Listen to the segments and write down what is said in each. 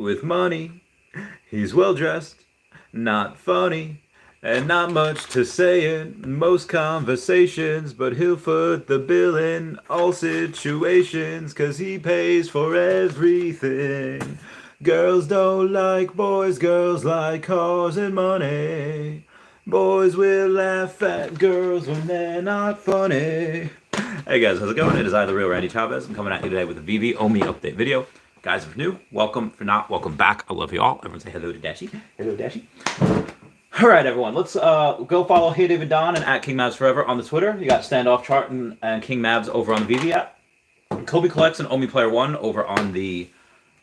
with money. He's well dressed, not funny, and not much to say in most conversations, but he'll foot the bill in all situations, 'cause he pays for everything. Girls don't like boys, girls like cars and money. Boys will laugh at girls when they're not funny. Hey guys, how's it going? It is I, the real Randy Chavez. I'm coming at you today with a Veve OMI update video. Guys, if you're new, welcome. If you're not, welcome back. I love you all. Everyone say hello to Dashi. Hello, Dashi. All right, everyone. Let's go follow Hey David Don and at King Mavs Forever on the Twitter. You got Standoff Chart and King Mavs over on the Veve app. Kobe Collects and OMI Player One over on the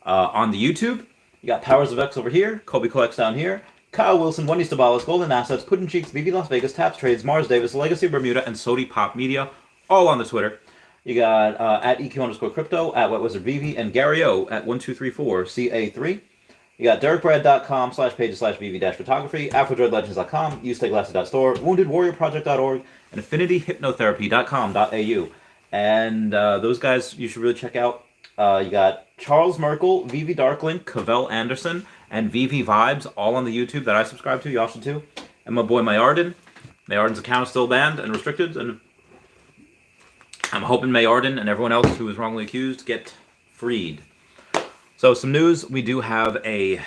YouTube. You got Powers of X over here. Kobe Collects down here. Kyle Willson, Wendy Stibalis, Golden Assets, Puddin' Cheeks, Veve Las Vegas, Taps Trades, Mars Davis, Legacy Bermuda, and Sodi Pop Media, all on the Twitter. You got at EQ_crypto, at Wet Wizard Veve, and Gary O at 1234CA3. You got DerekBrad.com/pages/Veve-photography, AfroDreadLegends.com, UseTakeGlasses.store, WoundedWarriorProject.org, and AffinityHypnotherapy.com.au. And those guys you should really check out. You got Charles Merkel, Veve Darklink, Cavell Anderson, and Veve Vibes, all on the YouTube that I subscribe to. Y'all should too. And my boy Mayarden. Mayarden's account is still banned and restricted, and I'm hoping Mayarden and everyone else who was wrongly accused get freed. So some news, we do have a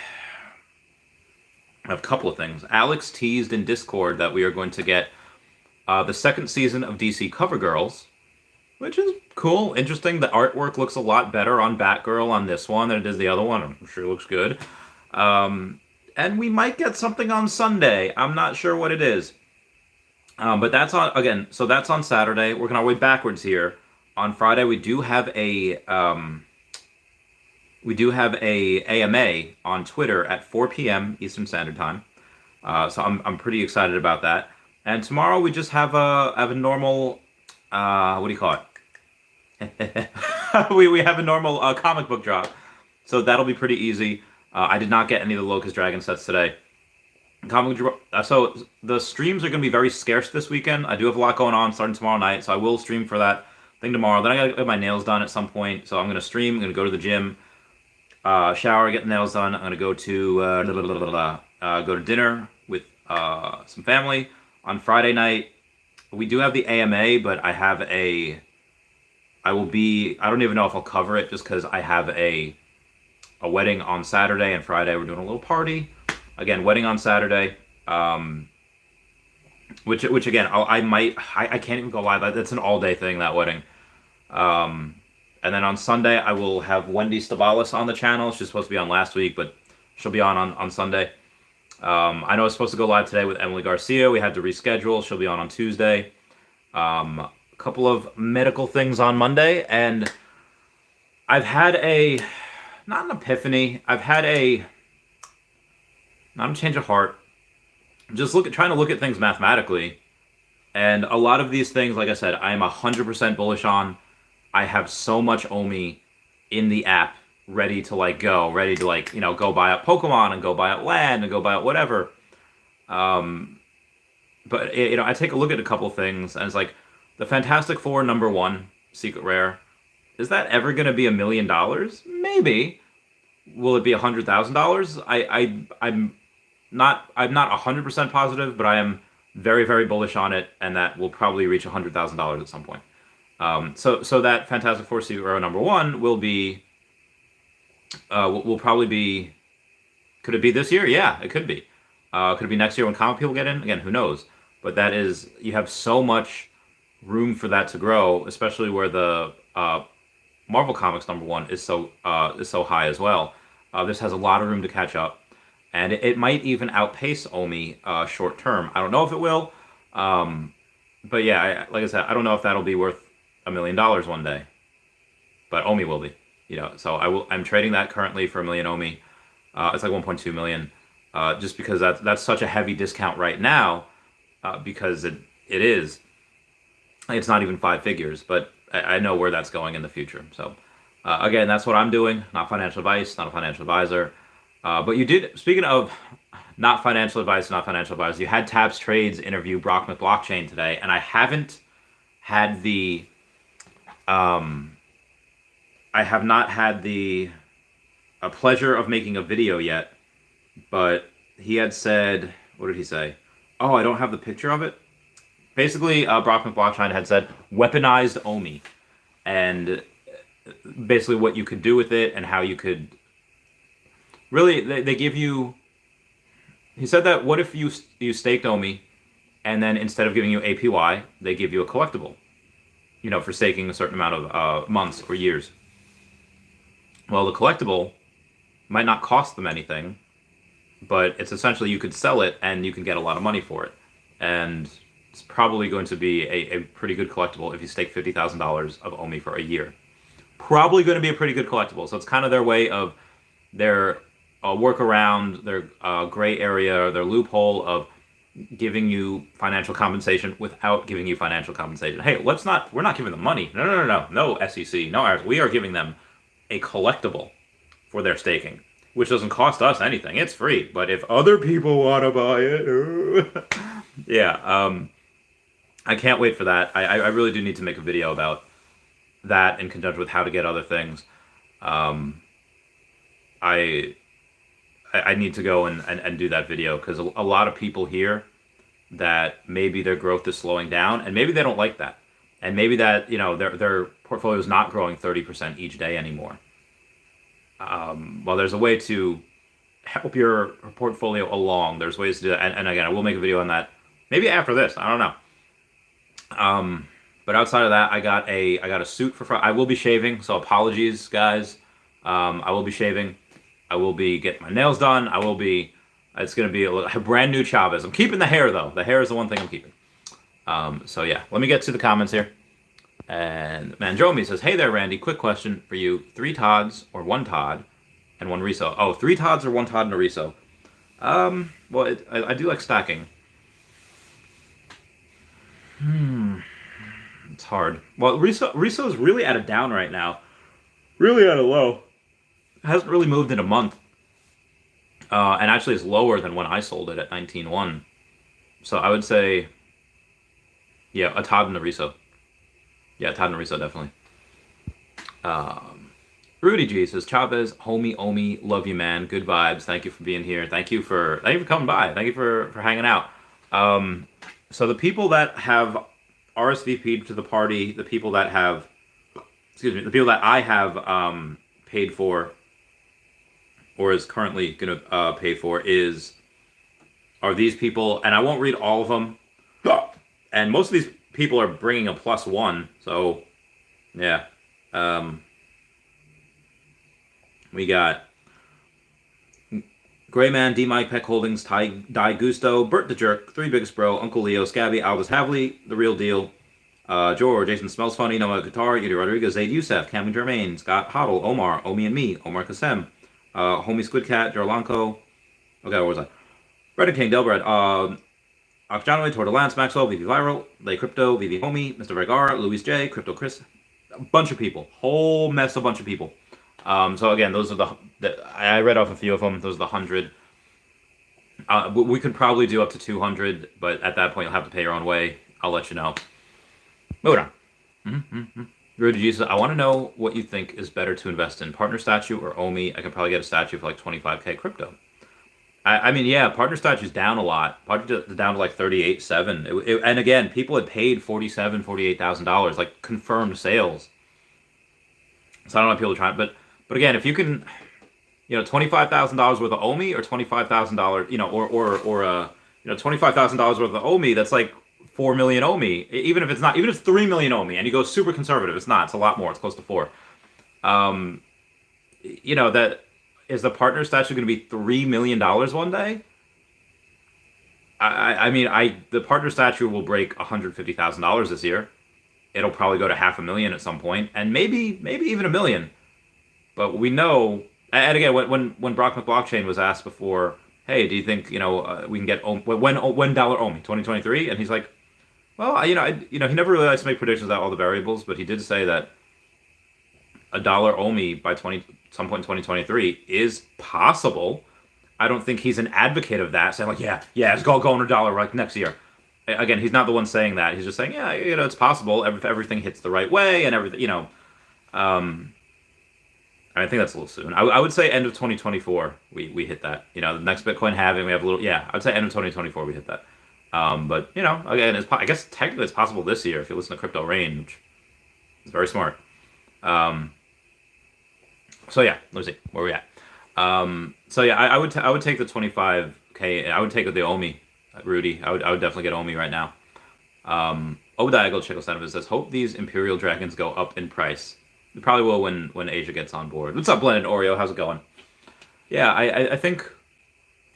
couple of things. Alex teased in Discord that we are going to get the second season of DC Cover Girls, which is cool, interesting. The artwork looks a lot better on Batgirl on this one than it does the other one. I'm sure it looks good. And we might get something on Sunday. I'm not sure what it is. But that's on, again, so that's on Saturday. Working our way backwards here. On Friday, we do have a AMA on Twitter at 4 p.m. Eastern Standard Time. So I'm pretty excited about that. And tomorrow we just have a normal, what do you call it? we have a normal comic book drop. So that'll be pretty easy. I did not get any of the Locust Dragon sets today. So the streams are going to be very scarce this weekend. I do have a lot going on starting tomorrow night, so I will stream for that thing tomorrow. Then I got to get my nails done at some point, so I'm going to stream. I'm going to go to the gym, shower, get the nails done. I'm going to go to dinner with some family on Friday night. We do have the AMA, but I don't even know if I'll cover it just because I have a wedding on Saturday, and Friday we're doing a little party. Again, wedding on Saturday, which again, I can't even go live. That's an all-day thing, that wedding. And then on Sunday, I will have Wendy Stibalis on the channel. She's supposed to be on last week, but she'll be on Sunday. I know I was supposed to go live today with Emily Garcia. We had to reschedule. She'll be on Tuesday. A couple of medical things on Monday, and I've had not an epiphany. I've had not a change of heart. Just trying to look at things mathematically. And a lot of these things, like I said, I am 100% bullish on. I have so much OMI in the app ready to go buy out Pokemon and go buy out land and go buy out whatever. But I take a look at a couple things, and it's like the Fantastic Four #1 secret rare. Is that ever going to be $1 million? Maybe. Will it be $100,000? I'm not 100% positive, but I am very, very bullish on it, and that will probably reach $100,000 at some point. So that Fantastic Four secret rare #1 will probably be. Could it be this year? Yeah, it could be. Could it be next year when comic people get in? Again, who knows? But you have so much room for that to grow, especially where the Marvel Comics #1 is so high as well. This has a lot of room to catch up, and it might even outpace OMI short term. I don't know if it will, but yeah, like I said, I don't know if that'll be worth $1 million one day, but OMI will be. So I'm trading that currently for $1 million OMI. It's like 1.2 million, just because that's such a heavy discount right now, because it's not even 5 figures, but I know where that's going in the future. So again, that's what I'm doing. Not financial advice, not a financial advisor. But you did, speaking of not financial advice, you had Taps Trades interview Brock McBlockchain today, and I haven't had I have not had the a pleasure of making a video yet, but he had said, what did he say? Oh, I don't have the picture of it. Basically, Brock McBlockshine had said weaponized OMI, and basically what you could do with it and how you could really they give you. He said that what if you staked OMI, and then instead of giving you APY, they give you a collectible, for staking a certain amount of months or years. Well, the collectible might not cost them anything, but it's essentially you could sell it and you can get a lot of money for it. And it's probably going to be a pretty good collectible if you stake $50,000 of OMI for a year. Probably going to be a pretty good collectible. So it's kind of their way of their workaround, their gray area, their loophole of giving you financial compensation without giving you financial compensation. Hey, we're not giving them money. No, SEC, no, ours. We are giving them a collectible for their staking, which doesn't cost us anything. It's free. But if other people want to buy it, yeah, I can't wait for that. I really do need to make a video about that in conjunction with how to get other things. I need to go and do that video because a lot of people here that maybe their growth is slowing down and maybe they don't like that. And maybe that, their portfolio is not growing 30% each day anymore. Well, there's a way to help your portfolio along. There's ways to do that. And again, I will make a video on that maybe after this. I don't know. But outside of that, I got a suit for Friday. I will be shaving, so apologies, guys. I will be shaving. I will be getting my nails done. It's going to be a brand new Chavez. I'm keeping the hair, though. The hair is the one thing I'm keeping. So yeah, let me get to the comments here. And Mandromi says, hey there, Randy. Quick question for you. 3 Todds or 1 Todd and 1 Reso? Oh, 3 Todds or 1 Todd and a Reso? Well, I do like stacking. It's hard. Well, Reso is really at a down right now. Really at a low. Hasn't really moved in a month. And actually is lower than when I sold it at 19.1. So I would say, yeah, a Todd and a Reso. Yeah, Todd and a Reso, definitely. Rudy G says, Chavez, homie, Omi, love you, man. Good vibes. Thank you for being here. Thank you for coming by. Thank you for hanging out. So the people that have RSVP'd to the party, the people that I have paid for, or is currently going to pay for, are these people, and I won't read all of them. And most of these people are bringing a +1, so yeah. We got Grayman, D Mike, Peck Holdings, Die Gusto, Bert the Jerk, 3 Biggest Bro, Uncle Leo, Scabby, Aldous Havley, The Real Deal, George, Jason Smells Funny, Noah Guitar, Yuri Rodriguez, Zaid Youssef, Cameron Germain, Scott Hoddle, Omar, Omi and Me, Omar Kassem, Homie Squidcat, Jarlanko. Okay, where was I? Reddit King, Delbred, Akjanoway, Torta Lance, Maxwell, VV Viral, Lay Crypto, VV Homie, Mr. Vergara, Luis J, Crypto Chris, a bunch of people. Whole mess, a bunch of people. So again, those are I read off a few of them. Those are the 100. We could probably do up to 200, but at that point you'll have to pay your own way. I'll let you know. Moving on. Rudy Jesus, I want to know what you think is better to invest in, partner statue or OMI. I could probably get a statue for like 25K crypto. I mean, yeah, partner statue's down a lot. Partner down to like 38.7. And again, people had paid $47,000, $48,000, like confirmed sales. So I don't know if people are trying, but again, if you can, $25,000 worth of OMI or $25,000, or $25,000 worth of OMI, that's like 4 million OMI. Even if it's 3 million OMI, and you go super conservative, it's not. It's a lot more. It's close to 4. That is the partner statue going to be $3 million one day? I mean, the partner statue will break $150,000 this year. It'll probably go to $500,000 at some point, and maybe even $1 million. But we know, and again, when Brock McBlockchain was asked before, hey, do you think we can get when dollar OMI 2023? And he's like, well, he never really likes to make predictions about all the variables, but he did say that a dollar OMI by some point in 2023 is possible. I don't think he's an advocate of that, saying like, yeah, it's going to dollar like next year. Again, he's not the one saying that. He's just saying, yeah, it's possible. Everything hits the right way and everything, I think that's a little soon. I would say end of 2024 we hit that. You know, the next Bitcoin halving we have a little. Yeah, I would say end of 2024 we hit that. But you know, again, I guess technically it's possible this year if you listen to Crypto Rain, which is very smart. So yeah, let me see where we at. So yeah, I would take the 25K. I would take the OMI, Rudy. I would definitely get OMI right now. Odiago Chickle Sentiment says, hope these Imperial Dragons go up in price. They probably will when Asia gets on board. What's up, Blended Oreo? How's it going? Yeah, I think,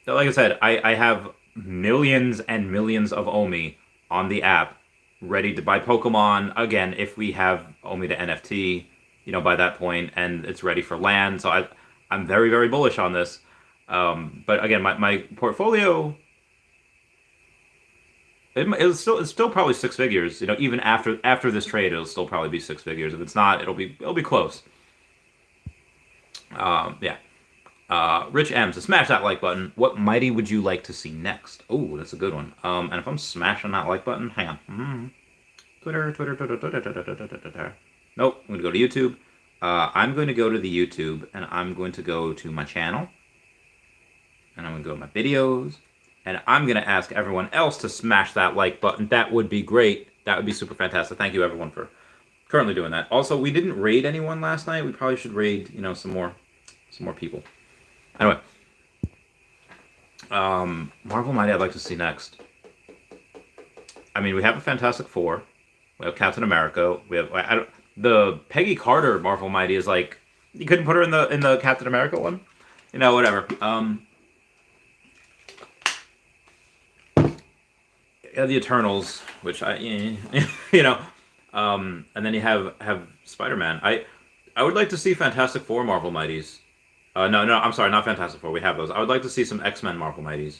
like I said, I have millions and millions of OMI on the app ready to buy Pokemon, again, if we have OMI to NFT, you know, by that point, and it's ready for land. So I'm very, very bullish on this. But again, my portfolio, it's still probably six figures. You know, even after this trade, it'll still probably be six figures. If it's not, it'll be close. Yeah. Rich M says, smash that like button. What mighty would you like to see next? Oh, that's a good one. And if I'm smashing that like button, hang on. Twitter. Nope, I'm going to go to YouTube. I'm going to go to the YouTube, and I'm going to go to my channel. And I'm going to go to my videos. And I'm going to ask everyone else to smash that like button. That would be great. That would be super fantastic. Thank you, everyone, for currently doing that. Also, we didn't raid anyone last night. We probably should raid, you know, some more people. Anyway. Marvel Mighty I'd like to see next. I mean, we have a Fantastic Four. We have Captain America. We have the Peggy Carter Marvel Mighty is like, you couldn't put her in the Captain America one? You know, whatever. Yeah, the Eternals, which you know, and then you have Spider-Man. I would like to see Fantastic Four Marvel Mighties. No, I'm sorry, not Fantastic Four. We have those. I would like to see some X-Men Marvel Mighties.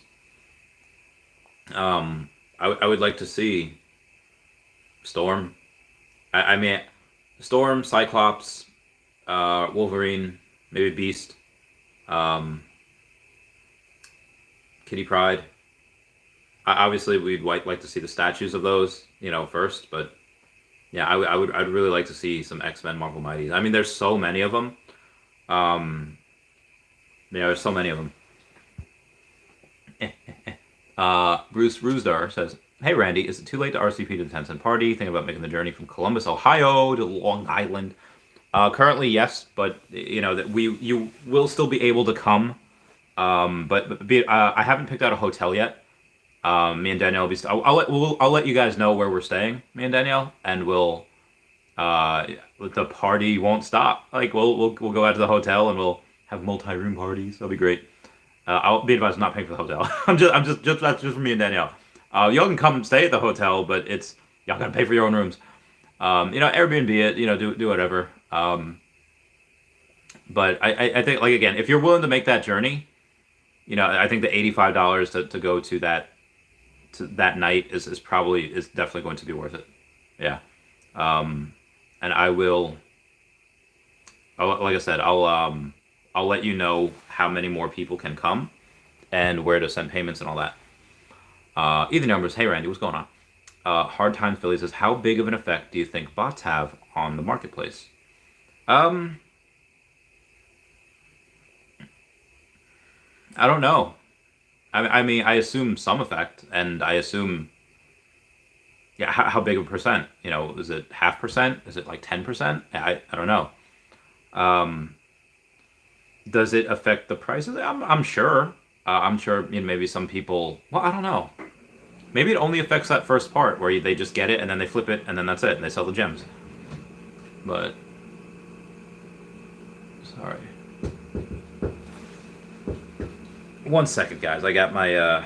I would like to see Storm. I mean, Storm, Cyclops, Wolverine, maybe Beast, Kitty Pryde. Obviously, we'd like to see the statues of those, you know, first. But yeah, I'd really like to see some X-Men Marvel Mighties. I mean, there's so many of them. Yeah, there's so many of them. Bruce Rusdar says, hey, Randy, is it too late to RSVP to the 10-cent party? Thinking about making the journey from Columbus, Ohio to Long Island. Currently, yes, but, you know, that you will still be able to come. I haven't picked out a hotel yet. Me and Danielle will be. I'll let you guys know where we're staying, me and Danielle, and we'll. The party won't stop. Like we'll go out to the hotel and we'll have multi-room parties. That'll be great. I'll be advised not paying for the hotel. That's just for me and Danielle. Y'all can come stay at the hotel, but y'all gotta pay for your own rooms. You know, Airbnb it. You know, do whatever. But I think, like, again, if you're willing to make that journey, you know, I think the $85 to go to that night is definitely going to be worth it. Yeah. And like I said, I'll let you know how many more people can come and where to send payments and all that. Either numbers. Hey, Randy, what's going on? Hard Times Philly says, how big of an effect do you think bots have on the marketplace? I don't know. I mean, I assume some effect, and I assume, yeah, how big of a percent? You know, is it 0.5%? Is it like 10%? I don't know. Does it affect the prices? I'm sure. I'm sure, you know, maybe some people. Well, I don't know. Maybe it only affects that first part where they just get it and then they flip it and then that's it and they sell the gems. But sorry. 1 second, guys. I got my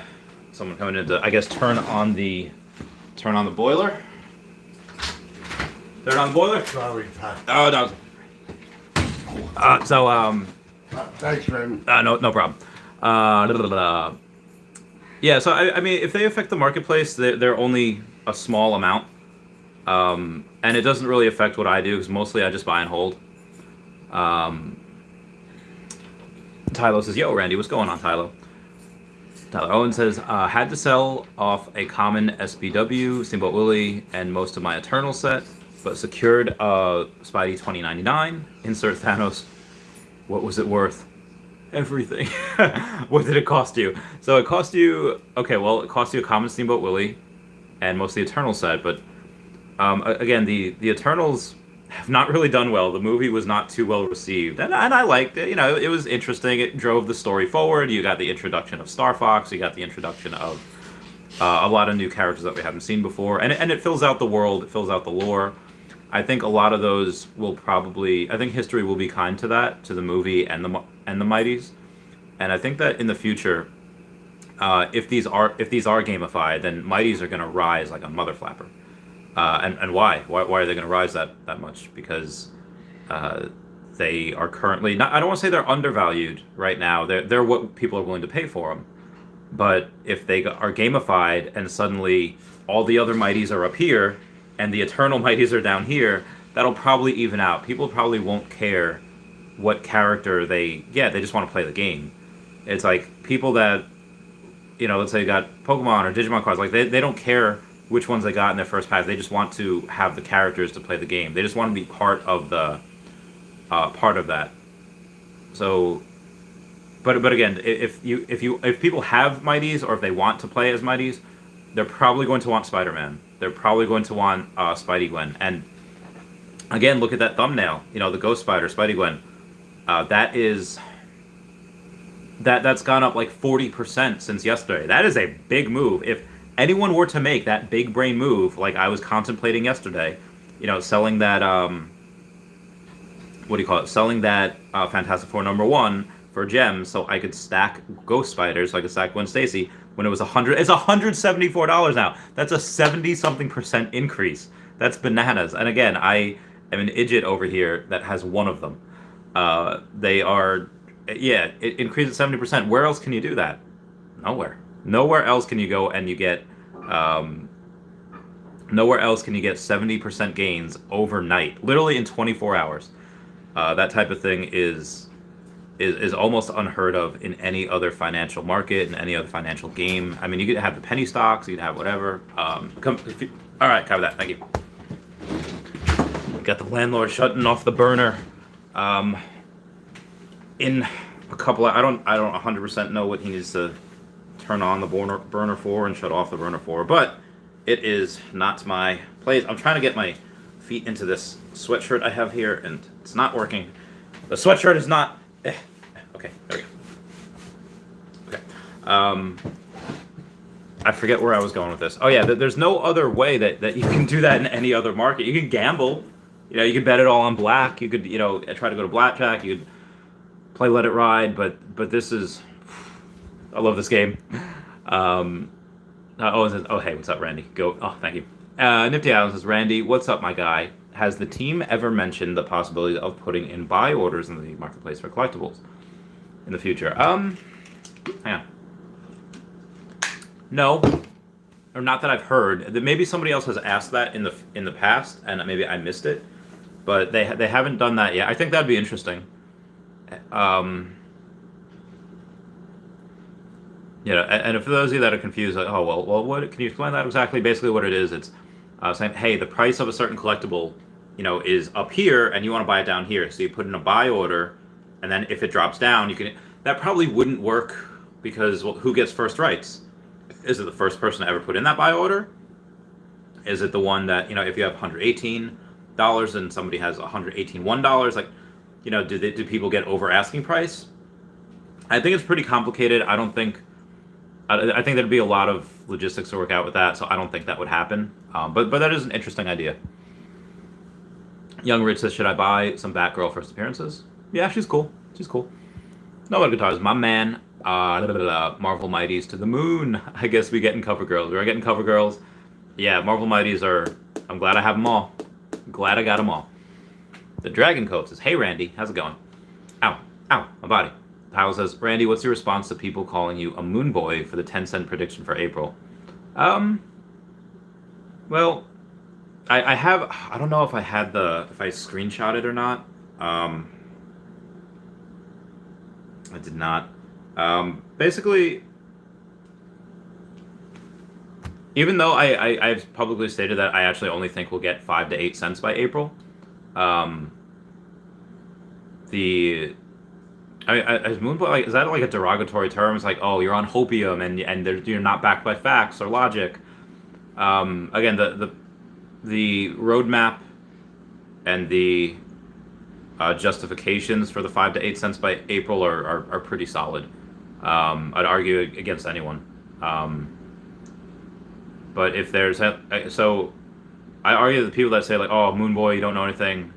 someone coming in to, I guess, turn on the boiler. Turn on the boiler. Sorry, Pat. Oh no. Thanks, man. No problem. Yeah, so I mean, if they affect the marketplace, they're only a small amount, and it doesn't really affect what I do because mostly I just buy and hold. Tylo says, "Yo, Randy, what's going on, Tylo?" Tyler Owen says, "Had to sell off a common SBW, Steamboat Willie, and most of my Eternal set, but secured Spidey 2099. Insert Thanos. What was it worth? Everything. What did it cost you? So it cost you, okay, well, it cost you a common Steamboat Willie and most of the Eternal set, but again, the Eternals have not really done well. The movie was not too well received, and I liked it. You know, it was interesting. It drove the story forward. You got the introduction of Star Fox. You got the introduction of a lot of new characters that we haven't seen before, and it fills out the world. It fills out the lore. I think a lot of those will probably. I think history will be kind to that, to the movie and the Mighties, and I think that in the future, if these are gamified, then Mighties are going to rise like a mother flapper. And why? Why are they going to rise that much? Because they are currently not. I don't want to say they're undervalued right now. They're what people are willing to pay for them. But if they are gamified and suddenly all the other Mighties are up here and the Eternal Mighties are down here, that'll probably even out. People probably won't care what character they just want to play the game. It's like people that, let's say got Pokemon or Digimon cards, like they don't care which ones they got in their first pack. They just want to have the characters to play the game. They just want to be part of that. So, but again, if people have Mighties or if they want to play as Mighties, they're probably going to want Spider-Man. They're probably going to want Spidey Gwen. And again, look at that thumbnail. The Ghost Spider, Spidey Gwen. That's gone up like 40% since yesterday. That is a big move. If anyone were to make that big brain move, like I was contemplating yesterday, selling that selling that Fantastic Four #1 for gems, so I could stack Ghost Spiders, so I could stack Gwen Stacy when it was it's $174 now. That's a 70-something% increase. That's bananas. And again, I am an idiot over here that has one of them. It increases 70%. Where else can you do that? Nowhere else can you go and you get nowhere else can you get 70% gains overnight, literally in 24 hours. That type of thing is almost unheard of in any other financial market, in any other financial game. I mean, you could have the penny stocks, you could have whatever. All right, cover that. Thank you. Got the landlord shutting off the burner. In a couple of, I don't 100% know what he needs to turn on the burner for and shut off the burner for, but it is not my place. I'm trying to get my feet into this sweatshirt I have here, and it's not working. The sweatshirt is not. Okay, there we go. Okay. I forget where I was going with this. Oh yeah, there's no other way that you can do that in any other market. You can gamble. You can bet it all on black. You could try to go to blackjack. You could play Let It Ride, but this is. I love this game. Hey, what's up, Randy? Thank you. Nifty Island says, Randy, what's up, my guy? Has the team ever mentioned the possibility of putting in buy orders in the marketplace for collectibles in the future? Hang on. No, or not that I've heard. Maybe somebody else has asked that in the past, and maybe I missed it. But they haven't done that yet. I think that'd be interesting. And for those of you that are confused, like, well, what can you explain that exactly? Basically, what it is, it's saying, hey, the price of a certain collectible, is up here, and you want to buy it down here. So you put in a buy order, and then if it drops down, you can. That probably wouldn't work because who gets first rights? Is it the first person to ever put in that buy order? Is it the one that if you have $118 and somebody has $118 like, do people get over asking price? I think it's pretty complicated. I think there'd be a lot of logistics to work out with that, so I don't think that would happen. But that is an interesting idea. Young Rich says, should I buy some Batgirl first appearances? Yeah, she's cool. No other guitars. My man, Marvel Mighties to the moon. I guess we getting cover girls. We're getting cover girls. Yeah, Marvel Mighties are. I'm glad I have them all. Glad I got them all. The Dragon Coat says, hey Randy, how's it going? Ow, my body. Powell says, Randy, what's your response to people calling you a moon boy for the 10-cent prediction for April? Well, I have. I don't know if I screenshot it or not. I did not. Basically, even though I've publicly stated that I actually only think we'll get 5 to 8 cents by April, is Moon Boy, like, is that like a derogatory term? It's like, oh, you're on hopium and you're not backed by facts or logic. Again, the roadmap and the justifications for the 5 to 8 cents by April are pretty solid. I'd argue against anyone. But if there's so, I argue the people that say like, oh, Moon Boy, you don't know anything.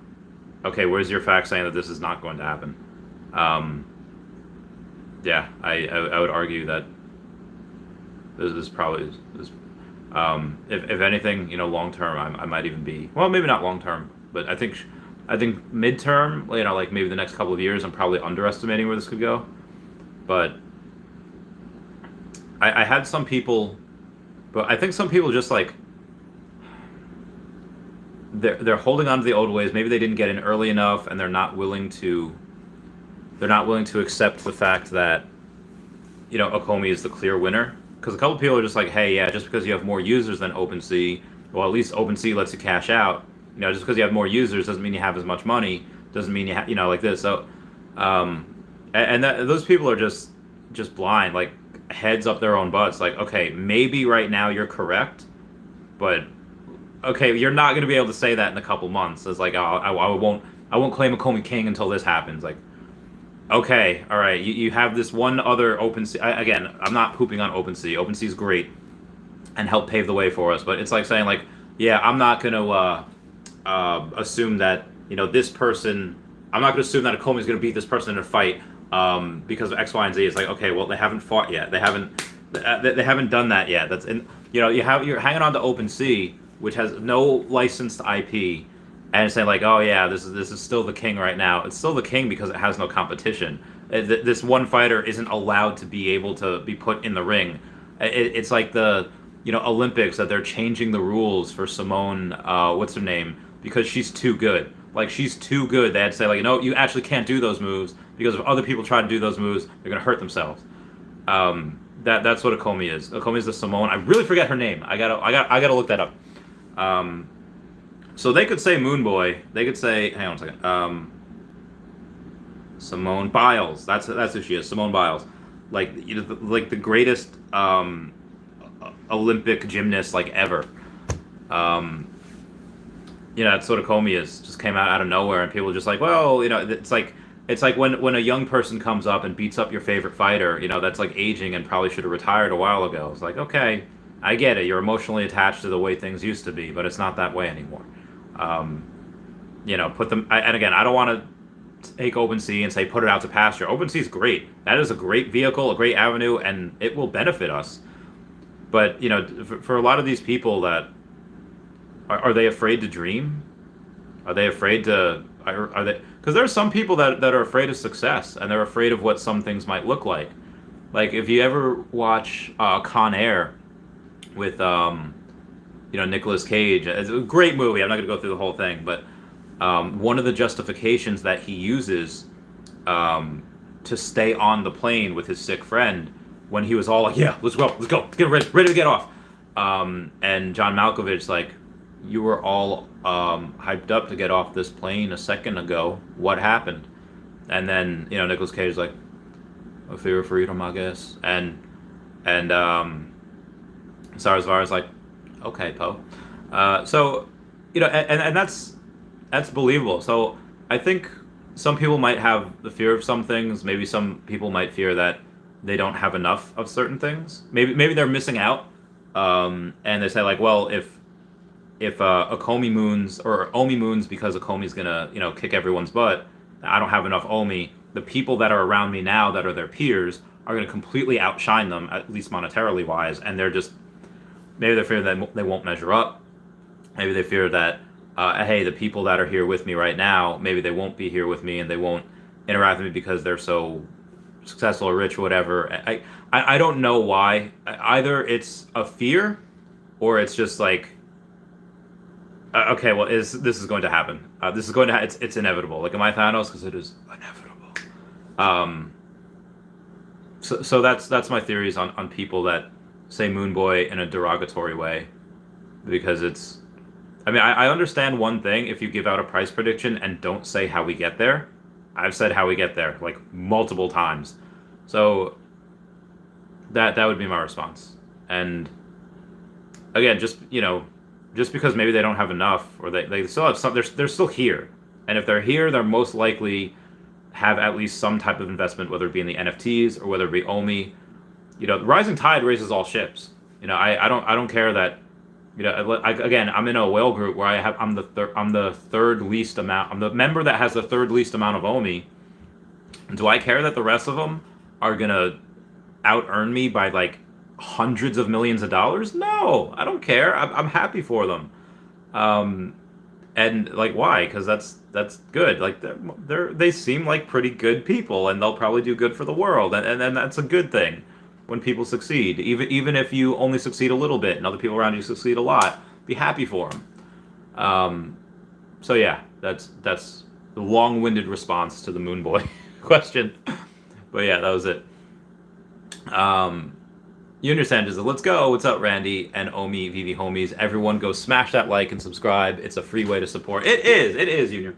Okay, where's your fact saying that this is not going to happen? Yeah, I would argue that this is probably this. If anything, long term, I might even be, well, maybe not long term, but I think midterm, like maybe the next couple of years, I'm probably underestimating where this could go. But I had some people, but I think some people just like they're holding on to the old ways. Maybe they didn't get in early enough, and they're not willing to accept the fact that Okomi is the clear winner. Because a couple people are just like, hey, yeah, just because you have more users than OpenSea, well, at least OpenSea lets you cash out. Just because you have more users doesn't mean you have as much money. Doesn't mean you have, like this. So, those people are just blind, like heads up their own butts. Like, okay, maybe right now you're correct, but okay, you're not going to be able to say that in a couple months. It's like, oh, I won't claim Okomi King until this happens. Like, okay, all right, you have this one other OpenSea. Again, I'm not pooping on OpenSea. OpenSea is great and helped pave the way for us, but it's like saying like, yeah, I'm not going to assume that this person. I'm not going to assume that Okomi is going to beat this person in a fight because of X, Y, and Z. It's like, okay, well, they haven't fought yet. They haven't done that yet. That's you're hanging on to OpenSea, which has no licensed IP. And saying like, oh yeah, this is still the king right now. It's still the king because it has no competition. This one fighter isn't allowed to be able to be put in the ring. It's like the Olympics that they're changing the rules for Simone. What's her name? Because she's too good. Like she's too good. They had to say like, no, you actually can't do those moves because if other people try to do those moves, they're gonna hurt themselves. That's what Okomi is. Okomi is the Simone. I really forget her name. I gotta look that up. So they could say Moon Boy. They could say, hang on a second. Simone Biles. That's who she is. Simone Biles, like like the greatest Olympic gymnast like ever. That's what Okomi is. Just came out of nowhere, and people are just like, well, it's like when a young person comes up and beats up your favorite fighter. That's like aging and probably should have retired a while ago. It's like, okay, I get it. You're emotionally attached to the way things used to be, but it's not that way anymore. Put them, and again, I don't want to take OpenSea and say put it out to pasture. OpenSea is great. That is a great vehicle, a great avenue, and it will benefit us. But for a lot of these people that are they afraid to dream? Are they afraid to? Are they? Because there are some people that are afraid of success, and they're afraid of what some things might look like. Like if you ever watch Con Air with Nicolas Cage. It's a great movie. I'm not going to go through the whole thing, but one of the justifications that he uses to stay on the plane with his sick friend when he was all like, yeah, let's go, get ready to get off. And John Malkovich's like, you were all hyped up to get off this plane a second ago. What happened? And then Nicolas Cage is like, a fear of freedom, I guess. And Sarazvar's like, okay, Poe. So and that's believable. So I think some people might have the fear of some things. Maybe some people might fear that they don't have enough of certain things. Maybe they're missing out. And they say like, well, if Okomi moons or Omi moons because Okomi's gonna kick everyone's butt, I don't have enough Omi. The people that are around me now that are their peers are gonna completely outshine them, at least monetarily wise, and they're just maybe they fear that they won't measure up. Maybe they fear that hey, the people that are here with me right now, maybe they won't be here with me and they won't interact with me because they're so successful or rich or whatever. I don't know why. Either it's a fear or it's just like, okay, well, this is going to happen. This is going to it's inevitable. Like, am I Thanos? Because it is inevitable. So that's my theories on people that say Moon Boy in a derogatory way, because it's. I mean, I understand one thing: if you give out a price prediction and don't say how we get there, I've said how we get there like multiple times. So that would be my response. And again, just just because maybe they don't have enough, or they still have some, they're still here. And if they're here, they're most likely have at least some type of investment, whether it be in the NFTs or whether it be OMI. The rising tide raises all ships. I don't care that. Again, I'm in a whale group where I'm the third least amount. I'm the member that has the third least amount of OMI. And do I care that the rest of them are gonna out earn me by like hundreds of millions of dollars? No, I don't care. I'm happy for them. And like, why? Because that's good. Like they seem like pretty good people, and they'll probably do good for the world, and that's a good thing when people succeed. Even if you only succeed a little bit, and other people around you succeed a lot, be happy for them. So yeah, that's the long-winded response to the Moon Boy question. But yeah, that was it. You understand, just let's go. What's up, Randy and Omi, Veve homies? Everyone go smash that like and subscribe. It's a free way to support. It is, Junior.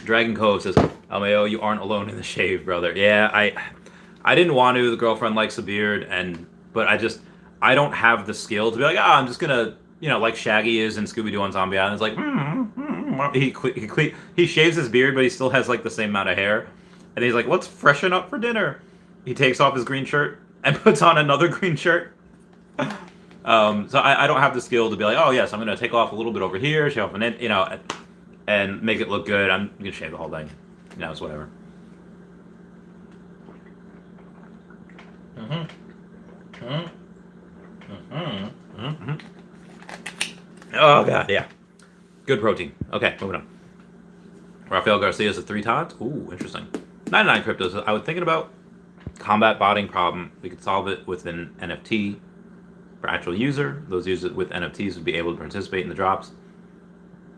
Dragon Cove says, LMAO, you aren't alone in the shave, brother. Yeah, I didn't want to. The girlfriend likes a beard, but I don't have the skill to be like, I'm just gonna, like Shaggy is in Scooby-Doo on Zombie Island. It's like, he shaves his beard, but he still has like the same amount of hair. And he's like, let's freshen up for dinner. He takes off his green shirt and puts on another green shirt. So I don't have the skill to be like, oh yes, I'm gonna take off a little bit over here, shave off and make it look good. I'm gonna shave the whole thing. It's whatever. Oh god, yeah. Good protein. Okay, moving on. Rafael Garcia says 3 times. Ooh, interesting. 99 cryptos. I was thinking about combat botting problem. We could solve it with an NFT for actual user. Those users with NFTs would be able to participate in the drops.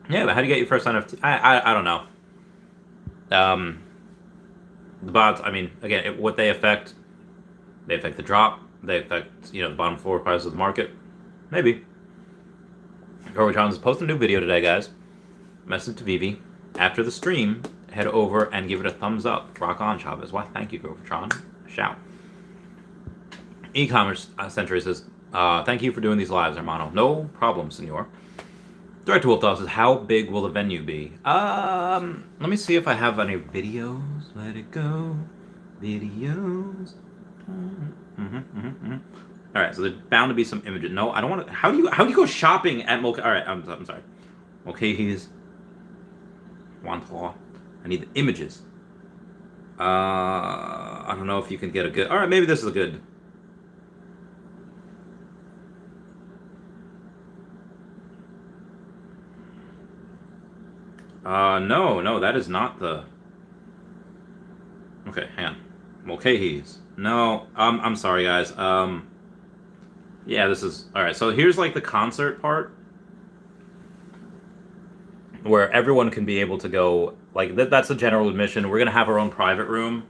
Yeah, but how do you get your first NFT? I don't know. The bots, I mean, again, what they affect the drop. They affect, the bottom floor price of the market. Maybe. Gorbatron is posting a new video today, guys. Message to Veve. After the stream, head over and give it a thumbs up. Rock on, Chavez. Why, thank you, Gorbatron. Shout. E-commerce Century says, thank you for doing these lives, hermano. No problem, senor. Director Wolfdog says, how big will the venue be? Let me see if I have any videos. Let it go. Videos. All right, so there's bound to be some images. No, I don't want to. How do you go shopping at All right, I'm sorry. Mulcahy's. Wantaw. I need the images. I don't know if you can get a good. All right, maybe this is a good. No, that is not the. Okay, hang on. Mulcahy's. No, I'm sorry, guys. Yeah, this is all right. So here's like the concert part, where everyone can be able to go. Like that's the general admission. We're gonna have our own private room,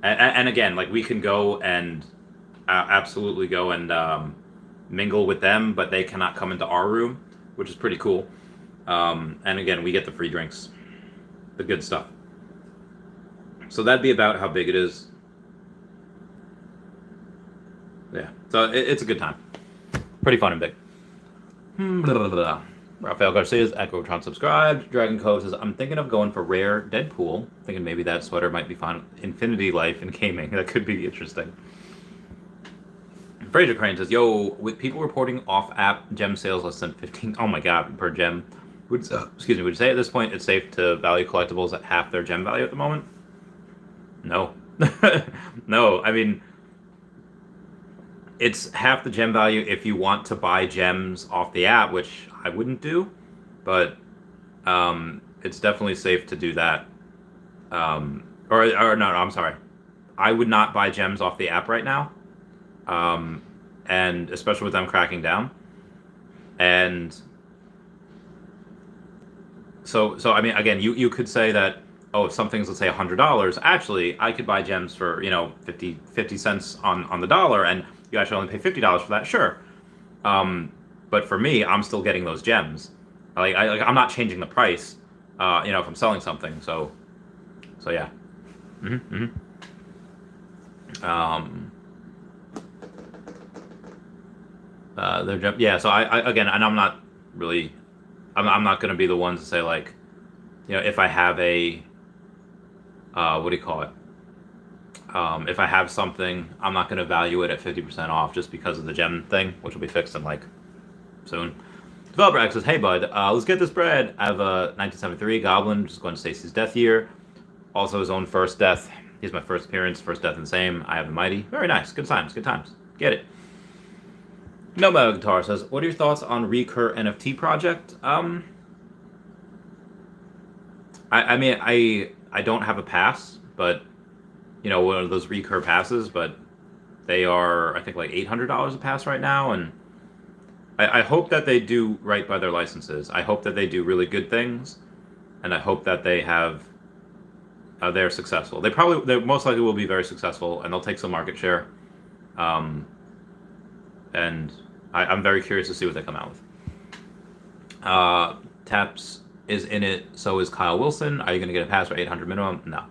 and again, like we can go and absolutely go and mingle with them, but they cannot come into our room, which is pretty cool. And again, we get the free drinks, the good stuff. So that'd be about how big it is. Yeah, so it's a good time. Pretty fun and big. Rafael Garcia's Ecotron subscribed. Dragon Cove says, I'm thinking of going for rare Deadpool. Thinking maybe that sweater might be fun. Infinity life in gaming. That could be interesting. Fraser Crane says, yo, with people reporting off-app gem sales less than 15, oh my god, per gem. Would you say at this point it's safe to value collectibles at half their gem value at the moment? No. No, I mean, it's half the gem value if you want to buy gems off the app, which I wouldn't do, but it's definitely safe to do that. No, I'm sorry. I would not buy gems off the app right now, and especially with them cracking down. And so I mean, again, you could say that, oh, if something's, let's say, $100, actually, I could buy gems for, 50 cents on the dollar, and you actually only pay $50 for that, sure. But for me, I'm still getting those gems. I'm not changing the price, if I'm selling something. So So yeah. Yeah. So I again, and I'm not really, I'm not going to be the one to say like, if I have a, what do you call it? If I have something, I'm not going to value it at 50% off just because of the gem thing, which will be fixed in like soon. Developer X says, "Hey bud, let's get this bread. I have a 1973 Goblin, just going to Stacy's death year. Also his own first death. He's my first appearance, first death in the same. I have the mighty. Very nice. Good times. Good times. Get it." No Metal Guitar says, "What are your thoughts on Recur NFT project?" I mean, I don't have a pass, but one of those Recur passes, but they are, I think, like $800 a pass right now, and I hope that they do right by their licenses. I hope that they do really good things, and I hope that they have they're successful. They most likely will be very successful, and they'll take some market share. And I'm very curious to see what they come out with. Taps is in it, so is Kyle Willson. Are you going to get a pass for 800 minimum? No.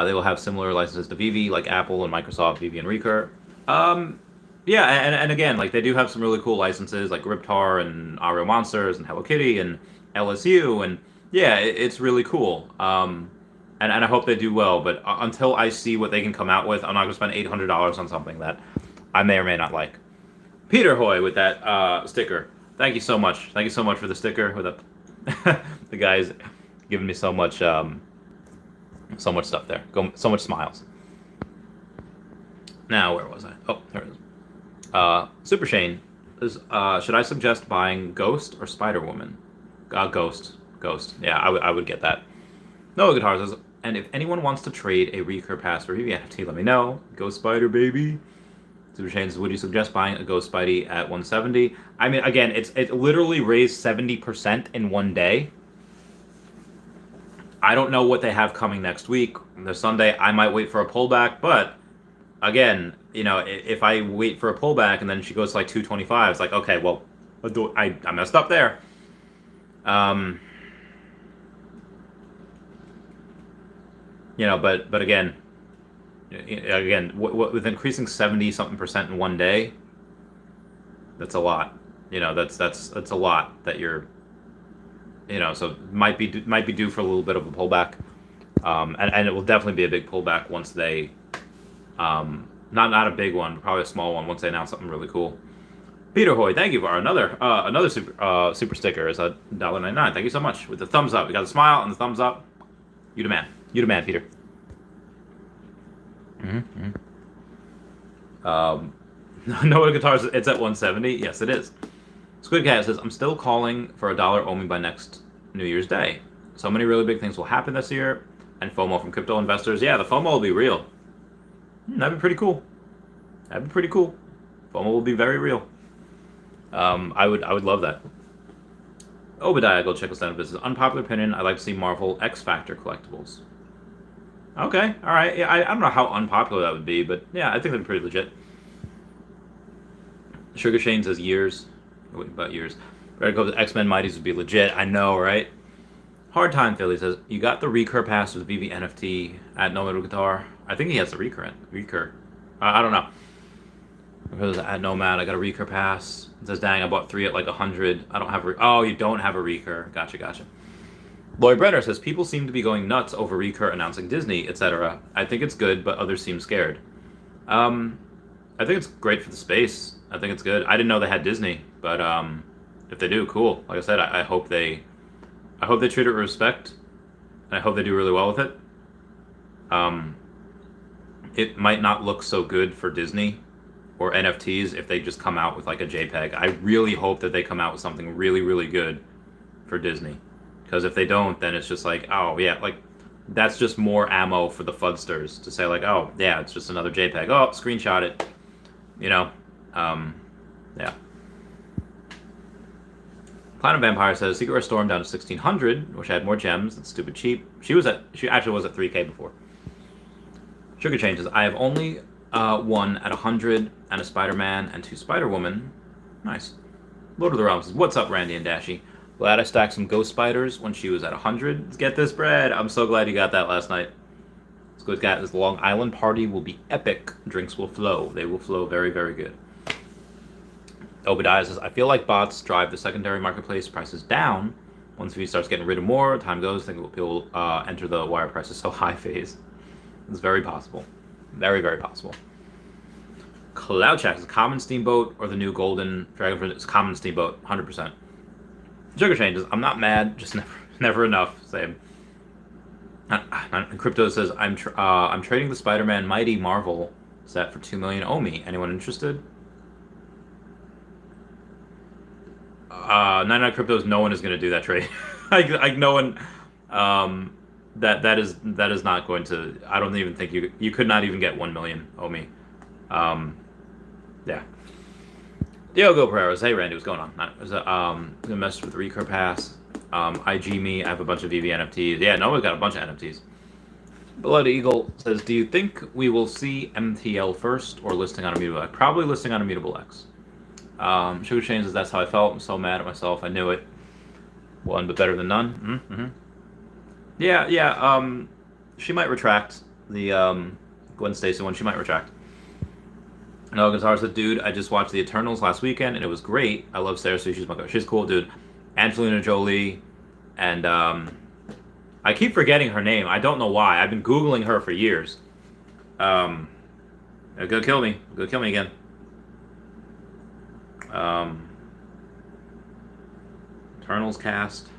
They will have similar licenses to Veve, like Apple and Microsoft, Veve and Recur. Yeah, and again, like they do have some really cool licenses, like Riptar and Arya Monsters and Hello Kitty and LSU, and yeah, it's really cool. And I hope they do well, but until I see what they can come out with, I'm not going to spend $800 on something that I may or may not like. Peter Hoy with that sticker. Thank you so much. Thank you so much for the sticker. With the guys giving me so much stuff there. So much smiles. Now, where was I? Oh, there it is. Super Shane is, should I suggest buying Ghost or Spider-Woman? Ghost. Yeah, I would get that. Noah Guitar says, and if anyone wants to trade a Recur pass for Veve NFT, let me know. Ghost Spider, baby. Super Shane says, would you suggest buying a Ghost Spidey at 170? I mean, again, it literally raised 70% in one day. I don't know what they have coming next week. The Sunday, I might wait for a pullback, but again, if I wait for a pullback and then she goes to like 225, it's like, okay, well, I messed up there. But again, with increasing 70-something% in one day, that's a lot. That's a lot that you're. So might be due for a little bit of a pullback, and it will definitely be a big pullback once they, not a big one, but probably a small one once they announce something really cool. Peter Hoy, thank you for another super sticker is $1.99. Thank you so much with the thumbs up. We got the smile and the thumbs up. You the man. You the man, Peter. Noah Guitars, it's at 170. Yes, it is. Squid Cat says, I'm still calling for $1 OMI by next New Year's Day. So many really big things will happen this year, and FOMO from crypto investors. Yeah, the FOMO will be real. That'd be pretty cool. FOMO will be very real. I would love that. Obadiah, go check us out. This is unpopular opinion. I'd like to see Marvel X Factor collectibles. Okay, all right. Yeah, I don't know how unpopular that would be, but yeah, I think that'd be pretty legit. Sugar Shane says years. What about years? Red Cove's X-Men Mighties would be legit. I know, right? Hard Time Philly says, you got the Recur pass with Veve NFT at No Metal Guitar. I think he has the Recur. I don't know. Because at Nomad, I got a Recur pass. It says, dang, I bought 3 at like 100. I don't have oh, you don't have a Recur. Gotcha. Lloyd Brenner says, people seem to be going nuts over Recur announcing Disney, etc. I think it's good, but others seem scared. I think it's great for the space. I think it's good. I didn't know they had Disney, but if they do, cool. Like I said, I hope they treat it with respect, and I hope they do really well with it. It might not look so good for Disney or NFTs if they just come out with like a JPEG. I really hope that they come out with something really, really good for Disney, because if they don't, then it's just like, oh yeah, like that's just more ammo for the fudsters to say like, oh yeah, it's just another JPEG. Oh, screenshot it. Yeah. Platinum Vampire says, Secret Rare Storm down to 1600. Wish I had more gems. That's stupid cheap. She actually was at 3K before. Sugar changes. I have only one at 100 and a Spider-Man and 2 Spider-Woman. Nice. Lord of the Realms says, what's up, Randy and Dashy? Glad I stacked some Ghost Spiders when she was at 100. Let's get this bread. I'm so glad you got that last night. Squid Cat is the Long Island party will be epic. Drinks will flow. They will flow very, very good. Obadiah says, I feel like bots drive the secondary marketplace prices down. Once V starts getting rid of more, time goes, I think people enter the wire prices so high phase. It's very possible. Very, very possible. Cloud Shack is common steamboat or the new golden dragon. It's common steamboat, 100%. Sugar changes. I'm not mad, just never enough. Same. Crypto says I'm trading the Spider-Man Mighty Marvel set for 2 million OMI. Anyone interested? 99 Cryptos. No one is going to do that trade. like no one. That is not going to. I don't even think you could not even get 1 million OMI. Yeah. Diogo Pereira says, hey Randy, what's going on? Gonna mess with the Recur Pass. IG me, I have a bunch of Veve NFTs. Yeah, Noah's got a bunch of NFTs. Blood Eagle says, do you think we will see MTL first or listing on Immutable X? Probably listing on Immutable X. Sugar Chain says, that's how I felt. I'm so mad at myself. I knew it. One, but better than none. Mm-hmm. Yeah. She might retract. The Gwen Stacy one, she might retract. No, Gonzalez said, dude, I just watched The Eternals last weekend and it was great. I love Sarah Sue. She's cool, dude. Angelina Jolie, and I keep forgetting her name. I don't know why. I've been Googling her for years. Go kill me. Go kill me again. Eternals cast.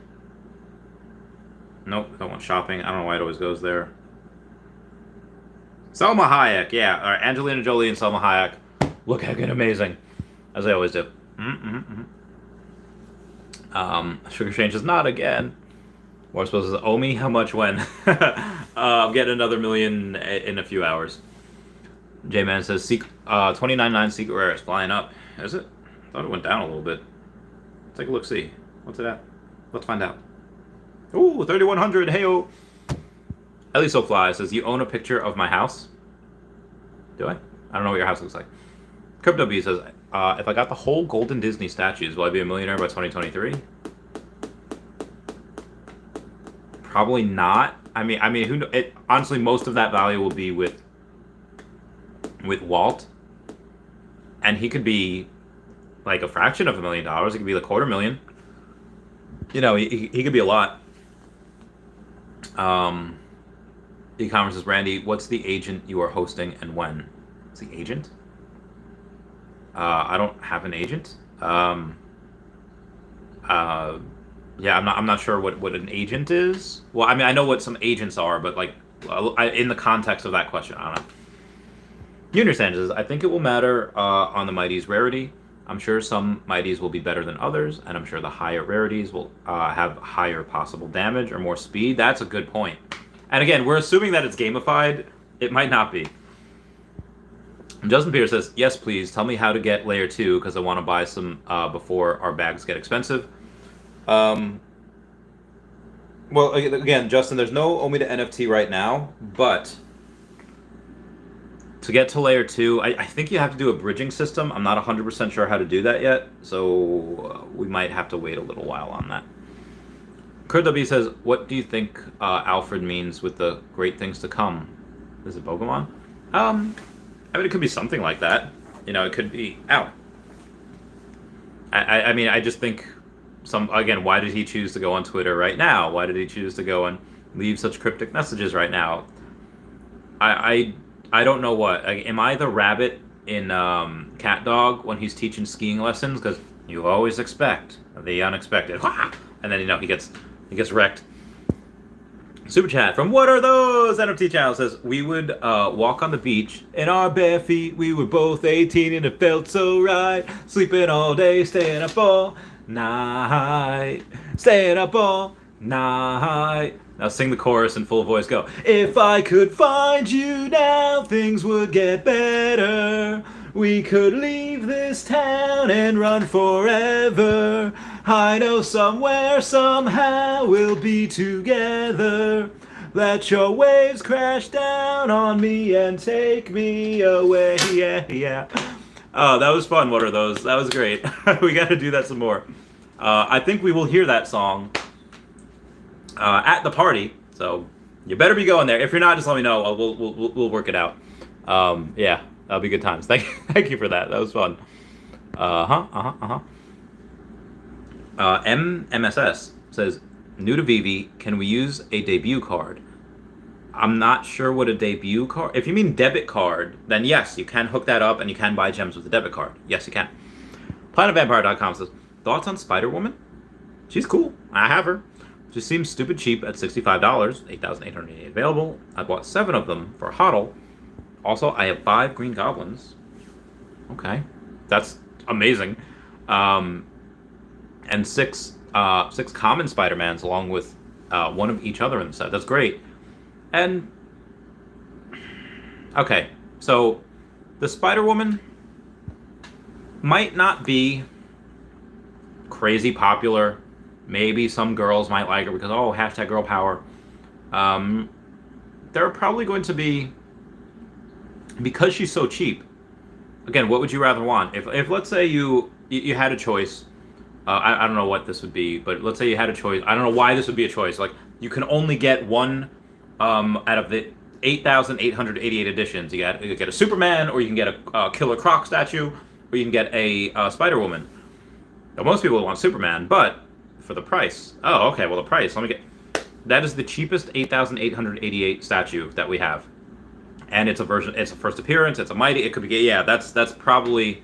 Nope, don't want shopping. I don't know why it always goes there. Selma Hayek, yeah. All right, Angelina Jolie and Selma Hayek look fucking amazing, as they always do. Sugar Change is not again. More supposed to OMI, how much when? I'm getting another million in a few hours. J-Man says, 29.9 Secret Rare is flying up. Is it? I thought it went down a little bit. Take a look, see. What's it at? Let's find out. Ooh, 3,100, hey-oh. Eliso Fly says, you own a picture of my house? Do I? I don't know what your house looks like. Crypto B says, if I got the whole golden Disney statues, will I be a millionaire by 2023? Probably not. I mean, who? Honestly, most of that value will be with Walt, and he could be like a fraction of $1 million. It could be like $250,000. You know, he could be a lot. E-commerce says, Randy, what's the agent you are hosting and when? What's the agent? I don't have an agent. Yeah, I'm not sure what an agent is. Well, I mean, I know what some agents are, but like in the context of that question, I don't know. You understand this? I think it will matter on the Mighty's rarity. I'm sure some Mighties will be better than others, and I'm sure the higher rarities will have higher possible damage or more speed. That's a good point. And again, we're assuming that it's gamified. It might not be. Justin Pierce says, yes, please, tell me how to get layer 2, because I want to buy some before our bags get expensive. Well, again, Justin, there's no OMI to NFT right now, but to get to layer 2, I think you have to do a bridging system. I'm not 100% sure how to do that yet, so we might have to wait a little while on that. Kurt W says, what do you think Alfred means with the great things to come? Is it Pokemon? I mean, it could be something like that. You know, it could be... Ow. I mean, I just think... Again, why did he choose to go on Twitter right now? Why did he choose to go and leave such cryptic messages right now? I don't know what. Am I the rabbit in Cat Dog when he's teaching skiing lessons? Because you always expect the unexpected. And then, you know, he gets wrecked. Super chat from What Are Those? NFT channel says, we would walk on the beach in our bare feet. We were both 18 and it felt so right. Sleeping all day, staying up all night. Staying up all night. Now sing the chorus in full voice. Go. If I could find you now, things would get better. We could leave this town and run forever. I know somewhere, somehow, we'll be together. Let your waves crash down on me and take me away. Yeah. Oh, that was fun. What Are Those? That was great. We got to do that some more. I think we will hear that song at the party. So You better be going there. If you're not, just let me know. We'll work it out. Yeah, that'll be good times. Thank you for that. That was fun. MSS says, new to Veve, can we use a debut card? I'm not sure what a debut card. If you mean debit card, then yes, you can hook that up and you can buy gems with a debit card. Yes, you can. PlanetVampire.com says, thoughts on Spider-Woman? She's cool. I have her. She seems stupid cheap at $65, 8,888 available. I bought 7 of them for HODL. Also, I have 5 Green Goblins. Okay, that's amazing. And 6 common Spider-Mans along with 1 of each other in the set. That's great. And okay, so the Spider-Woman might not be crazy popular. Maybe some girls might like her because, oh, hashtag girl power. There are probably going to be, because she's so cheap. Again, what would you rather want? If let's say you had a choice, I don't know what this would be, but let's say you had a choice. I don't know why this would be a choice. Like, you can only get one out of the 8,888 editions. You can get a Superman, or you can get a Killer Croc statue, or you can get a Spider-Woman. Now, most people want Superman, but for the price. Oh, okay. Well, the price. Let me get. That is the cheapest 8,888 statue that we have, and it's a version. It's a first appearance. It's a mighty. It could be. Yeah, that's probably.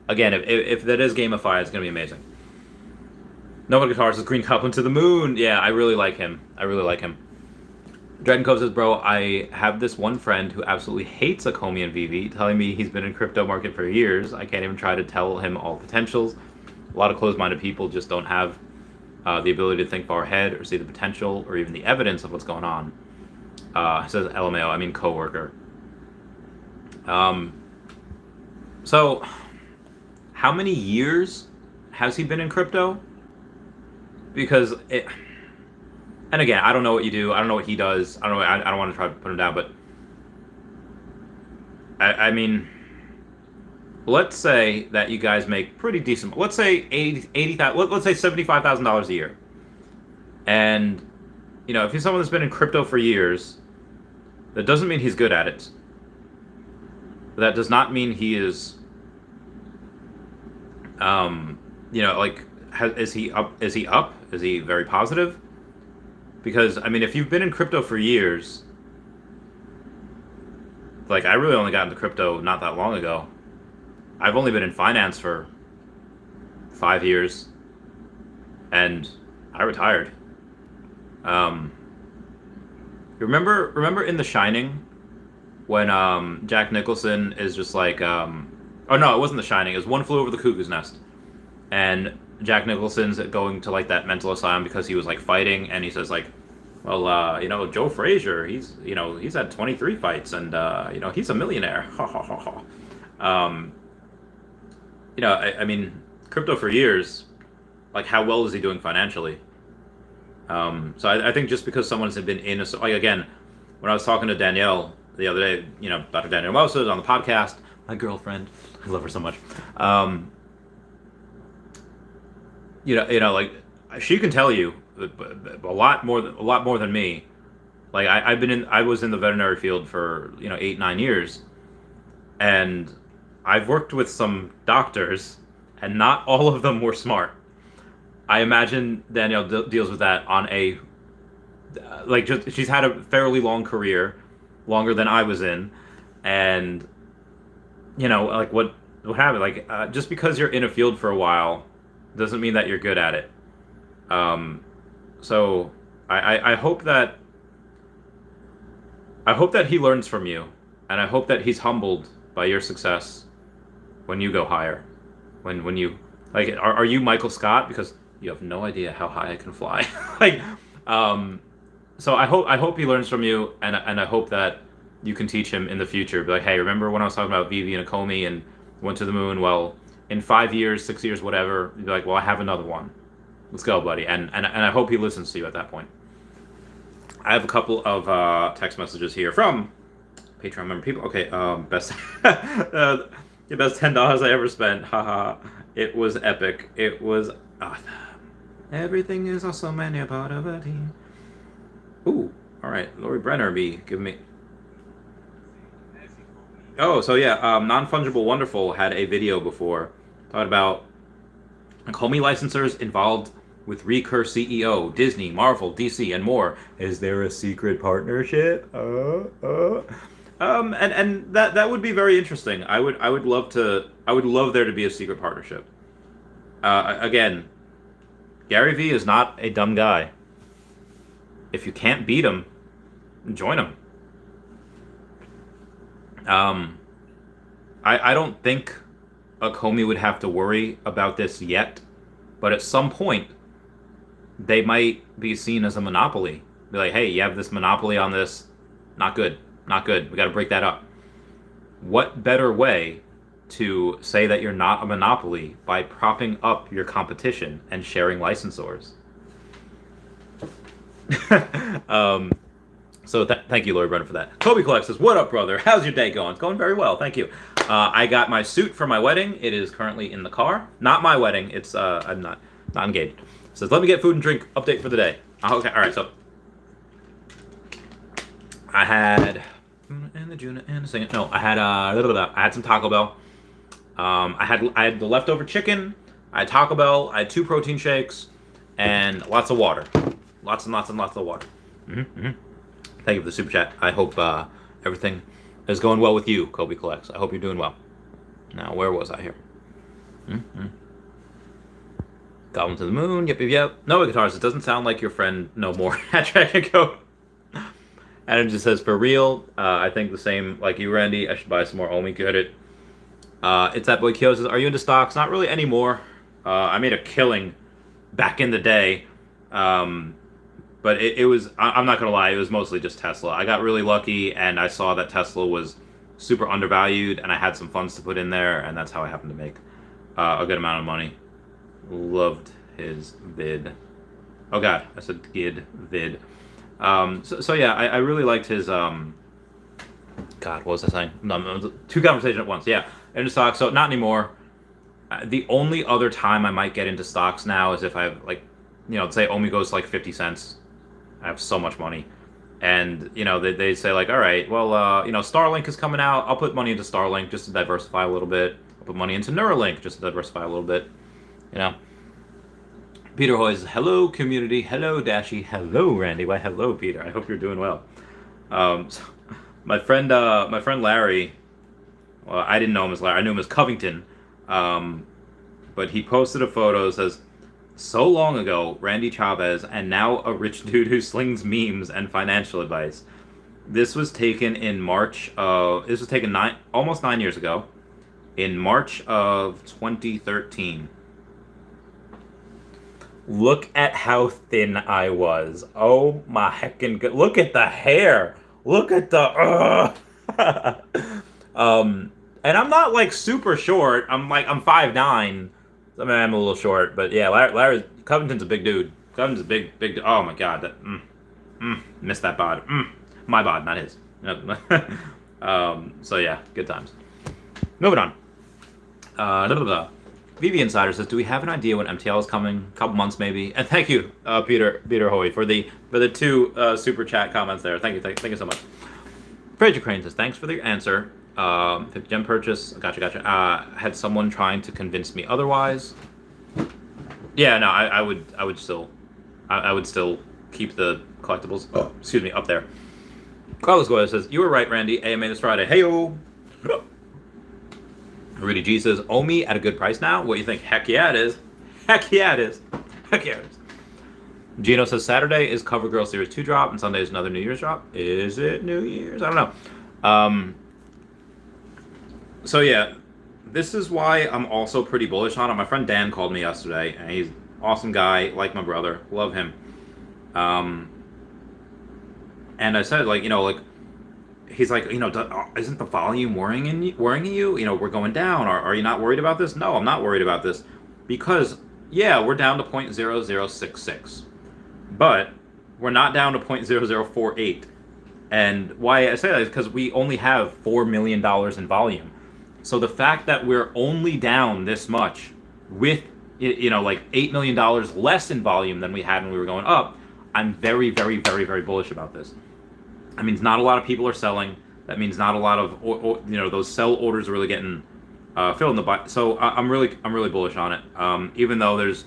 Again, if that is gamified, it's gonna be amazing. Nova Guitars is Green Goblin to the moon. Yeah, I really like him. Dragon Cove says, bro, I have this one friend who absolutely hates Akomi and Veve, telling me he's been in crypto market for years. I can't even try to tell him all potentials. A lot of closed-minded people just don't have the ability to think far ahead or see the potential or even the evidence of what's going on. Says LMAO, I mean coworker. So, how many years has he been in crypto? Because it... And again, I don't know what you do. I don't know what he does. I don't want to try to put him down, but... I mean... Let's say that you guys make pretty decent... Let's say $80,000... Let's say $75,000 a year. And, you know, if he's someone that's been in crypto for years, that doesn't mean he's good at it. That does not mean he is... you know, like... Is he up? Is he very positive? Because, I mean, if you've been in crypto for years... Like, I really only got into crypto not that long ago. I've only been in finance for 5 years, and I retired. Remember in The Shining when Jack Nicholson is just like, oh no, it wasn't The Shining. It was One Flew Over the Cuckoo's Nest, and Jack Nicholson's going to like that mental asylum because he was like fighting, and he says like, well, you know, Joe Frazier, he's had 23 fights, and you know, he's a millionaire. Ha ha ha ha. You know, I mean, crypto for years, like, how well is he doing financially? So I think just because someone's been in a... Like, again, when I was talking to Danielle the other day, you know, Dr. Danielle Moses on the podcast, my girlfriend, I love her so much. You know, like, she can tell you a lot more than me. Like, I was in the veterinary field for, you know, 8-9 years, and I've worked with some doctors, and not all of them were smart. I imagine Danielle deals with that on a... like, just, she's had a fairly long career, longer than I was in, and, you know, like, what happened? Like, just because you're in a field for a while doesn't mean that you're good at it. So, I hope that... I hope that he learns from you, and I hope that he's humbled by your success when you go higher. When you... Like, are you Michael Scott? Because you have no idea how high I can fly. Like, so I hope he learns from you, and I hope that you can teach him in the future. Be like, hey, remember when I was talking about Veve and Akomi and went to the moon? Well, in 5 years, 6 years, whatever, you'd be like, well, I have another one. Let's go, buddy. And I hope he listens to you at that point. I have a couple of text messages here from Patreon member people. Okay, best the best $10 I ever spent. Haha. It was epic. It was awesome. Everything is awesome and you're part of a team. Ooh, All right, Lori Brenner be giving me. Oh, so yeah, Non-Fungible Wonderful had a video before talking about Comey licensors involved with Recur CEO, Disney, Marvel, DC, and more. Is there a secret partnership? And that would be very interesting. I would love there to be a secret partnership. Again, Gary Vee is not a dumb guy. If you can't beat him, join him. I don't think a Comey would have to worry about this yet, but at some point, they might be seen as a monopoly. Be like, hey, you have this monopoly on this. Not good. Not good. We got to break that up. What better way to say that you're not a monopoly by propping up your competition and sharing licensors? So thank you, Lori Brenner, for that. Kobe Collects says, what up, brother? How's your day going? It's going very well. Thank you. I got my suit for my wedding. It is currently in the car. Not my wedding. It's I'm not engaged. Says, let me get food and drink update for the day. Okay, all right. So I had and the Juna and the singing. No, I had some Taco Bell. I had the leftover chicken. I had Taco Bell. I had 2 protein shakes and lots of water. Lots and lots and lots of water. Thank you for the super chat. I hope everything is going well with you, Kobe Collects. I hope you're doing well. Now, where was I here? Goblin to the moon. Yep. Noah Guitars. It doesn't sound like your friend no more. At Dragon Code. Adam just says, for real, I think the same like you, Randy. I should buy some more OMI. Get it. It's that boy Kyo says, are you into stocks? Not really anymore. I made a killing back in the day. But it was, I'm not going to lie, it was mostly just Tesla. I got really lucky, and I saw that Tesla was super undervalued, and I had some funds to put in there, and that's how I happened to make a good amount of money. Loved his vid. Oh, God, I said gid vid. So yeah, I really liked his, God, what was I saying? No, 2 conversations at once. Yeah, into stocks, so not anymore. The only other time I might get into stocks now is if I have, like, say OMI goes to like 50 cents. I have so much money. And, they say like, all right, well, Starlink is coming out. I'll put money into Starlink just to diversify a little bit. I'll put money into Neuralink just to diversify a little bit. Peter Hoy says, hello, community. Hello, Dashy. Hello, Randy. Why, hello, Peter. I hope you're doing well. So my friend Larry, well, I didn't know him as Larry. I knew him as Covington. But he posted a photo, says, so long ago, Randy Chavez, and now a rich dude who slings memes and financial advice. This was taken in March of... This was taken almost 9 years ago. In March of 2013. Look at how thin I was. Oh my heckin' good. Look at the hair. Look at the... and I'm not like super short. I'm 5'9". I mean, I'm a little short, but yeah, Larry Covington's a big dude. Covington's a big. Oh my God, that missed that bod. My bod, not his. So yeah, good times. Moving on. VV Insider says, do we have an idea when MTL is coming? A couple months maybe. And thank you, Peter Hoy, for the 2 super chat comments there. Thank you so much. Fraser Crane says, thanks for the answer. 50 gem purchase. Gotcha. Had someone trying to convince me otherwise. Yeah, no, I would still keep the collectibles. Up there. Carlos Goya says, you were right, Randy. AMA this Friday. Heyo. Rudy G says, OMI at a good price now. What do you think? Heck yeah, it is. Gino says Saturday is CoverGirl Series 2 drop and Sunday is another New Year's drop. Is it New Year's? I don't know. So yeah, this is why I'm also pretty bullish on it. My friend Dan called me yesterday, and he's an awesome guy, like my brother, love him. And I said, he's like, isn't the volume worrying you? We're going down. Are you not worried about this? No, I'm not worried about this, because yeah, we're down to 0.0066, but we're not down to 0.0048. And why I say that is because we only have $4 million in volume. So the fact that we're only down this much with, $8 million less in volume than we had when we were going up, I'm very, very, very, very bullish about this. That means not a lot of people are selling. That means not a lot of those sell orders are really getting filled in the buy. So I'm really bullish on it. Even though there's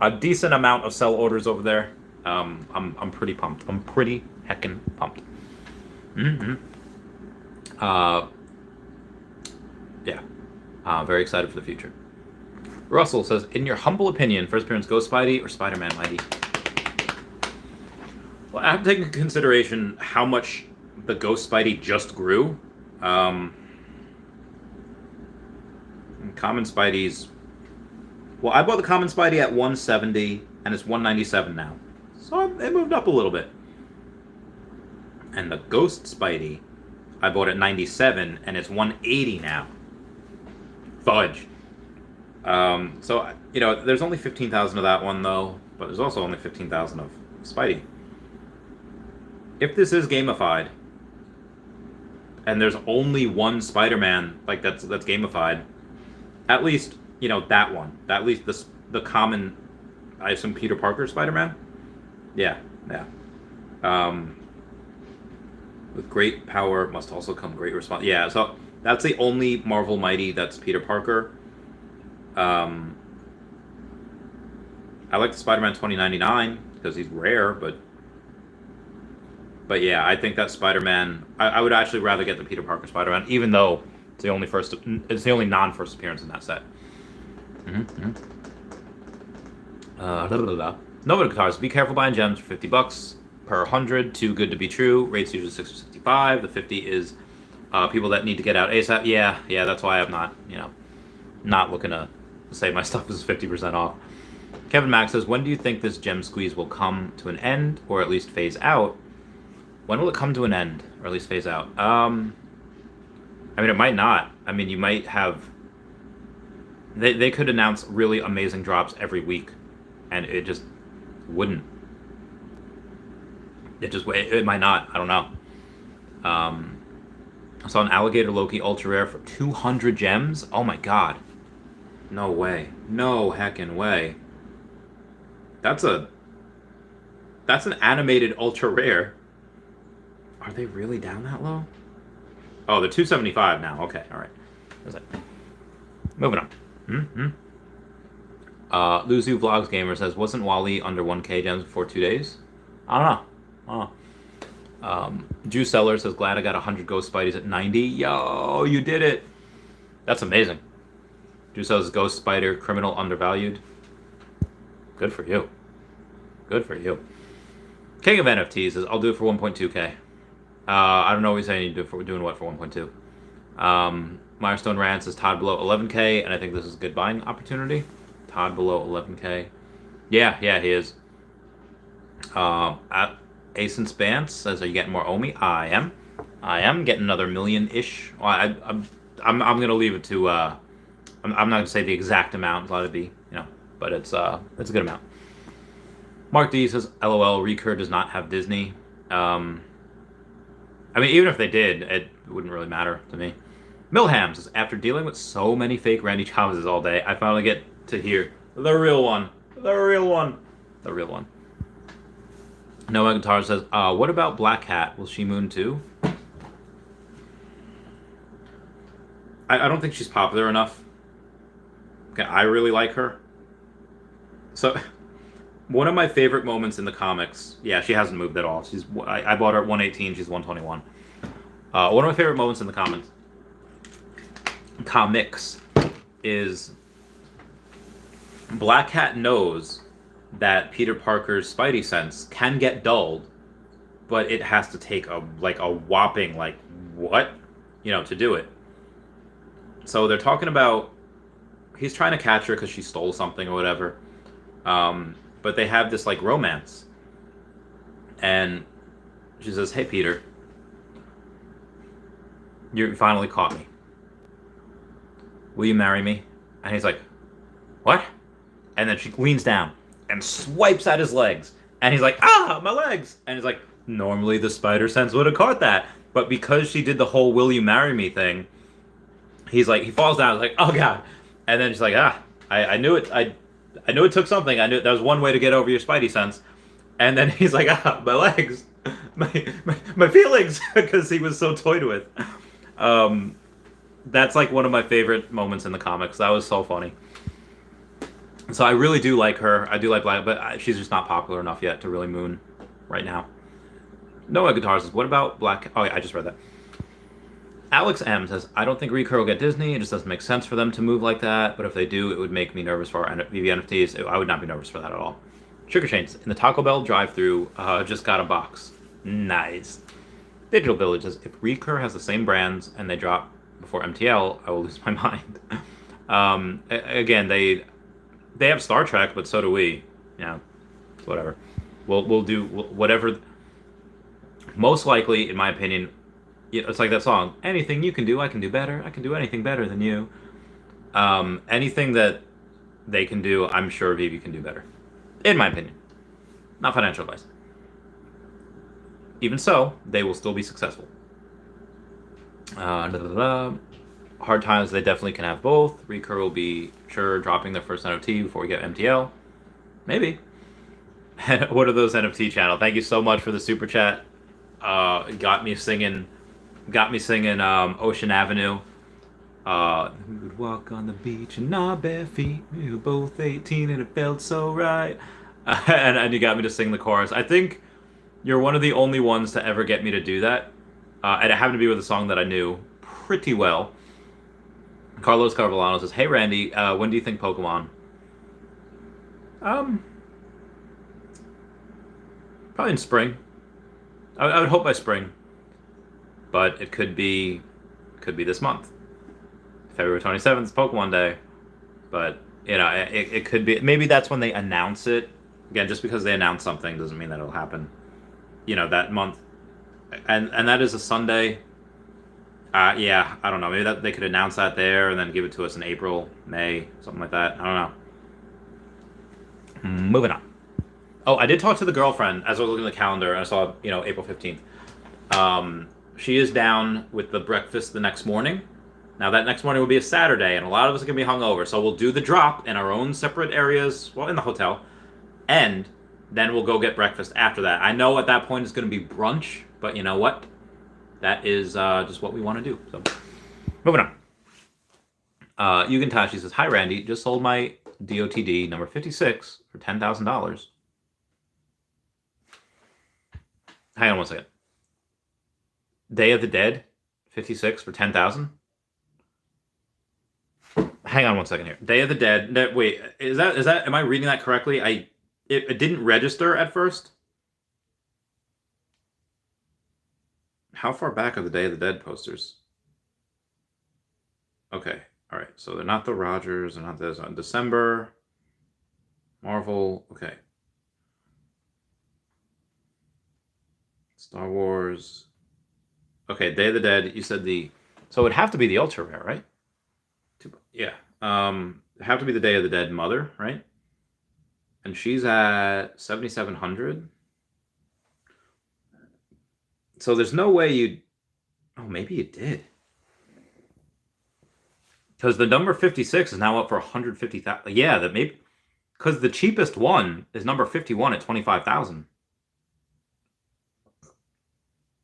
a decent amount of sell orders over there, I'm pretty pumped. I'm pretty heckin' pumped. Very excited for the future. Russell says, in your humble opinion, first appearance Ghost Spidey or Spider-Man Mighty? Well, I have to take into consideration how much the Ghost Spidey just grew. Common Spidey's... Well, I bought the Common Spidey at 170, and it's 197 now. So it moved up a little bit. And the Ghost Spidey, I bought at 97, and it's 180 now. Fudge. So, there's only 15,000 of that one, though, but there's also only 15,000 of Spidey. If this is gamified, and there's only one Spider-Man, that's gamified, at least, that one. At least the common, I assume, Peter Parker Spider-Man? Yeah. With great power must also come great response. Yeah, so that's the only Marvel Mighty that's Peter Parker. I like the Spider-Man 2099 because he's rare, but yeah, I think that Spider-Man. I would actually rather get the Peter Parker Spider-Man, even though it's the only non-first appearance in that set. Nova Guitars. Be careful buying gems for $50 per 100. Too good to be true. Rates usually 6 or 65. The 50 is people that need to get out ASAP. Yeah. That's why I'm not looking to say my stuff is 50% off. Kevin Max says, when do you think this gem squeeze will come to an end, or at least phase out? When will it come to an end, or at least phase out? It might not. You might have... They could announce really amazing drops every week, and it just wouldn't. It might not. I don't know. I saw an Alligator Loki Ultra Rare for 200 gems. Oh my god. No way. No heckin' way. That's an animated Ultra Rare. Are they really down that low? Oh, they're 275 now. Okay, alright. Moving on. Luzu Vlogs Gamer says, wasn't Wally under 1k gems before 2 days? I don't know. Jew Seller says, glad I got 100 Ghost Spideys at 90. Yo, you did it. That's amazing. Jew says, Ghost Spider, criminal undervalued. Good for you. Good for you. King of NFTs says, I'll do it for 1.2k. I don't know what he's saying. Doing what for 1.2? Milestone Rant says, Todd below 11k, and I think this is a good buying opportunity. Todd below 11k. Yeah, he is. At Asen Spance says, are you getting more OMI? I am getting another million-ish. Well, I'm gonna leave it to I'm not gonna say the exact amount. Let it be, but it's a good amount. Mark D says, LOL, Recur does not have Disney. Even if they did, it wouldn't really matter to me. Milham says, after dealing with so many fake Randy Chavezes all day, I finally get to hear the real one. Noah Guitar says, what about Black Hat? Will she moon too? I don't think she's popular enough. Okay, I really like her. So, one of my favorite moments in the comics, yeah, she hasn't moved at all. I bought her at 118, she's 121. One of my favorite moments in the comics is Black Hat knows that Peter Parker's Spidey sense can get dulled, but it has to take a whopping to do it. So they're talking about he's trying to catch her because she stole something or whatever. But they have this romance, and she says, "Hey Peter, you finally caught me. Will you marry me?" And he's like, "What?" And then she leans down and swipes at his legs. And he's like, "Ah, my legs!" And he's like, normally the spider sense would have caught that. But because she did the whole "will you marry me" thing, he falls down, he's like, "Oh God." And then she's like, I knew it. I knew it took something. I knew that was one way to get over your Spidey sense. And then he's like, "My legs." my feelings because he was so toyed with. That's like one of my favorite moments in the comics. That was so funny. So I really do like her. I do like Black, but she's just not popular enough yet to really moon right now. Noah Guitars says, what about Black? Oh yeah, I just read that. Alex M says, I don't think Recur will get Disney. It just doesn't make sense for them to move like that. But if they do, it would make me nervous for our Veve NFTs. I would not be nervous for that at all. Sugar Chains, in the Taco Bell drive-thru, just got a box. Nice. Digital Village says, if Recur has the same brands and they drop before MTL, I will lose my mind. Again, they have Star Trek, but so do we. Yeah, whatever. We'll do whatever. Most likely, in my opinion, it's like that song. Anything you can do, I can do better. I can do anything better than you. Anything that they can do, I'm sure Veve can do better. In my opinion. Not financial advice. Even so, they will still be successful. Hard times, they definitely can have both. Recur will be sure dropping their first NFT before we get MTL. Maybe. What are those NFT channel? Thank you so much for the super chat. Got me singing Ocean Avenue. We would walk on the beach in our bare feet. We were both 18 and it felt so right. And you got me to sing the chorus. I think you're one of the only ones to ever get me to do that. And it happened to be with a song that I knew pretty well. Carlos Carvalano says, hey Randy, when do you think Pokemon? Probably in spring. I would hope by spring. But it could be this month. February 27th is Pokemon Day. But, you know, it could be. Maybe that's when they announce it. Again, just because they announce something doesn't mean that it'll happen. You know, that month. And that is a Sunday. Yeah, I don't know. Maybe they could announce that there and then give it to us in April, May, something like that. I don't know. Moving on. Oh, I did talk to the girlfriend as I was looking at the calendar, and I saw, you know, April 15th. She is down with the breakfast the next morning. Now, that next morning will be a Saturday, and a lot of us are going to be hungover, so we'll do the drop in our own separate areas, well, in the hotel, and then we'll go get breakfast after that. I know at that point it's going to be brunch, but you know what? That is just what we want to do. So, moving on. Yugen Tashi says, hi, Randy. Just sold my DOTD number 56 for $10,000. Hang on one second. Day of the Dead, 56 for 10,000. Hang on one second here. Day of the Dead. Wait, is that? Am I reading that correctly? It didn't register at first. How far back are the Day of the Dead posters? Okay, all right. So they're not the Rogers. They're not this. On December. Marvel. Okay. Star Wars. Okay, Day of the Dead. You said so it would have to be the ultra rare, right? Yeah. It have to be the Day of the Dead mother, right? And she's at 7,700. So there's no way you'd. Oh, maybe you did. Because the number 56 is now up for 150,000. Yeah, that maybe. Because the cheapest one is number 51 at 25,000.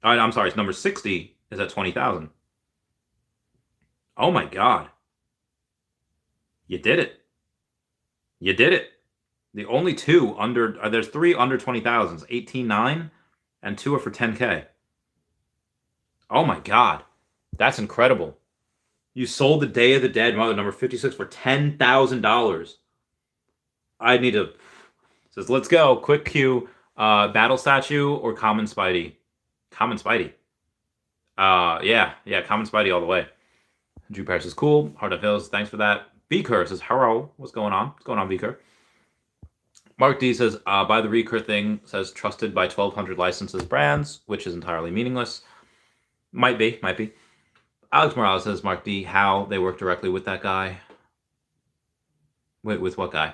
I'm sorry, it's number 60 is at 20,000. Oh my God. You did it. You did it. The only two under, there's three under 20,000, 18.9, and two are for 10K. Oh my God. That's incredible. You sold the Day of the Dead mother number 56 for $10,000. I need to, says, let's go. Quick cue, battle statue or common Spidey? Common Spidey. Yeah, common Spidey all the way. Drew Paris is cool. Heart of Hills, thanks for that. Beaker says, hello, what's going on? What's going on, Beaker? Mark D says, buy the Recur thing, says trusted by 1,200 licenses brands, which is entirely meaningless. Might be. Alex Morales says, Mark D, how they work directly with that guy. Wait, with what guy?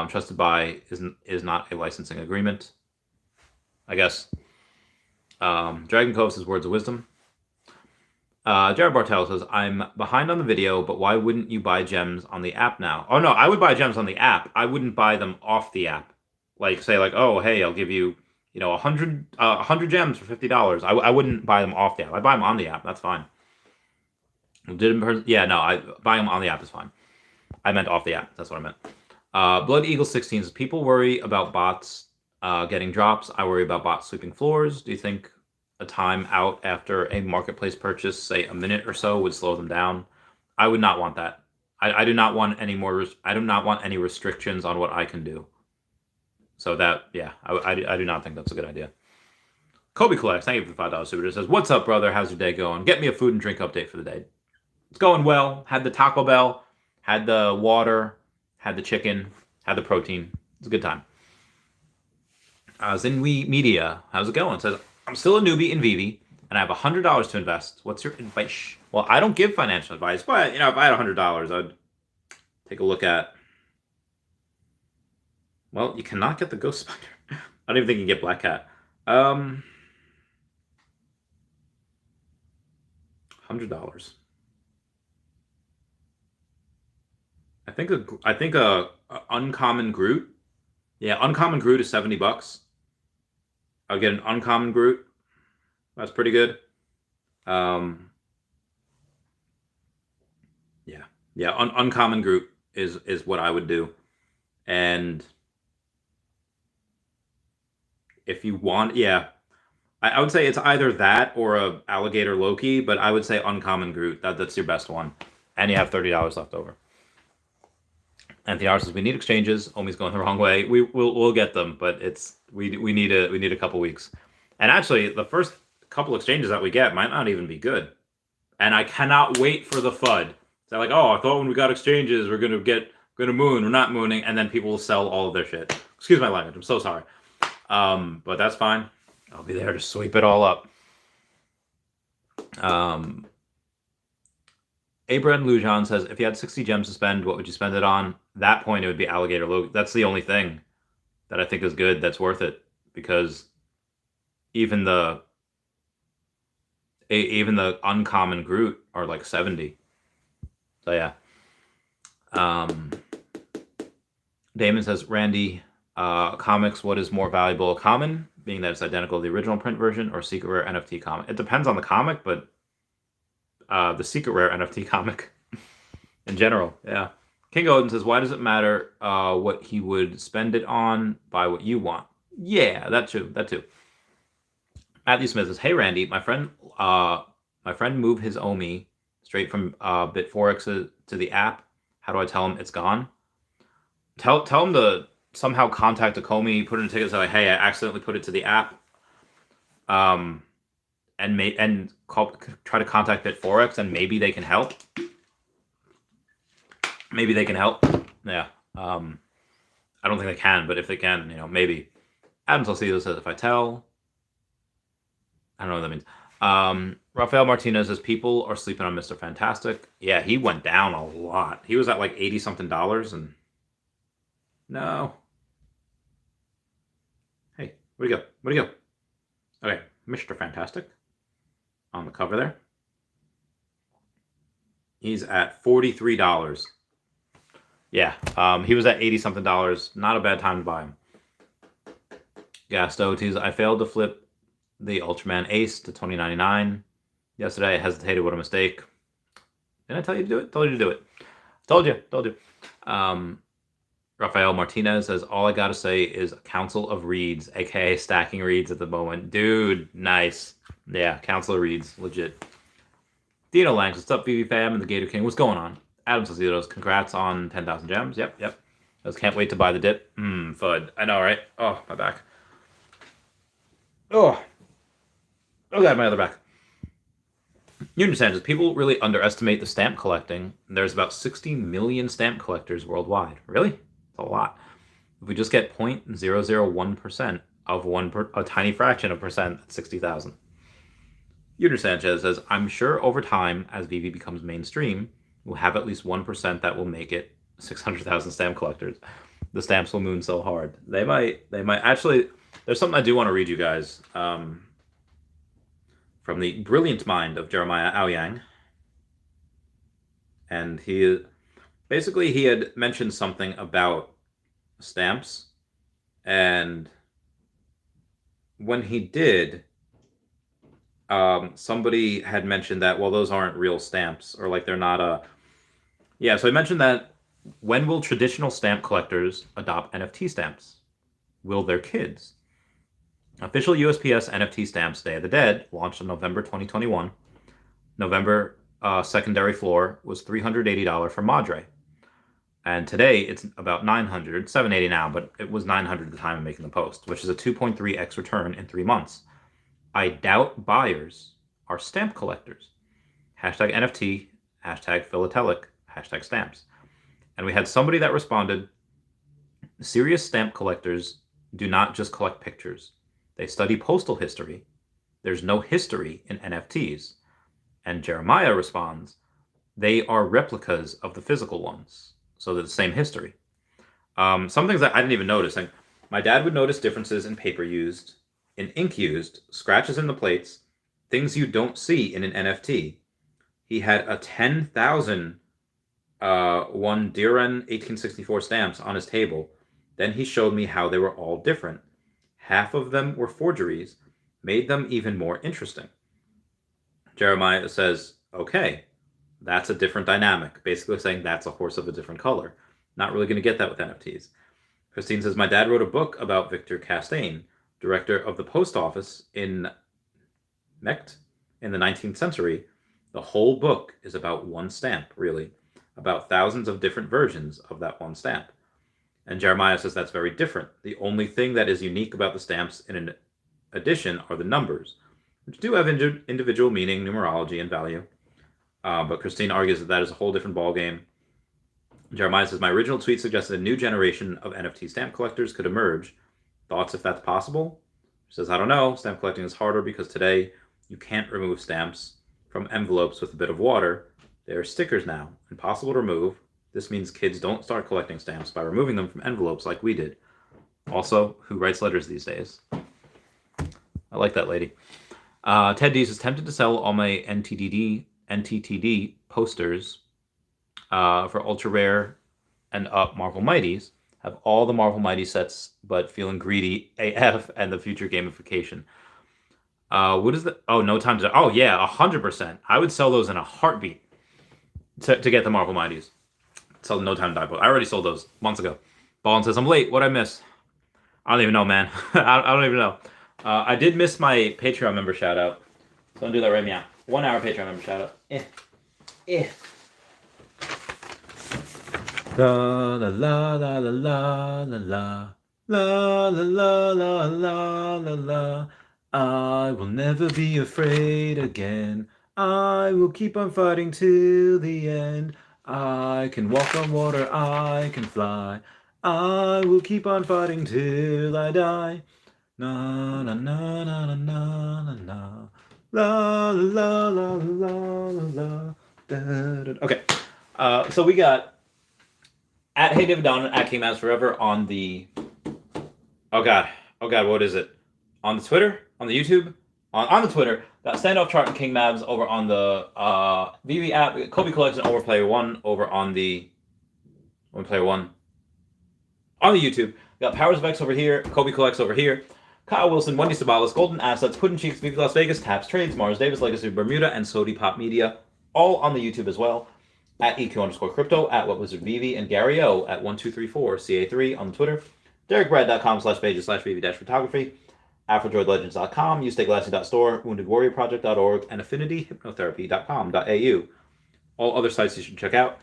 Trusted by is not a licensing agreement, I guess. Dragon Cove says, words of wisdom. Jared Bartel says, I'm behind on the video, but why wouldn't you buy gems on the app now? Oh, no, I would buy gems on the app. I wouldn't buy them off the app. Like, say, like, oh, hey, I'll give you 100 gems for $50. I wouldn't buy them off the app. I buy them on the app. That's fine. Yeah, no, I buying them on the app is fine. I meant off the app. That's what I meant. Blood Eagle 16 says people worry about bots getting drops. I worry about bots sweeping floors. Do you think a time out after a marketplace purchase, say a minute or so, would slow them down? I would not want that. I do not want any more. I do not want any restrictions on what I can do. So that, yeah, I do not think that's a good idea. Kobe Collects, thank you for the $5 super. It says, "What's up, brother? How's your day going? Get me a food and drink update for the day." It's going well. Had the Taco Bell, had the water, had the chicken, had the protein. It's a good time. Zinwi Media, how's it going? It says, "I'm still a newbie in Veve, and I have $100 to invest. What's your advice?" Well, I don't give financial advice, but if I had $100, I'd take a look at. Well, you cannot get the Ghost Spider. I don't even think you can get Black Cat. $100. I think a uncommon Groot. Yeah, uncommon Groot is $70. I'll get an uncommon Groot. That's pretty good. Yeah, uncommon Groot is what I would do. And if you want, yeah, I would say it's either that or a alligator Loki, but I would say uncommon Groot. That's your best one, and you have $30 left over. Anthony R says we need exchanges. Omi's going the wrong way. We'll get them, but we need a couple weeks. And actually, the first couple exchanges that we get might not even be good. And I cannot wait for the FUD. They're like, oh, I thought when we got exchanges we're gonna moon. We're not mooning, and then people will sell all of their shit. Excuse my language. I'm so sorry. But that's fine. I'll be there to sweep it all up. Abraham Lujan says, if you had 60 gems to spend, what would you spend it on? That point, it would be Alligator Loki. That's the only thing that I think is good that's worth it, because even the uncommon Groot are like 70. So yeah. Damon says, Randy, comics, what is more valuable? A common, being that it's identical to the original print version, or secret rare NFT comic? It depends on the comic, but the secret rare NFT comic in general, yeah. King Odin says, why does it matter what he would spend it on? Buy what you want. Yeah, that too. Matthew Smith says, hey Randy, my friend moved his OMI straight from Bit4X to the app. How do I tell him it's gone? Tell him to somehow contact Akomi, put in a ticket, say like, hey, I accidentally put it to the app. And try to contact Bit4X, and maybe they can help. Yeah. I don't think they can, but if they can, maybe. Adam Salcido says, if I tell, I don't know what that means. Rafael Martinez says, people are sleeping on Mr. Fantastic. Yeah, he went down a lot. He was at like $80-something, and no. Hey, where'd he go? Okay, Mr. Fantastic on the cover there. He's at $43. Yeah, he was at $80-something. Not a bad time to buy him. Gasto teases, I failed to flip the Ultraman Ace to $20.99 yesterday. I hesitated. What a mistake. Didn't I tell you to do it? Told you to do it. Told you. Rafael Martinez says, all I gotta say is a council of reads, aka stacking reads at the moment. Dude, nice. Yeah, council of reads, legit. Dino Lang, what's up, Veve fam and the Gator King? What's going on? Adam Salcidos, congrats on 10,000 gems. Yep. I just can't wait to buy the dip. FUD. I know, right? Oh, my back. Oh God, my other back. Union Sanchez, people really underestimate the stamp collecting. There's about 60 million stamp collectors worldwide. Really? It's a lot. If we just get 0.001% of a tiny fraction of percent, that's 60,000. Union Sanchez says, I'm sure over time, as Veve becomes mainstream, we'll have at least 1% that will make it 600,000 stamp collectors. The stamps will moon so hard. They might. Actually, there's something I do want to read you guys. From the brilliant mind of Jeremiah Aoyang. And he had mentioned something about stamps, and when he did, somebody had mentioned that, well, those aren't real stamps, or like they're not a. Yeah, so he mentioned that when will traditional stamp collectors adopt NFT stamps? Will their kids? Official USPS NFT Stamps Day of the Dead launched in November 2021. November secondary floor was $380 for Madre. And today it's about $900, $780 now, but it was $900 at the time of making the post, which is a 2.3x return in 3 months. I doubt buyers are stamp collectors. Hashtag NFT, hashtag philatelic, hashtag stamps. And we had somebody that responded, serious stamp collectors do not just collect pictures. They study postal history. There's no history in NFTs. And Jeremiah responds, they are replicas of the physical ones. So they're the same history. Some things that I didn't even notice. Like, my dad would notice differences in paper used, in ink used, scratches in the plates, things you don't see in an NFT. He had a 10,000 one Diren 1864 stamps on his table. Then he showed me how they were all different. Half of them were forgeries, made them even more interesting. Jeremiah says, okay, that's a different dynamic. Basically saying that's a horse of a different color. Not really going to get that with NFTs. Christine says, my dad wrote a book about Victor Castaigne, director of the post office in Mecht in the 19th century. The whole book is about one stamp, really, about thousands of different versions of that one stamp. And Jeremiah says that's very different. The only thing that is unique about the stamps in an edition are the numbers, which do have individual meaning, numerology, and value. But Christine argues that that is a whole different ballgame. Jeremiah says, my original tweet suggested a new generation of NFT stamp collectors could emerge. Thoughts if that's possible? She says, I don't know. Stamp collecting is harder because today you can't remove stamps from envelopes with a bit of water. They are stickers now, impossible to remove. This means kids don't start collecting stamps by removing them from envelopes like we did. Also, who writes letters these days? I like that lady. Ted Dees is tempted to sell all my NTTD posters for ultra rare and up Marvel Mighties. Have all the Marvel Mighty sets, but feeling greedy AF and the future gamification. What is the? Oh, no time to. Oh yeah, 100%. I would sell those in a heartbeat to get the Marvel Mighties. Sell No Time to Die. I already sold those months ago. Ballin says I'm late. What'd I miss? I don't even know, man. I don't even know. I did miss my Patreon member shout out. So I'm gonna do that right now. 1 hour Patreon member shout out. La la la la la la la la la la la la la la. I will never be afraid again. I will keep on fighting till the end. I can walk on water, I can fly. I will keep on fighting till I die. Na na na na na na na na. La la la la la la. Da, da. Okay, so we got at Hey David Don and at King Mouse Forever on the. Oh god, what is it? On the Twitter, on the YouTube, on the Twitter. Got Standoff Chart and King Mavs over on the Veve app. We got Kobe Collection Overplay 1 over on the Overplay 1 on the YouTube. We got Powers of X over here, Kobe Collects over here. Kyle Willson, Wendy Stibalis, Golden Assets, Puddin' Cheeks, Veve Las Vegas, Taps Trades, Mars Davis, Legacy of Bermuda, and Sodi Pop Media, all on the YouTube as well. At EQ_crypto, at WhatWizardVeve, and Gary O at 1234CA3 on Twitter. DerekBrad.com/pages/Veve-photography. AfroDroidLegends.com, UStateGlassy.store, WoundedWarriorProject.org, and AffinityHypnotherapy.com.au. All other sites you should check out.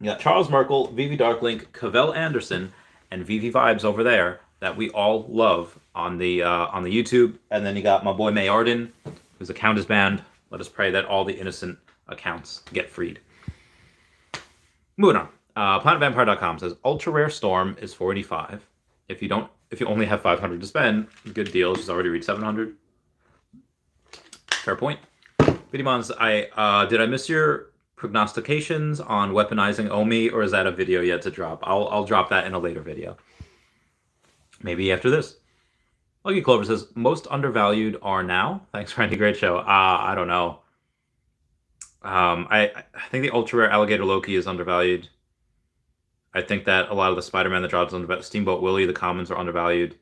You got Charles Merkel, Veve Darklink, Cavell Anderson, and Veve Vibes over there that we all love on the YouTube. And then you got my boy Mayarden, whose account is banned. Let us pray that all the innocent accounts get freed. Moving on. PlanetVampire.com says Ultra Rare Storm is $485. If you only have $500 to spend, good deal. She's already reached $700. Fair point. Vidimons, did I miss your prognostications on weaponizing OMI, or is that a video yet to drop? I'll drop that in a later video. Maybe after this. Lucky Clover says most undervalued are now. Thanks, Randy. Great show. I don't know. I think the ultra rare alligator Loki is undervalued. I think that a lot of the Spider-Man that drops undervalued. Steamboat Willie, the commons are undervalued.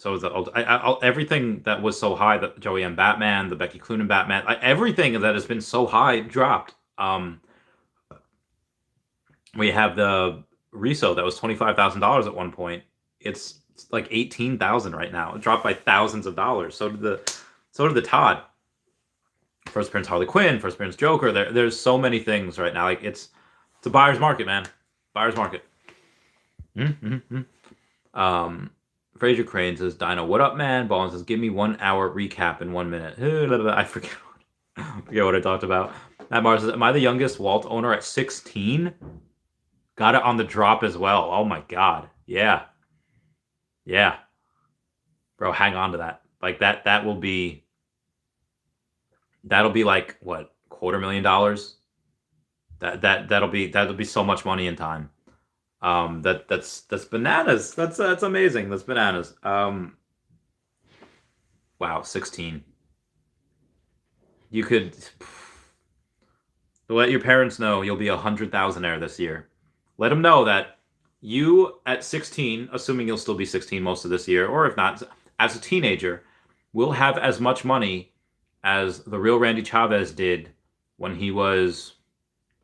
So is the everything that was so high, the Joey M. Batman, the Becky Cloonan Batman, everything that has been so high dropped. We have the Riso that was $25,000 at one point. It's like 18,000 right now. It dropped by thousands of dollars. So did the Todd. First appearance Harley Quinn, first appearance Joker. There's so many things right now. Like it's a buyer's market, man. Buyer's market. Fraser Crane says, Dino, what up, man? Ballin says, give me 1 hour recap in 1 minute. I forget what I talked about. Matt Mars says, am I the youngest Walt owner at 16? Got it on the drop as well. Oh my god. Yeah. Yeah. Bro, hang on to that. Like that'll be like what, $250,000? That'll be so much money in time. That's bananas. That's amazing. That's bananas. Wow, 16. You could let your parents know you'll be 100,000-aire this year. Let them know that you at 16, assuming you'll still be 16 most of this year, or if not, as a teenager, will have as much money as the real Randy Chavez did when he was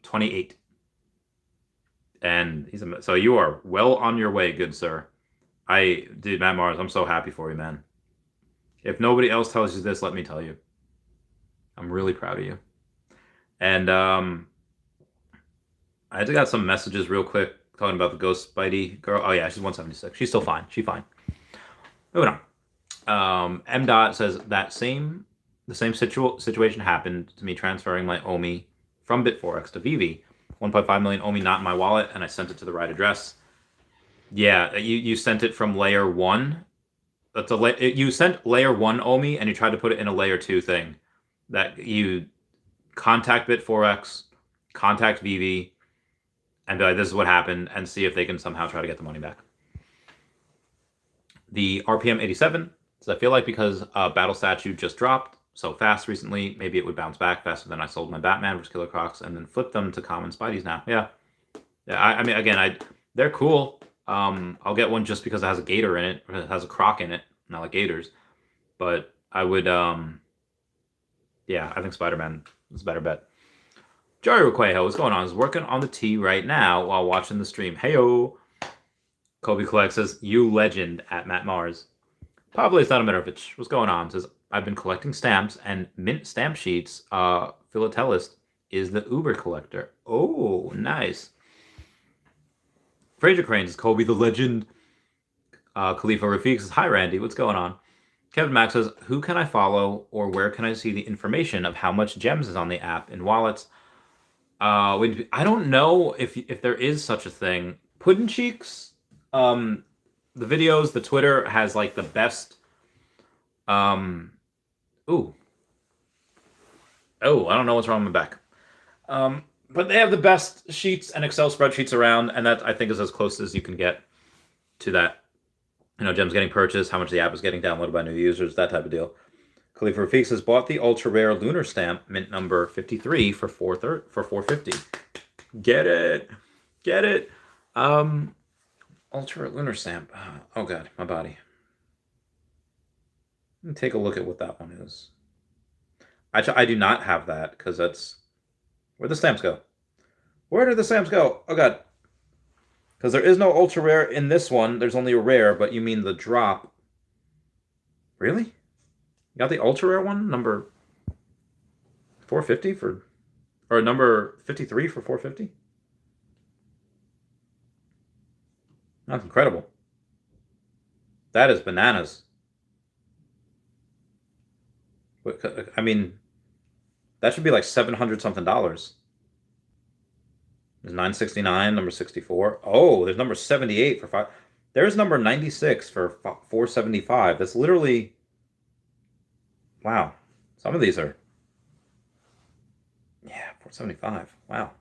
28. And so you are well on your way, good sir. Dude, Matt Mars, I'm so happy for you, man. If nobody else tells you this, let me tell you. I'm really proud of you. And I just got some messages real quick talking about the Ghost Spidey girl. Oh yeah, she's 176. She's still fine. She's fine. Moving on. M. Dot says the same situation happened to me transferring my OMI from Bit4X to Veve. 1.5 million OMI not in my wallet, and I sent it to the right address. Yeah, you sent it from layer 1. You sent layer 1 OMI, and you tried to put it in a layer 2 thing. That you contact Bit4X, contact Veve, and be like, this is what happened, and see if they can somehow try to get the money back. The RPM 87 says, I feel like because Battle Statue just dropped so fast recently, maybe it would bounce back faster than I sold my Batman versus Killer Crocs and then flipped them to common Spideys now. Yeah. I mean, again, they're cool. I'll get one just because it has a gator in it, or it has a croc in it, not like gators. But I would, yeah, I think Spider-Man is a better bet. Joey Requejo, what's going on? Is working on the T right now while watching the stream. Heyo. Kobe Collect says, you legend at Matt Mars. Pavle Stanomirovich, what's going on? Says, I've been collecting stamps and mint stamp sheets. Philatelist is the Uber collector. Oh, nice. Fraser Crane says, Kobe the legend. Khalifa Rafiq says, hi Randy, what's going on? Kevin Max says, who can I follow or where can I see the information of how much gems is on the app in wallets? I don't know if there is such a thing. Puddin' Cheeks, the videos, the Twitter has like the best. Oh, I don't know what's wrong with my back. But they have the best sheets and Excel spreadsheets around, and that I think is as close as you can get to that. You know, gems getting purchased, how much the app is getting downloaded by new users, that type of deal. Khalifa Rafiq says, bought the ultra rare lunar stamp, mint number 53 for $450. Get it. Ultra lunar stamp. Oh god, my body. Let me take a look at what that one is. I do not have that because that's where'd the stamps go? Where did the stamps go? Oh god. Because there is no ultra rare in this one. There's only a rare, but you mean the drop. Really? You got the ultra rare one, number 450 for, or number 53 for 450? That's incredible. That is bananas. I mean, that should be like $700 something. There's 969, number 64. Oh, there's number 78 for 5. There's number 96 for 475. That's literally, wow. Some of these are, yeah, 475. Wow.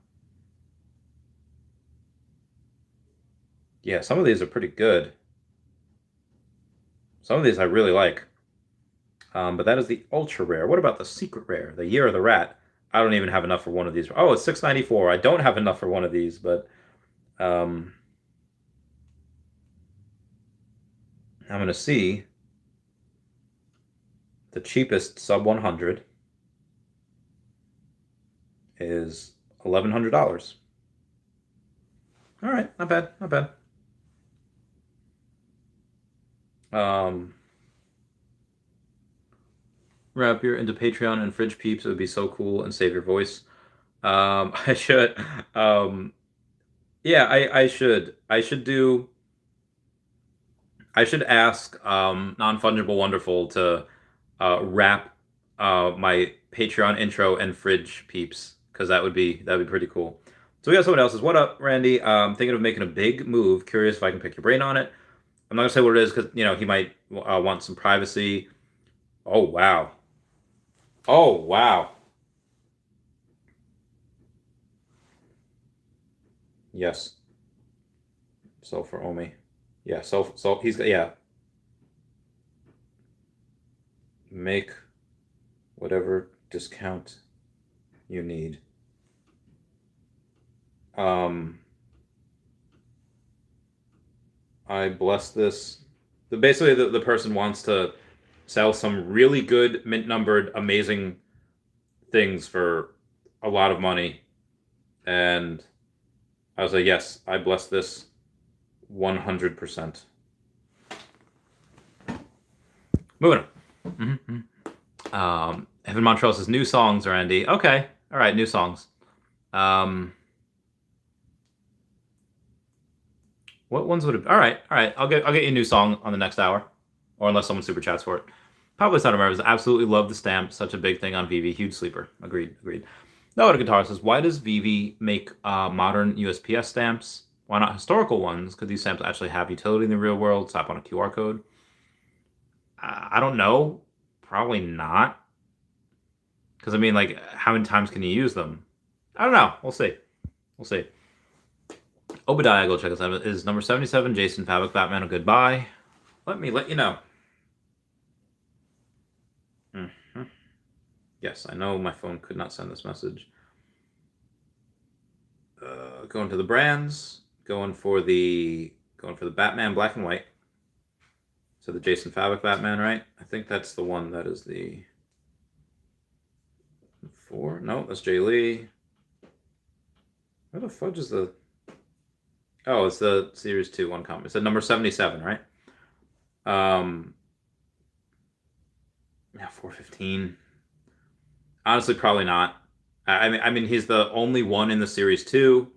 Yeah, some of these are pretty good. Some of these I really like. But that is the ultra rare. What about the secret rare? The Year of the Rat. I don't even have enough for one of these. Oh, it's $694. I don't have enough for one of these, but I'm going to see the cheapest sub 100 is $1,100. All right, not bad, not bad. Rap, you're into Patreon and Fridge Peeps. It would be so cool and save your voice. I should. Yeah, I should. I should ask Non-Fungible Wonderful to wrap my Patreon intro and Fridge Peeps, because that'd be pretty cool. So we got someone else's. What up, Randy? Thinking of making a big move. Curious if I can pick your brain on it. I'm not gonna say what it is because he might want some privacy. Oh wow. Oh wow. Yes. So for Omi. Yeah, so he's yeah. Make whatever discount you need. I bless this. Basically, the person wants to sell some really good mint numbered, amazing things for a lot of money, and I was like, yes, I bless this 100%. Moving on. Evan Montreal says new songs, Randy. Okay, all right, new songs. What ones would it? All right. I'll get you a new song on the next hour, or unless someone super chats for it. Probably Sound of Rivers. Absolutely love the stamp. Such a big thing on Veve. Huge sleeper. Agreed. No, a guitar says, why does Veve make modern USPS stamps? Why not historical ones? Could these stamps actually have utility in the real world? Slap on a QR code? I don't know. Probably not. Because I mean, like, how many times can you use them? I don't know. We'll see. Obadiah, go check us out. Is number 77 Jason Fabok Batman a goodbye? Let me let you know. Yes, I know my phone could not send this message. Going to the brands. Going for the Batman black and white. So the Jason Fabok Batman, right? I think that's the one that is the 4. No, that's Jay Lee. Where the fudge is the... Oh, it's the Series 2 one comment. It's at number 77, right? Yeah, 415. Honestly, probably not. I mean, he's the only one in the Series 2,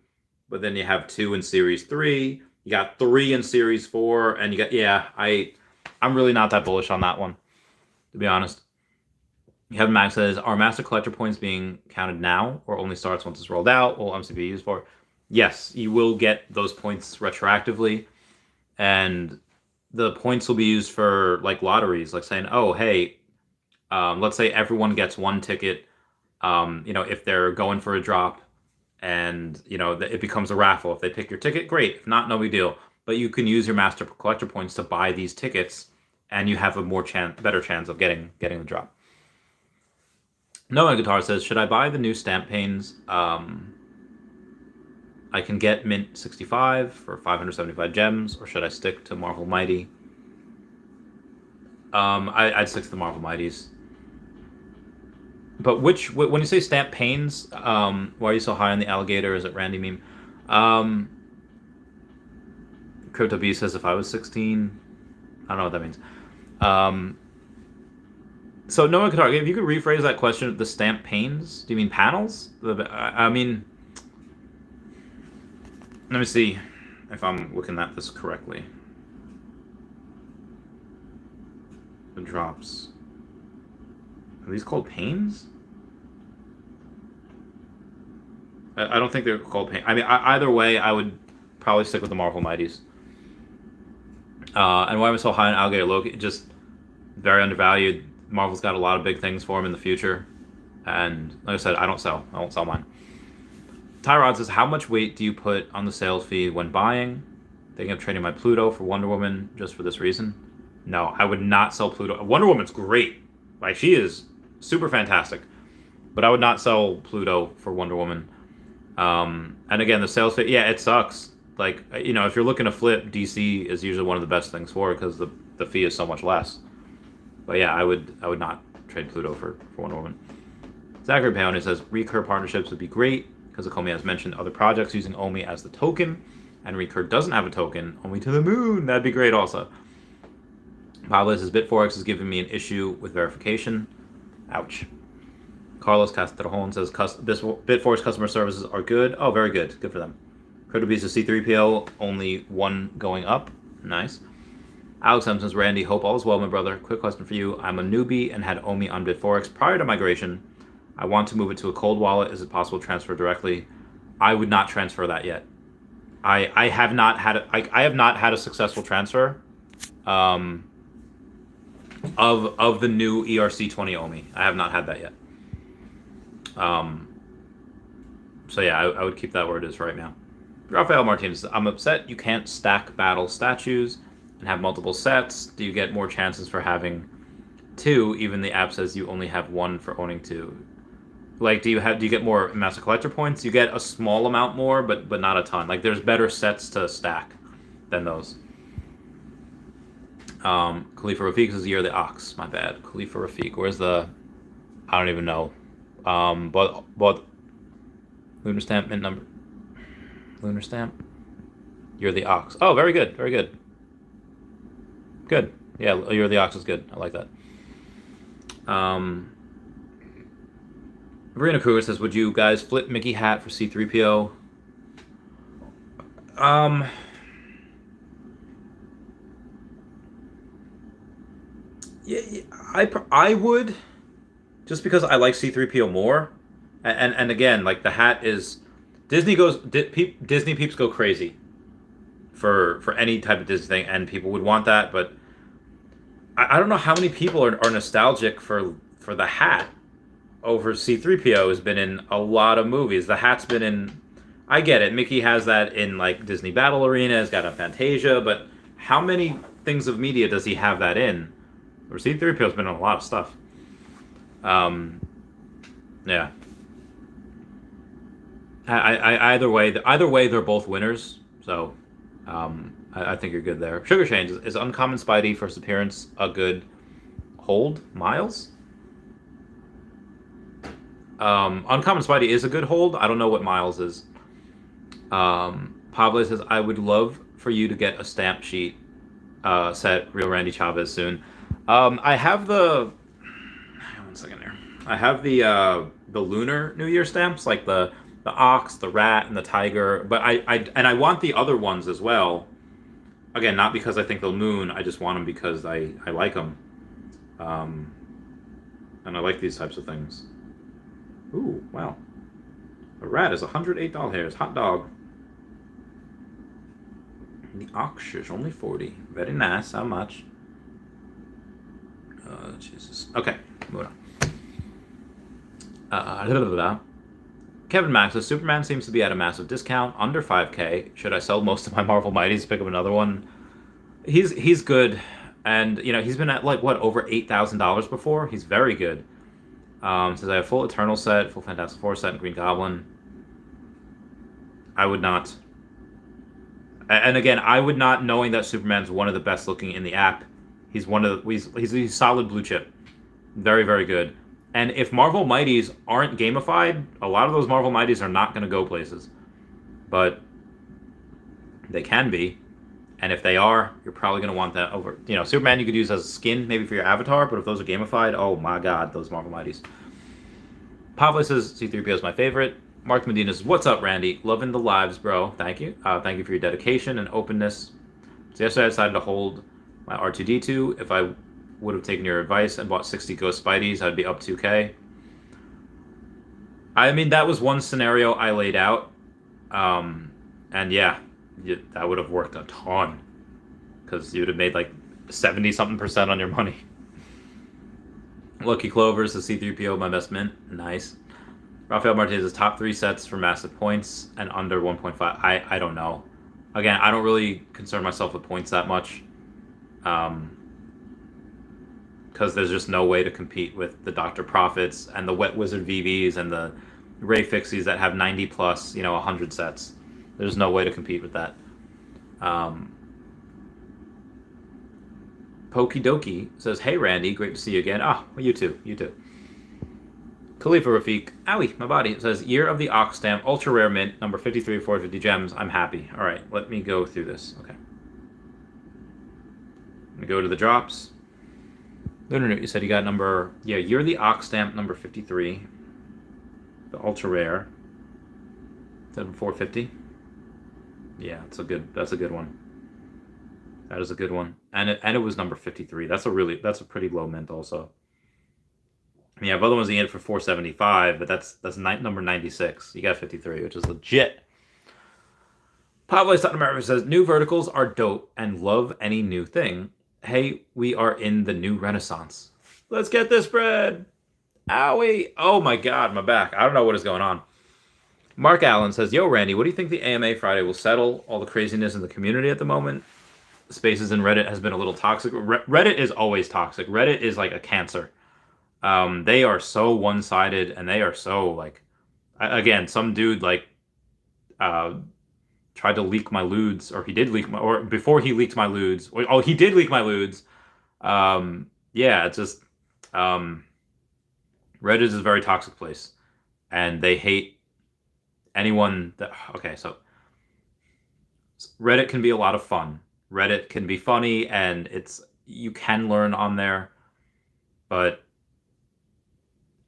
but then you have 2 in Series 3. You got 3 in Series 4, and you got... Yeah, I'm really not that bullish on that one, to be honest. Kevin Max says, are master collector points being counted now, or only starts once it's rolled out? What will MCB be used for? Yes, you will get those points retroactively, and the points will be used for like lotteries, like saying, oh, hey, let's say everyone gets one ticket, if they're going for a drop, and it becomes a raffle. If they pick your ticket, great. If not, no big deal. But you can use your master collector points to buy these tickets, and you have a better chance of getting the drop. Noah Guitar says, should I buy the new stamp panes? I can get mint 65 for 575 gems, or should I stick to Marvel Mighty? I'd stick to the Marvel Mighties. But when you say stamp panes, why are you so high on the alligator? Is it Randy meme? Crypto B says, if I was 16, I don't know what that means. So Noah Qatar, if you could rephrase that question, the stamp panes, do you mean panels? I mean, let me see if I'm looking at this correctly. The drops. Are these called panes? I don't think they're called panes. I mean, either way, I would probably stick with the Marvel Mighties. And why am I so high on Alligator Loki? Just very undervalued. Marvel's got a lot of big things for him in the future. And like I said, I won't sell mine. Tyrod says, how much weight do you put on the sales fee when buying? Thinking of trading my Pluto for Wonder Woman just for this reason? No, I would not sell Pluto. Wonder Woman's great. Like, she is super fantastic. But I would not sell Pluto for Wonder Woman. And again, the sales fee, yeah, it sucks. Like, if you're looking to flip, DC is usually one of the best things for it because the fee is so much less. But yeah, I would not trade Pluto for Wonder Woman. Zachary Paone says recur partnerships would be great because Akomi has mentioned other projects using OMI as the token, and recur doesn't have a token, OMI to the moon. That'd be great also. Pablo says Bitforex is giving me an issue with verification. Ouch. Carlos Castrejón says Bitforex customer services are good. Oh, very good. Good for them. KrepoBrooke says C3PO, only one going up. Nice. Alex M says, Randy, hope all is well, my brother. Quick question for you. I'm a newbie and had OMI on Bitforex prior to migration. I want to move it to a cold wallet. Is it possible to transfer directly? I would not transfer that yet. I have not had a successful transfer of the new ERC20 OMI. I have not had that yet. So yeah, I would keep that where it is right now. Rafael Martinez, I'm upset you can't stack battle statues and have multiple sets. Do you get more chances for having two? Even the app says you only have one for owning two. Like, do you get more master collector points? You get a small amount more, but not a ton. Like, there's better sets to stack than those. Khalifa Rafiq says, you're the ox. My bad. Khalifa Rafiq. Where's the... I don't even know. But Lunar Stamp, mint number. Lunar Stamp. You're the ox. Oh, very good. Very good. Good. Yeah, you're the ox is good. I like that. Marina Kruger says, would you guys flip Mickey hat for C3PO? Yeah, I would, just because I like C3PO more, and again, like the hat is Disney peeps go crazy for any type of Disney thing, and people would want that, but I don't know how many people are nostalgic for the hat over C3PO. Has been in a lot of movies. The hat's been in, I get it, Mickey has that in like Disney Battle Arena, has got a Fantasia, but how many things of media does he have that in? Or C3PO's been in a lot of stuff. Yeah. Either way, they're both winners. So, I think you're good there. Sugar Change is Uncommon Spidey first appearance a good hold? Miles? Uncommon Spidey is a good hold. I don't know what Miles is. Pablo says, I would love for you to get a stamp sheet set, Real Randy Chavez, soon. I have the... Hang on 1 second here. I have the Lunar New Year stamps, like the ox, the rat, and the tiger. But I want the other ones as well. Again, not because I think they'll moon. I just want them because I like them. And I like these types of things. Ooh, wow. A rat is $108 hairs. Hot dog. The ox is only 40. Very nice. How much? Jesus. Okay, moving on. Kevin Max says, Superman seems to be at a massive discount, under 5K. Should I sell most of my Marvel Mighties to pick up another one? He's good, and you know he's been at like what, over $8,000 before. He's very good. Says I have full Eternal set, full Fantastic Four set, and Green Goblin. I would not. And again, I would not, knowing that Superman's one of the best looking in the app. He's he's solid blue chip, very, very good. And if Marvel Mighties aren't gamified, a lot of those Marvel Mighties are not going to go places. But they can be. And if they are, you're probably going to want that over... You know, Superman you could use as a skin, maybe for your avatar, but if those are gamified, oh my god, those Marvel Mighties. Pavle says, C3PO is my favorite. Mark Medina says, what's up, Randy? Loving the lives, bro. Thank you. Thank you for your dedication and openness. So yesterday I decided to hold my R2-D2. If I would have taken your advice and bought 60 Ghost Spideys, I'd be up 2K. I mean, that was one scenario I laid out. And yeah, that would have worked a ton. Because you'd have made like 70-something% on your money. Lucky Clovers, the C3PO, my best mint. Nice. Rafael Martinez's top 3 sets for massive points and under 1.5. I don't know. Again, I don't really concern myself with points that much. Because there's just no way to compete with the Dr. Profits and the Wet Wizard VVs and the Ray Fixies that have 90 plus, 100 sets. There's no way to compete with that. Pokey Dokie says, "Hey Randy, great to see you again." Ah, well, you too. You too. Khalifa Rafiq, owie, my body, says, "Year of the Ox Stamp, ultra rare mint, number 53, 450 gems. I'm happy." All right, let me go through this. Okay. Let me go to the drops. No, you said you got number, yeah, Year of the Ox Stamp, number 53. The ultra rare. Is that 450? Yeah, that's a good one. That is a good one. And it was number 53. That's a pretty low mint also. I mean, you have other ones that you get for 475, but that's number 96. You got 53, which is legit. Pablo Latin America says, "New verticals are dope and love any new thing. Hey, we are in the new renaissance. Let's get this bread." Owie. Oh my god, my back. I don't know what is going on. Mark Allen says, "Yo, Randy, what do you think the AMA Friday will settle all the craziness in the community at the moment? Spaces in Reddit has been a little toxic." Reddit is always toxic. Reddit is like a cancer. They are so one-sided, and they are so like, again, some dude like tried to leak my lewds, or he did leak my, or before he leaked my lewds. Oh, he did leak my lewds. Yeah, it's just Reddit is a very toxic place, and they hate anyone that. Okay, so Reddit can be a lot of fun. Reddit can be funny, and you can learn on there, but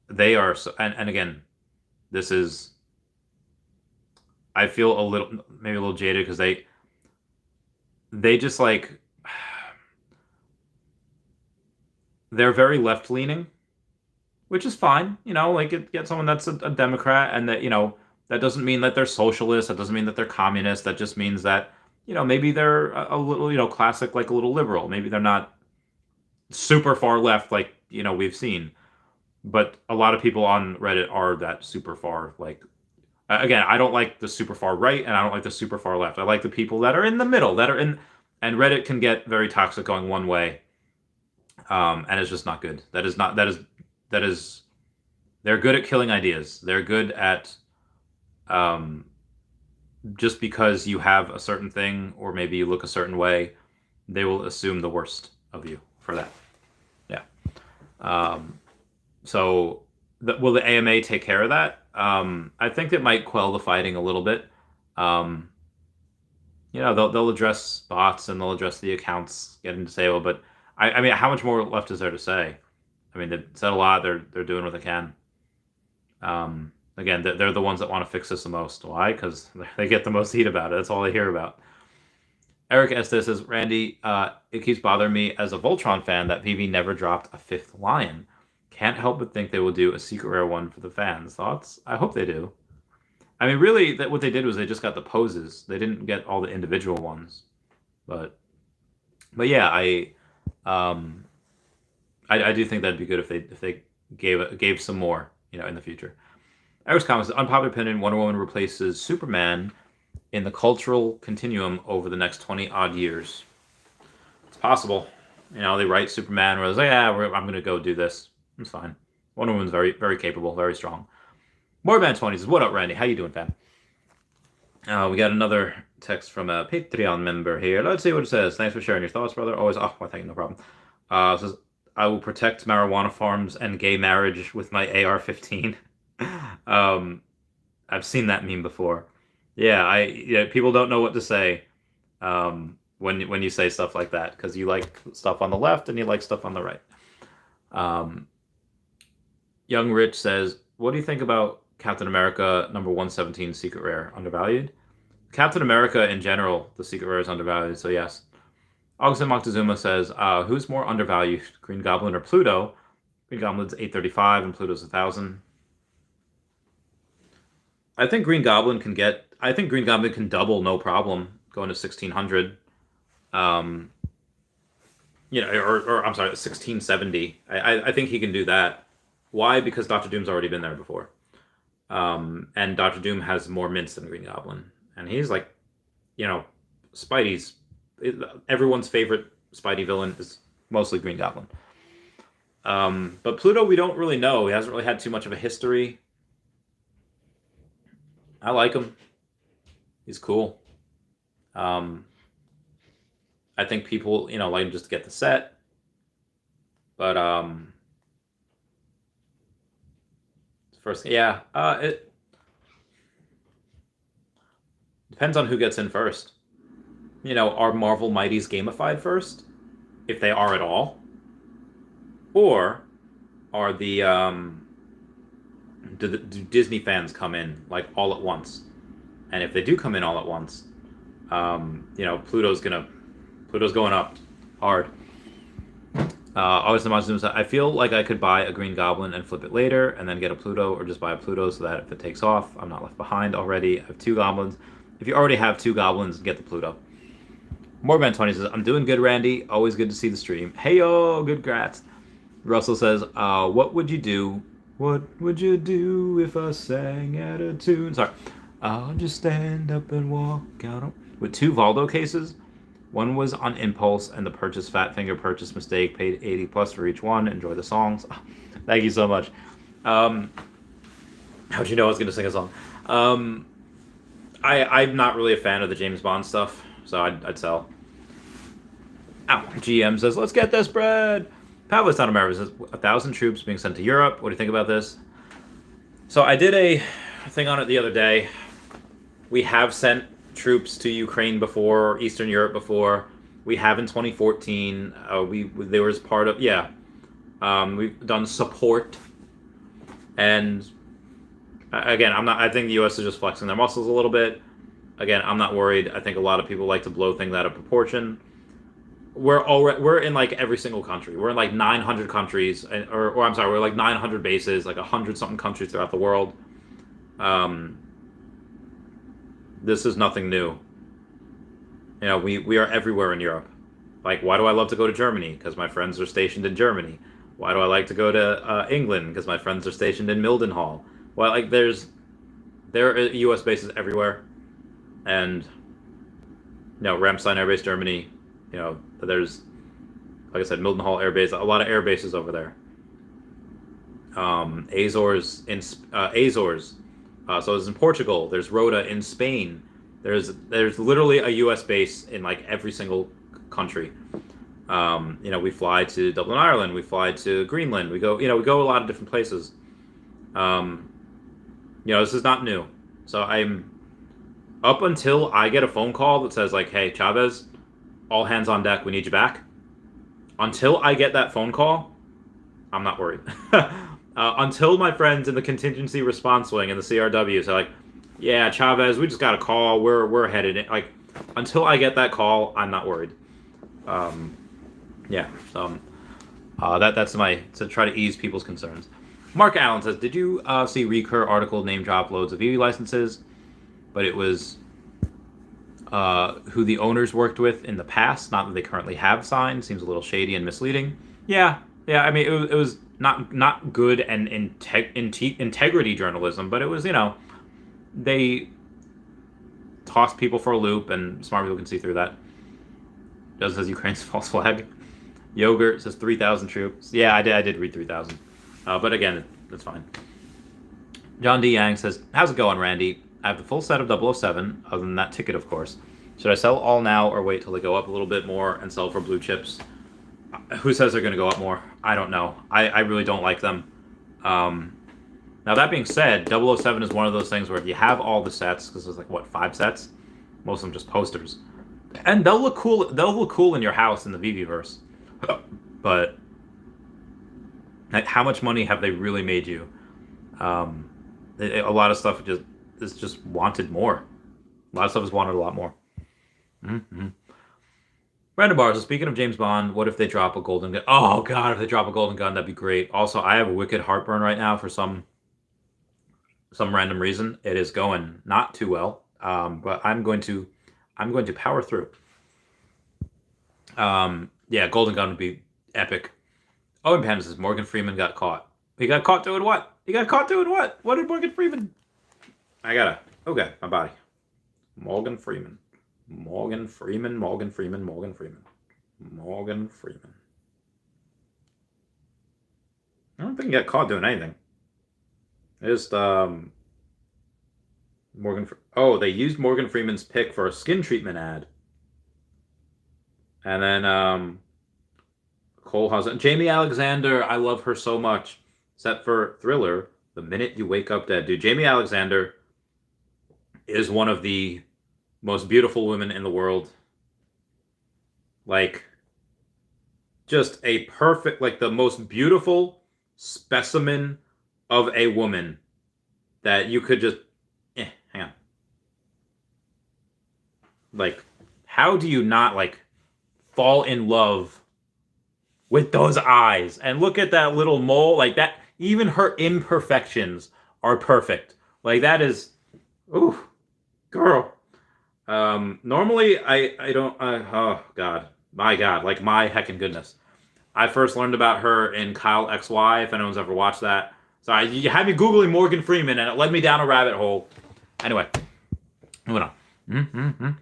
they are so, and again, this is, I feel maybe a little jaded because they just like, they're very left leaning, which is fine. Like get someone that's a Democrat, and that that doesn't mean that they're socialist. That doesn't mean that they're communist. That just means that maybe they're a little classic, like a little liberal. Maybe they're not super far left like we've seen. But a lot of people on Reddit are that super far, like, again, I don't like the super far right, and I don't like the super far left. I like the people that are in the middle, and Reddit can get very toxic going one way, and it's just not good. That is, they're good at killing ideas. They're good at, just because you have a certain thing, or maybe you look a certain way, they will assume the worst of you for that. Yeah. So, will the AMA take care of that? I think it might quell the fighting a little bit. They'll address bots, and they'll address the accounts getting disabled. But I mean, how much more left is there to say? I mean, they've said a lot. They're doing what they can. Again, they're the ones that want to fix this the most. Why? Because they get the most heat about it. That's all they hear about. Eric Estes says, "Randy, it keeps bothering me as a Voltron fan that Veve never dropped a fifth lion. Can't help but think they will do a secret rare one for the fans. Thoughts? I hope they do." I mean, really, what they did was they just got the poses. They didn't get all the individual ones. But yeah, I do think that'd be good if they gave some more, in the future. Eric's comments: "Unpopular opinion: Wonder Woman replaces Superman in the cultural continuum over the next 20 odd years." It's possible. They write Superman where it's like, "Yeah, I'm going to go do this." It's fine. Wonder Woman's very, very capable, very strong. Moreman20 says, "What up, Randy? How you doing, fam?" We got another text from a Patreon member here. Let's see what it says. "Thanks for sharing your thoughts, brother. Always." Oh, well, thank you. No problem. It says, "I will protect marijuana farms and gay marriage with my AR-15. I've seen that meme before. Yeah, people don't know what to say when you say stuff like that, because you like stuff on the left and you like stuff on the right. Young Rich says, "What do you think about Captain America number 117 secret rare? Undervalued?" Captain America in general, the secret rare is undervalued, so yes. Augustin Moctezuma says, "Who's more undervalued, Green Goblin or Pluto?" Green Goblin's 835 and Pluto's 1,000. I think Green Goblin can double no problem, going to 1,600. Or I'm sorry, 1,670. I think he can do that. Why? Because Dr. Doom's already been there before. And Dr. Doom has more mints than Green Goblin. And he's like, everyone's favorite Spidey villain is mostly Green Goblin. But Pluto, we don't really know. He hasn't really had too much of a history. I like him. He's cool. I think people, like him just to get the set. But first, yeah, it depends on who gets in first. You know, are Marvel Mighties gamified first, if they are at all, or are the do Disney fans come in like all at once? And if they do come in all at once, you know, Pluto's going up hard. Always the Monsters. I feel like I could buy a Green Goblin and flip it later, and then get a Pluto, or just buy a Pluto so that if it takes off, I'm not left behind already. I have 2 Goblins. If you already have 2 Goblins, get the Pluto. Moreman20 says, I'm doing good, Randy. Always good to see the stream. Hey, yo, good grats. Russell says, what would you do? What would you do if I sang at a tune? Sorry. I'll just stand up and walk out. With 2 Valdo cases. One was on impulse, and the purchase fat finger purchase mistake. Paid 80 plus for each one. Enjoy the songs. Thank you so much. How'd you know I was going to sing a song? I'm not really a fan of the James Bond stuff, so I'd sell. Ow. GM says, let's get this bread. Pavlos Not America says, 1,000 troops being sent to Europe. What do you think about this? So I did a thing on it the other day. We have sent troops to Ukraine before, or Eastern Europe before. We have in 2014. There was part of, yeah. We've done support. And again, I think the U.S. is just flexing their muscles a little bit. Again, I'm not worried. I think a lot of people like to blow things out of proportion. We're in like every single country. We're in like 900 countries, or I'm sorry, we're like 900 bases, like 100 something countries throughout the world. This is nothing new. You know, we are everywhere in Europe. Like, why do I love to go to Germany? Because my friends are stationed in Germany. Why do I like to go to England? Because my friends are stationed in Mildenhall. Well, like there are U.S. bases everywhere, and you know, Ramstein Air Base, Germany. You know, there's, like I said, Mildenhall Air Base, a lot of air bases over there. Azores, Azores. So it's in Portugal. There's Rota in Spain. There's literally a U.S. base in like every single country. You know, we fly to Dublin, Ireland. We fly to Greenland. We go a lot of different places. You know, this is not new. So I'm up until I get a phone call that says like, "Hey, Chavez, all hands on deck. We need you back." Until I get that phone call, I'm not worried. Until my friends in the contingency response wing in the CRW say like, "Yeah, Chavez, we just got a call. We're headed in." Like, until I get that call, I'm not worried. Yeah. So that's to try to ease people's concerns. Mark Allen says, "Did you see Recur article name drop loads of Veve licenses, but it was who the owners worked with in the past, not that they currently have signed. Seems a little shady and misleading." Yeah. I mean, it was not good and integrity journalism, but it was, you know, they tossed people for a loop, and smart people can see through that. Does says Ukraine's false flag. Yogurt says 3,000 troops. Yeah, I did read 3,000. But again, that's fine. John D. Yang says, how's it going, Randy? I have the full set of 007, other than that ticket, of course. Should I sell all now or wait till they go up a little bit more and sell for blue chips? Who says they're going to go up more? I don't know. I really don't like them. Now, that being said, 007 is one of those things where if you have all the sets, because there's like, what, 5 sets? Most of them just posters. And they'll look cool in your house in the Veveverse. But like, how much money have they really made you? A lot of stuff is just wanted more. A lot of stuff is wanted a lot more. Mm-hmm. Brandon Barnes, speaking of James Bond, what if they drop a golden gun? Oh, God, if they drop a golden gun, that'd be great. Also, I have a wicked heartburn right now for some random reason. It is going not too well, but I'm going to power through. Yeah, golden gun would be epic. Oh, and Panda says Morgan Freeman got caught. He got caught doing what? What did Morgan Freeman? Okay, my body. Morgan Freeman. I don't think he got caught doing anything. Just they used Morgan Freeman's pic for a skin treatment ad. And then Cole Hausen. Jamie Alexander, I love her so much. Except for Thriller, The Minute You Wake Up Dead. Dude, Jamie Alexander is one of the most beautiful women in the world. Like, just a perfect, like the most beautiful specimen of a woman that you could just, hang on. Like, how do you not, like, fall in love with those eyes? And look at that little mole, like that, even her imperfections are perfect. Like, that is, ooh, girl. Normally, I don't, oh, God. My God, like, my heckin' goodness. I first learned about her in Kyle XY, if anyone's ever watched that. So you had me Googling Morgan Freeman, and it led me down a rabbit hole. Anyway, moving on.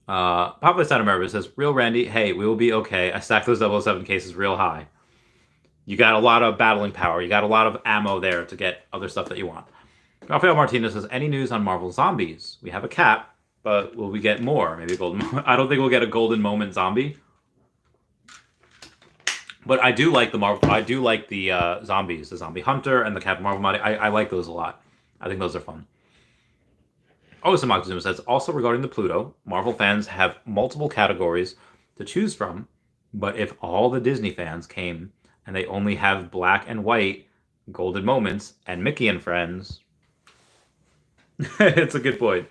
Popular Side America says, Real Randy, hey, we will be okay. I stacked those 007 cases real high. You got a lot of battling power. You got a lot of ammo there to get other stuff that you want. Rafael Martinez says, any news on Marvel Zombies? We have a cap, but will we get more? Maybe a golden I don't think we'll get a golden moment zombie. But I do like the Marvel. I do like the zombies, the Zombie Hunter and the Captain Marvel mod. I like those a lot. I think those are fun. Osamakazuma says, also regarding the Pluto, Marvel fans have multiple categories to choose from, but if all the Disney fans came and they only have black and white golden moments and Mickey and Friends, it's a good point.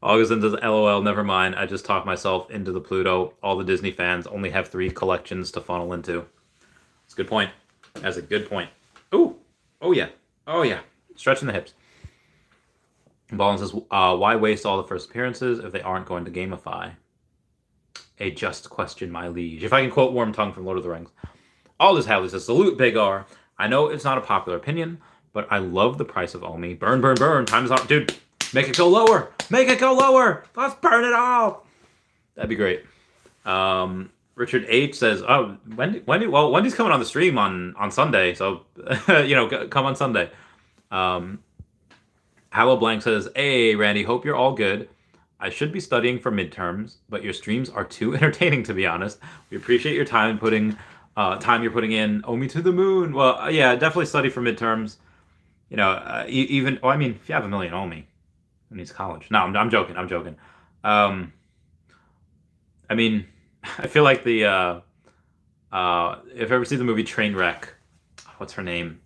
Augustin says, LOL, never mind. I just talked myself into the Pluto. All the Disney fans only have 3 collections to funnel into. It's a good point. That's a good point. Ooh. Oh, yeah. Oh, yeah. Stretching the hips. Ballin says, why waste all the first appearances if they aren't going to gamify? A just question, my liege. If I can quote Warm Tongue from Lord of the Rings. Aldous Hadley says, salute, Big R. I know it's not a popular opinion, but I love the price of OMI. Burn, burn, burn. Time's up. Dude, make it go lower. Make it go lower. Let's burn it all. That'd be great. Richard H says, oh, Wendy's coming on the stream on Sunday, so, come on Sunday. Hallow Blank says, hey, Randy, hope you're all good. I should be studying for midterms, but your streams are too entertaining, to be honest. We appreciate your time you're putting in. OMI to the moon. Well, yeah, definitely study for midterms. Even, I mean, if you have 1 million OMI, who needs college? No, I'm joking. I mean, I feel like if you ever see the movie Trainwreck, what's her name?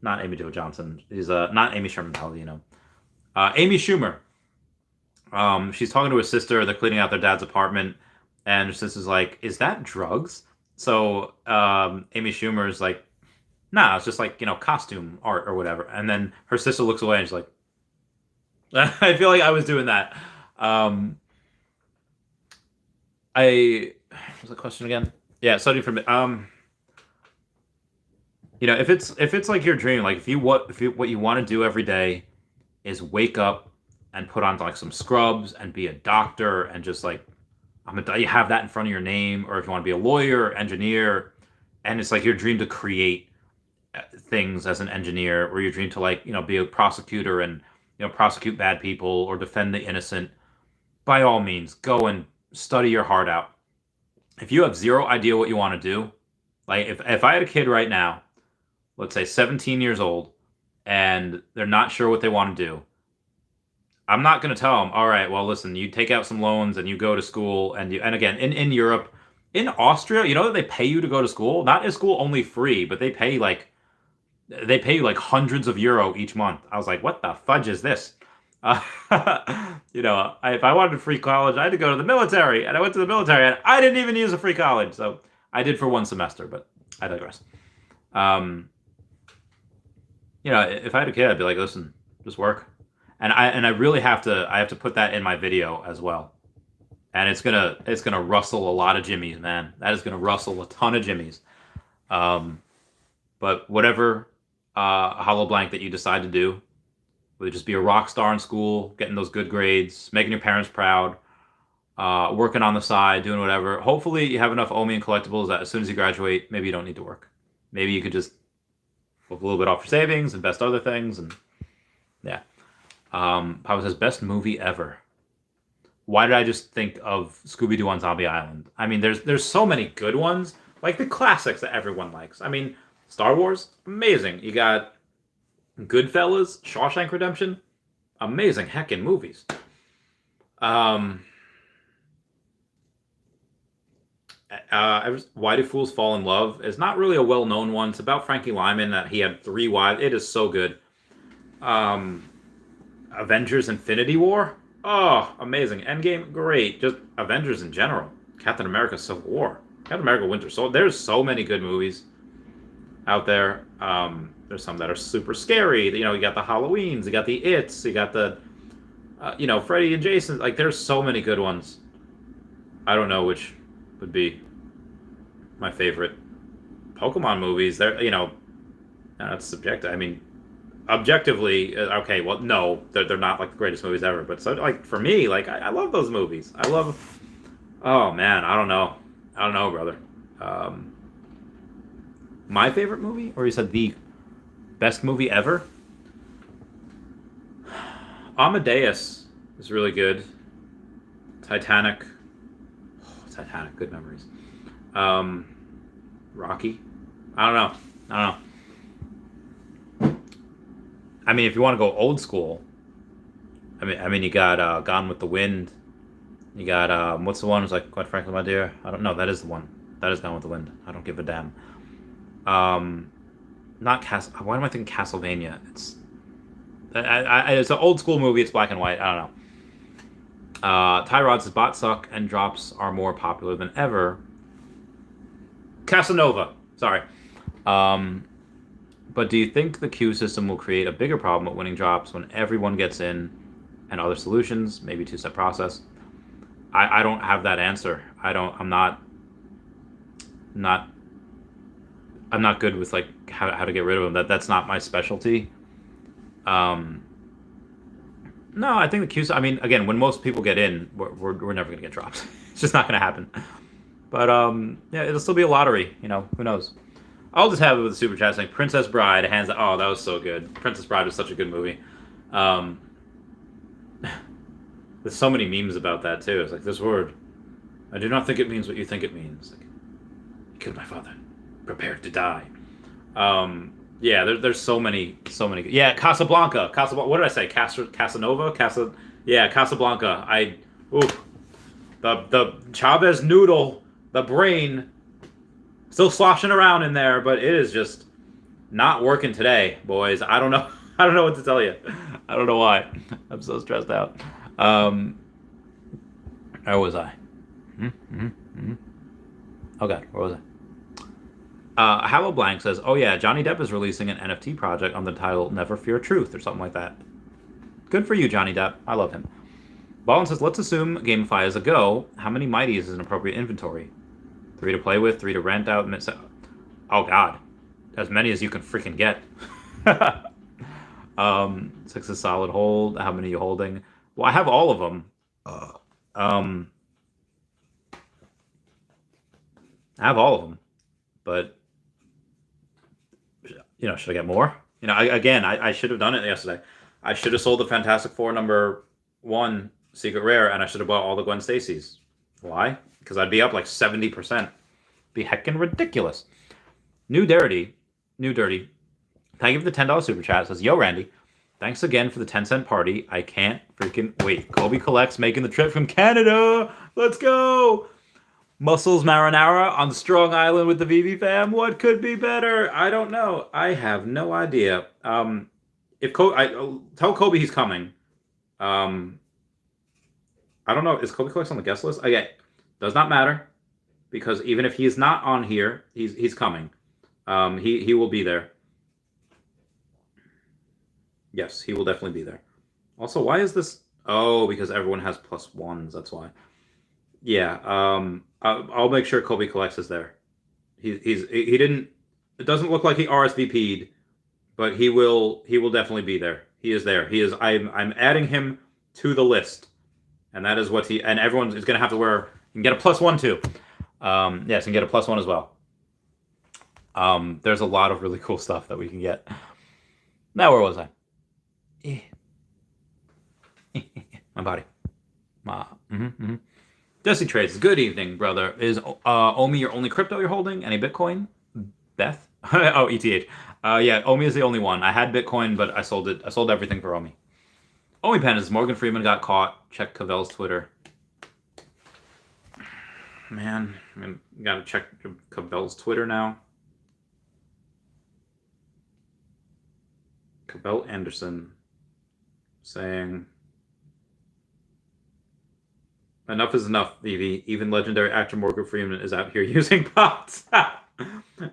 Not Amy Jo Johnson. She's not Amy Sherman Palladino. Amy Schumer. She's talking to her sister. They're cleaning out their dad's apartment, and her sister's like, "Is that drugs?" So Amy Schumer is like, "Nah, it's just like costume art or whatever." And then her sister looks away and she's like, "I feel like I was doing that." What's the question again? Yeah, study for if it's like your dream, like if what you want to do every day is wake up and put on like some scrubs and be a doctor and just like you have that in front of your name, or if you want to be a lawyer or engineer, and it's like your dream to create things as an engineer, or your dream to be a prosecutor and prosecute bad people or defend the innocent, by all means go and study your heart out. If you have zero idea what you want to do, like if I had a kid right now, let's say 17 years old, and they're not sure what they want to do, I'm not going to tell them, all right, well, listen, you take out some loans and you go to school, and again, in Europe, in Austria, that they pay you to go to school? Not is school only free, but they pay you like hundreds of euro each month. I was like, what the fudge is this? If I wanted free college, I had to go to the military, and I went to the military, and I didn't even use a free college. So I did for 1 semester, but I digress. If I had a kid, I'd be like, listen, just work. And I really have to put that in my video as well. And it's gonna rustle a lot of jimmies, man. That is gonna rustle a ton of jimmies. But whatever hollow blank that you decide to do, whether just be a rock star in school, getting those good grades, making your parents proud, working on the side, doing whatever. Hopefully you have enough OMI and collectibles that as soon as you graduate, maybe you don't need to work. Maybe you could just flip a little bit off your savings, invest other things, and yeah. Papa says, best movie ever. why did I just think of Scooby-Doo on Zombie Island? I mean, there's so many good ones, like the classics that everyone likes. I mean, Star Wars, amazing. You got Goodfellas, Shawshank Redemption, amazing heckin' movies. Why Do Fools Fall in Love is not really a well-known one. It's about Frankie Lyman that he had 3 wives. It is so good. Avengers Infinity War. Oh, amazing. Endgame, great. Just Avengers in general. Captain America Civil War. Captain America Winter Soldier. There's so many good movies out there. There's some that are super scary. You know, you got the Halloweens, you got the It's, you got the, Freddy and Jason. Like, there's so many good ones. I don't know which would be my favorite. Pokemon movies, that's subjective. I mean, objectively, okay, well, no, they're not like the greatest movies ever. But so, like, for me, like, I love those movies. I love. Oh man, I don't know, brother. My favorite movie, or you said the best movie ever? Amadeus is really good. Titanic, good memories. Rocky, I don't know. I mean, if you want to go old school, I mean, you got Gone with the Wind. You got what's the one? It's like, quite frankly, my dear. I don't know. That is the one. That is Gone with the Wind. I don't give a damn. Not Why am I thinking Castlevania? It's it's an old school movie. It's black and white. I don't know. Tyrod's bot suck and drops are more popular than ever. Casanova. Sorry. But do you think the queue system will create a bigger problem with winning drops when everyone gets in and other solutions, maybe two-step process? I don't have that answer. I'm not good with like how to get rid of them. That's not my specialty. No, I think the queue. I mean, again, when most people get in, we're never gonna get drops. It's just not gonna happen. But yeah, it'll still be a lottery. You know, who knows? I'll just have it with the super chat saying Princess Bride, hands. Oh, that was so good. Princess Bride was such a good movie. There's so many memes about that too. It's like, this word, I do not think it means what you think it means. Like, you killed my father, prepared to die. Yeah, there's so many. Yeah, Casablanca. What did I say? Casanova. Yeah, Casablanca. The Chavez noodle, the brain, still sloshing around in there, but it is just not working today, boys. I don't know. I don't know what to tell you. I don't know why. I'm so stressed out. Where was I? Oh god, where was I? Hallow Blank says, "Oh yeah, Johnny Depp is releasing an NFT project on the title Never Fear Truth or something like that. Good for you, Johnny Depp. I love him." Ballin says, "Let's assume GameFi is a go. How many Mighties is an appropriate inventory? 3 to play with, 3 to rent out. Oh god, as many as you can freaking get." 6 is solid hold. How many are you holding? Well, I have all of them. I have all of them, but should I get more? I should have done it yesterday. I should have sold the Fantastic Four #1 Secret Rare, and I should have bought all the Gwen Stacy's. Why? Because I'd be up like 70%. Be heckin' ridiculous. New Dirty. Thank you for the $10 super chat. It says, "Yo, Randy. Thanks again for the 10-cent party. I can't freaking wait. Kobe Collects making the trip from Canada. Let's go. Muscles marinara on Strong Island with the Veve fam. What could be better? I don't know. I have no idea. Tell Kobe he's coming. I don't know. Is Kobe Collects on the guest list? Okay. Does not matter. Because even if he's not on here, he's coming. He will be there. Yes, he will definitely be there. Also, why is this? Oh, because everyone has +1s. That's why. Yeah. I'll make sure Kobe Collects is there. He didn't. It doesn't look like he RSVP'd, but he will definitely be there. He is there. He is. I'm adding him to the list, and that is what and everyone is gonna have to wear. You can get a +1 too. Yes, you can get a +1 as well. There's a lot of really cool stuff that we can get. Now, where was I? My body. Jesse Trades, good evening, brother. Is OMI your only crypto you're holding? Any Bitcoin? Beth? Oh, ETH. Yeah, OMI is the only one. I had Bitcoin, but I sold it. I sold everything for OMI. OMI pen is Morgan Freeman got caught. Check Cavell's Twitter. Man, gotta check Cavell's Twitter now. Cavell Anderson saying, enough is enough, Veve. Even legendary actor Morgan Freeman is out here using bots.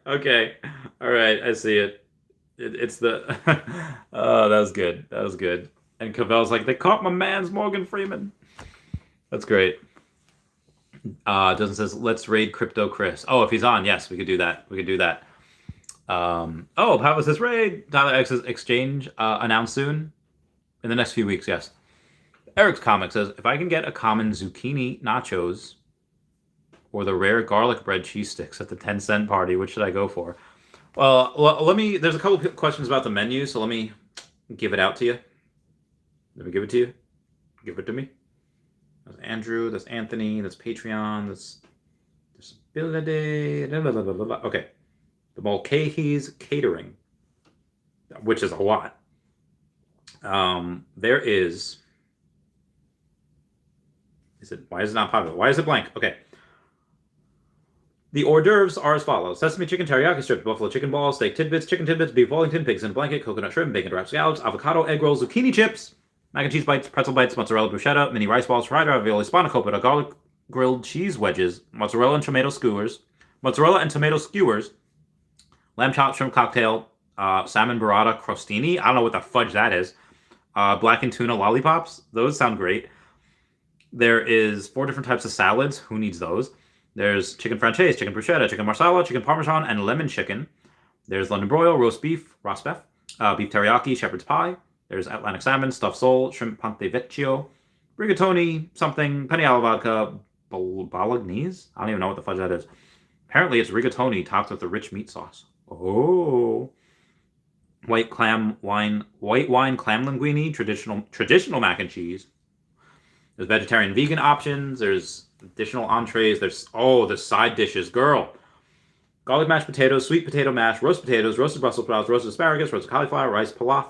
Okay. All right. I see it. It's the... Oh, that was good. That was good. And Cavell's like, they caught my man's Morgan Freeman. That's great. Doesn't says, let's raid Crypto Chris. Oh, if he's on, yes, we could do that. We could do that. Oh, how was this raid? Tyler X's exchange announced soon? In the next few weeks, yes. Eric's comic says, if I can get a common zucchini nachos or the rare garlic bread cheese sticks at the 10-cent party, which should I go for? Well, let me... There's a couple of questions about the menu, so let me give it out to you. Let me give it to you. Give it to me. That's Andrew, that's Anthony, that's Patreon, that's Disability, okay. The Mulcahy's Catering, which is a lot. There is it, why is it not popular? Why is it blank? Okay. The hors d'oeuvres are as follows. Sesame chicken, teriyaki strips, buffalo chicken balls, steak tidbits, chicken tidbits, beef wellington, pigs in a blanket, coconut shrimp, bacon wrapped scallops, avocado, egg rolls, zucchini chips, mac and cheese bites, pretzel bites, mozzarella bruschetta, mini rice balls, fried ravioli, spanakopita, garlic grilled cheese wedges, mozzarella and tomato skewers, lamb chop shrimp cocktail, salmon burrata crostini. I don't know what the fudge that is. Blackened tuna lollipops. Those sound great. There is 4 different types of salads. Who needs those? There's chicken franchise, chicken bruschetta, chicken marsala, chicken parmesan, and lemon chicken. There's London broil, roast beef, beef teriyaki, shepherd's pie. There's Atlantic salmon, stuffed sole, shrimp ponte vecchio, rigatoni, something, penne alla vodka, bolognese? I don't even know what the fudge that is. Apparently it's rigatoni topped with a rich meat sauce. Oh. White wine clam linguine, traditional mac and cheese. There's vegetarian vegan options. There's additional entrees. There's the side dishes, girl. Garlic mashed potatoes, sweet potato mash, roast potatoes, roasted Brussels sprouts, roasted asparagus, roasted cauliflower, rice pilaf,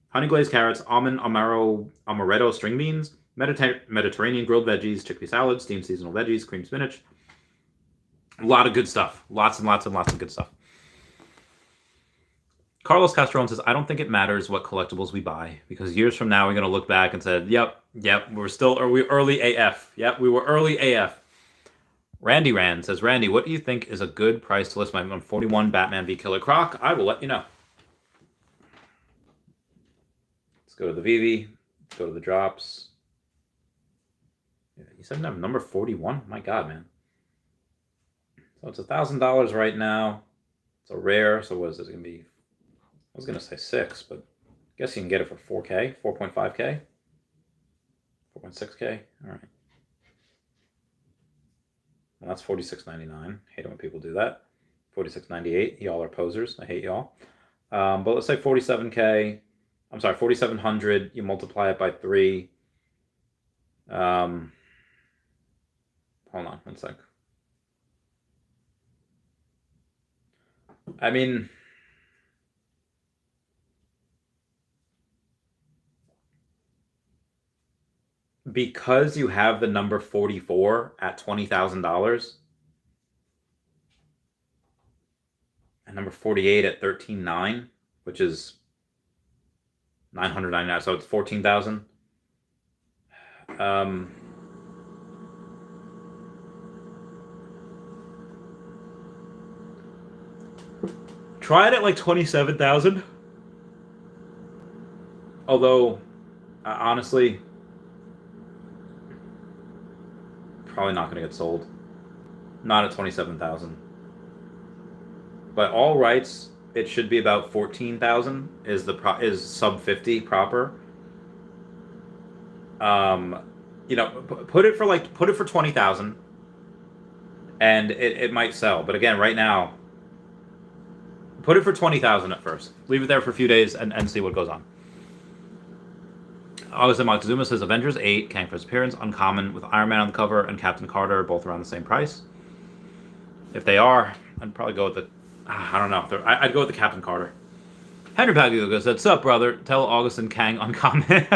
honey glazed carrots, almond amaretto string beans, Mediterranean grilled veggies, chickpea salad, steamed seasonal veggies, cream spinach. A lot of good stuff. Lots and lots and lots of good stuff. Carlos Castrone says, I don't think it matters what collectibles we buy, because years from now we're going to look back and say, yep, we early AF. Yep, we were early AF. Randy Rand says, Randy, what do you think is a good price to list my 41 Batman v Killer Croc? I will let you know. Let's go to the Veve. Let's go to the drops. You said number 41? My God, man. So it's $1,000 right now. It's a rare. So what is this going to be? I was going to say 6, but I guess you can get it for 4K, 4.5K, 4.6K. All right. Well, that's $46.99. Hate it when people do that. $46.98. Y'all are posers. I hate y'all. But let's say 47K. I'm sorry, 4,700. You multiply it by 3. Hold on 1 sec. I mean, because you have the number 44 at $20,000 and number 48 at $13,900, which is $999, so it's $14,000. Try it at like $27,000. Although, honestly, probably not going to get sold. Not at $27,000. But all rights, it should be about $14,000 is sub 50 proper. Put it for $20,000 and it might sell. But again, right now, put it for $20,000 at first. Leave it there for a few days and see what goes on. August Montezuma says Avengers 8, Kang first appearance, uncommon with Iron Man on the cover and Captain Carter both around the same price. If they are, I'd probably go with the. I don't know. I'd go with the Captain Carter. Henry Pagliuca said, "Sup, brother? Tell August and Kang uncommon."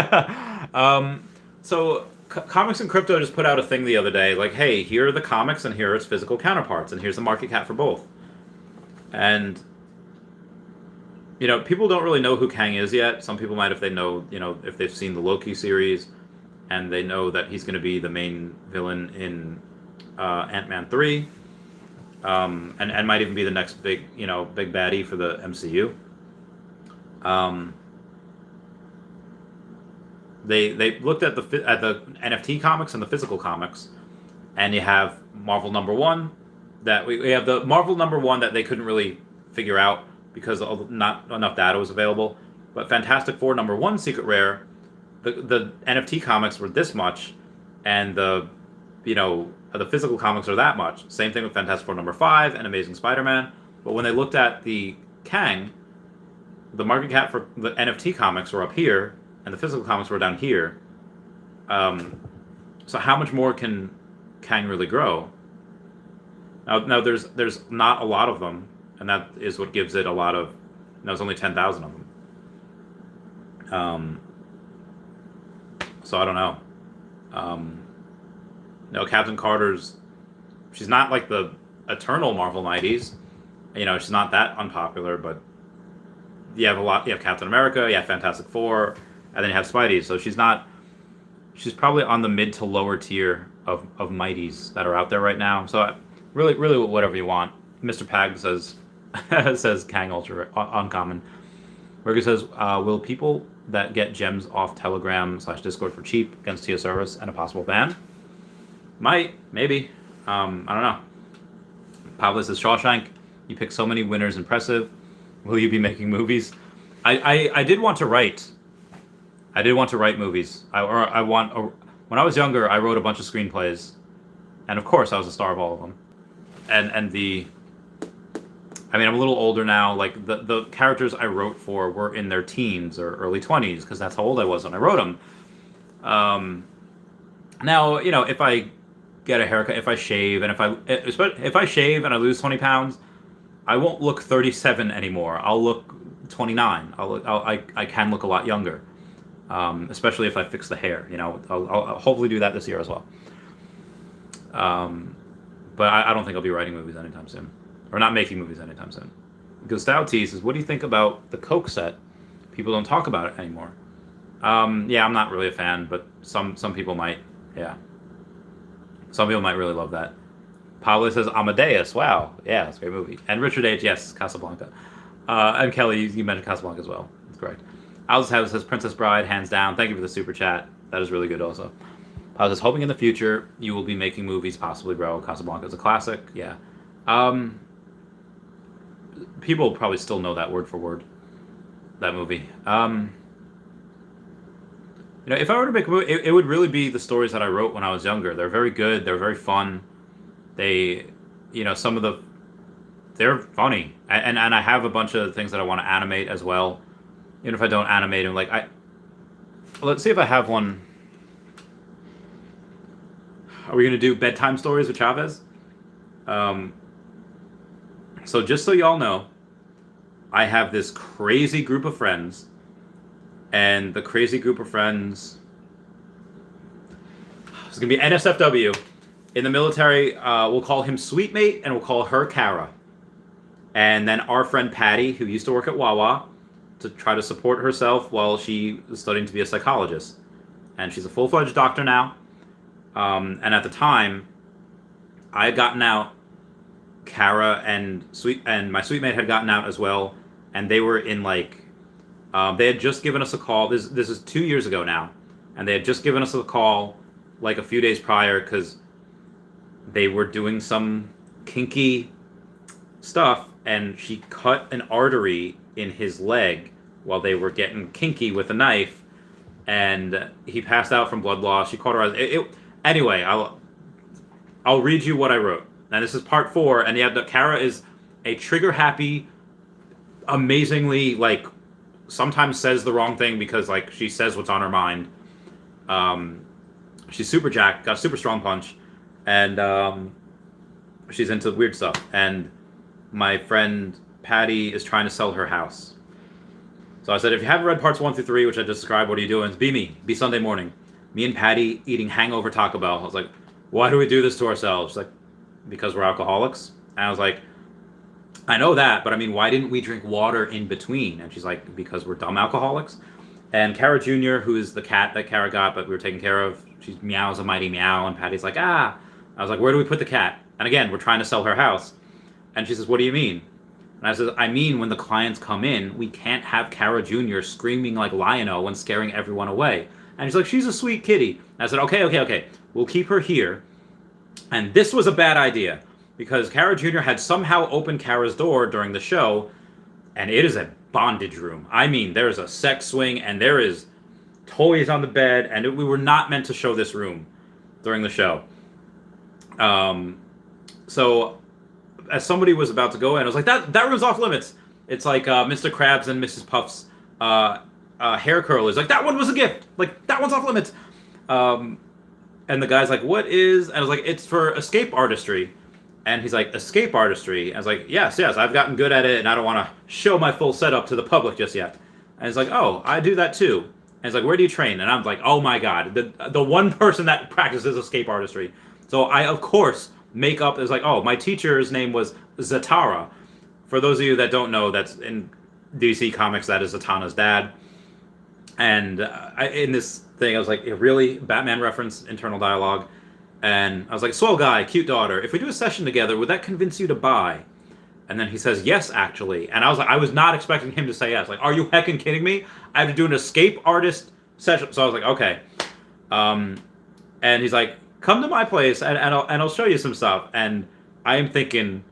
So Comics and Crypto just put out a thing the other day, like, hey, here are the comics and here are its physical counterparts, and here's the market cap for both. And people don't really know who Kang is yet. Some people might if they know, if they've seen the Loki series, and they know that he's going to be the main villain in Ant-Man 3, and might even be the next big baddie for the MCU. They looked at the NFT comics and the physical comics, and you have Marvel #1 that we have the Marvel #1 that they couldn't really figure out because not enough data was available. But Fantastic Four #1 Secret Rare, the NFT comics were this much, and the physical comics are that much. Same thing with Fantastic Four #5 and Amazing Spider-Man. But when they looked at the Kang, the market cap for the NFT comics were up here, and the physical comics were down here. So how much more can Kang really grow? Now there's not a lot of them, and that is what gives it a lot of. There's only 10,000 of them. So I don't know. Captain Carter's. She's not like the eternal Marvel Mighties. She's not that unpopular, but you have a lot. You have Captain America, you have Fantastic Four, and then you have Spidey. So she's not. She's probably on the mid to lower tier of mighties that are out there right now. So really whatever you want. Mr. Pag says says Kang Ultra uncommon. Berger says, will people that get gems off Telegram/Discord for cheap against tier service and a possible ban? Might, maybe. I don't know. Pablo says, Shawshank, you pick so many winners, impressive. Will you be making movies? I did want to write. I did want to write movies. When I was younger, I wrote a bunch of screenplays, and of course, I was the star of all of them. I'm a little older now. Like the characters I wrote for were in their teens or early 20s because that's how old I was when I wrote them. Now if I get a haircut, if I shave, and if I shave and I lose 20 pounds, I won't look 37 anymore. I'll look 29. I can look a lot younger, especially if I fix the hair. I'll hopefully do that this year as well. But I don't think I'll be writing movies anytime soon, or not making movies anytime soon. Gustavo T says, "What do you think about the Coke set? People don't talk about it anymore." Yeah, I'm not really a fan, but some people might. Yeah, some people might really love that. Pablo says Amadeus. Wow, yeah, it's a great movie. And Richard H. Yes, Casablanca. And Kelly, you mentioned Casablanca as well. That's correct. Alice House says Princess Bride, hands down. Thank you for the super chat. That is really good also. I was just hoping in the future you will be making movies, possibly, bro. Casablanca is a classic. Yeah. People probably still know that word for word. That movie. If I were to make a movie, it would really be the stories that I wrote when I was younger. They're very good. They're very fun. They're funny. And I have a bunch of things that I want to animate as well. Even if I don't animate them, let's see if I have one. Are we going to do bedtime stories with Chavez? So just so y'all know, I have this crazy group of friends, and the crazy group of friends, it's going to be NSFW. In the military, we'll call him Sweet Mate, and we'll call her Kara. And then our friend Patty, who used to work at Wawa, to try to support herself while she was studying to be a psychologist. And she's a full-fledged doctor now. And at the time, I had gotten out. Kara and my sweet mate had gotten out as well, and they were in they had just given us a call. This is 2 years ago now, and they had just given us a call like a few days prior because they were doing some kinky stuff, and she cut an artery in his leg while they were getting kinky with a knife, and he passed out from blood loss. She cauterized. Anyway, I'll read you what I wrote. And this is part 4, and Kara is a trigger-happy, amazingly, sometimes says the wrong thing because, she says what's on her mind. She's super jacked, got a super strong punch, and she's into weird stuff. And my friend Patty is trying to sell her house. So I said, if you haven't read parts 1 through 3, which I just described, what are you doing? Be me. Be Sunday morning. Me and Patty eating hangover Taco Bell. I was like, why do we do this to ourselves? She's like, because we're alcoholics. And I was like, I know that, but I mean, why didn't we drink water in between? And she's like, because we're dumb alcoholics. And Kara Jr., who is the cat that Kara got, but we were taking care of, she meows a mighty meow, and Patty's like, ah. I was like, where do we put the cat? And again, we're trying to sell her house. And she says, what do you mean? And I said, I mean, when the clients come in, we can't have Kara Jr. screaming like Lion-O and scaring everyone away. And she's like, she's a sweet kitty. And I said, okay. We'll keep her here. And this was a bad idea, because Kara Jr. had somehow opened Kara's door during the show, and it is a bondage room. I mean, there's a sex swing, and there is toys on the bed, and we were not meant to show this room during the show. So as somebody was about to go in, I was like, that room's off limits. It's like Mr. Krabs and Mrs. Puff's hair curlers. Like, that one was a gift. Like, that one's off limits. And the guy's like, what is... And I was like, it's for escape artistry. And he's like, escape artistry? And I was like, yes, I've gotten good at it, and I don't want to show my full setup to the public just yet. And he's like, oh, I do that too. And he's like, where do you train? And I'm like, oh my God, the one person that practices escape artistry. So I, of course, make up, it's like, oh, my teacher's name was Zatara. For those of you that don't know, that's in DC Comics, that is Zatanna's dad. And in this thing, I was like, really? Batman reference, internal dialogue. And I was like, swell guy, cute daughter. If we do a session together, would that convince you to buy? And then he says, yes, actually. And I was like, I was not expecting him to say yes. Like, are you heckin' kidding me? I have to do an escape artist session. So I was like, okay. And he's like, come to my place and I'll show you some stuff. And I am thinking,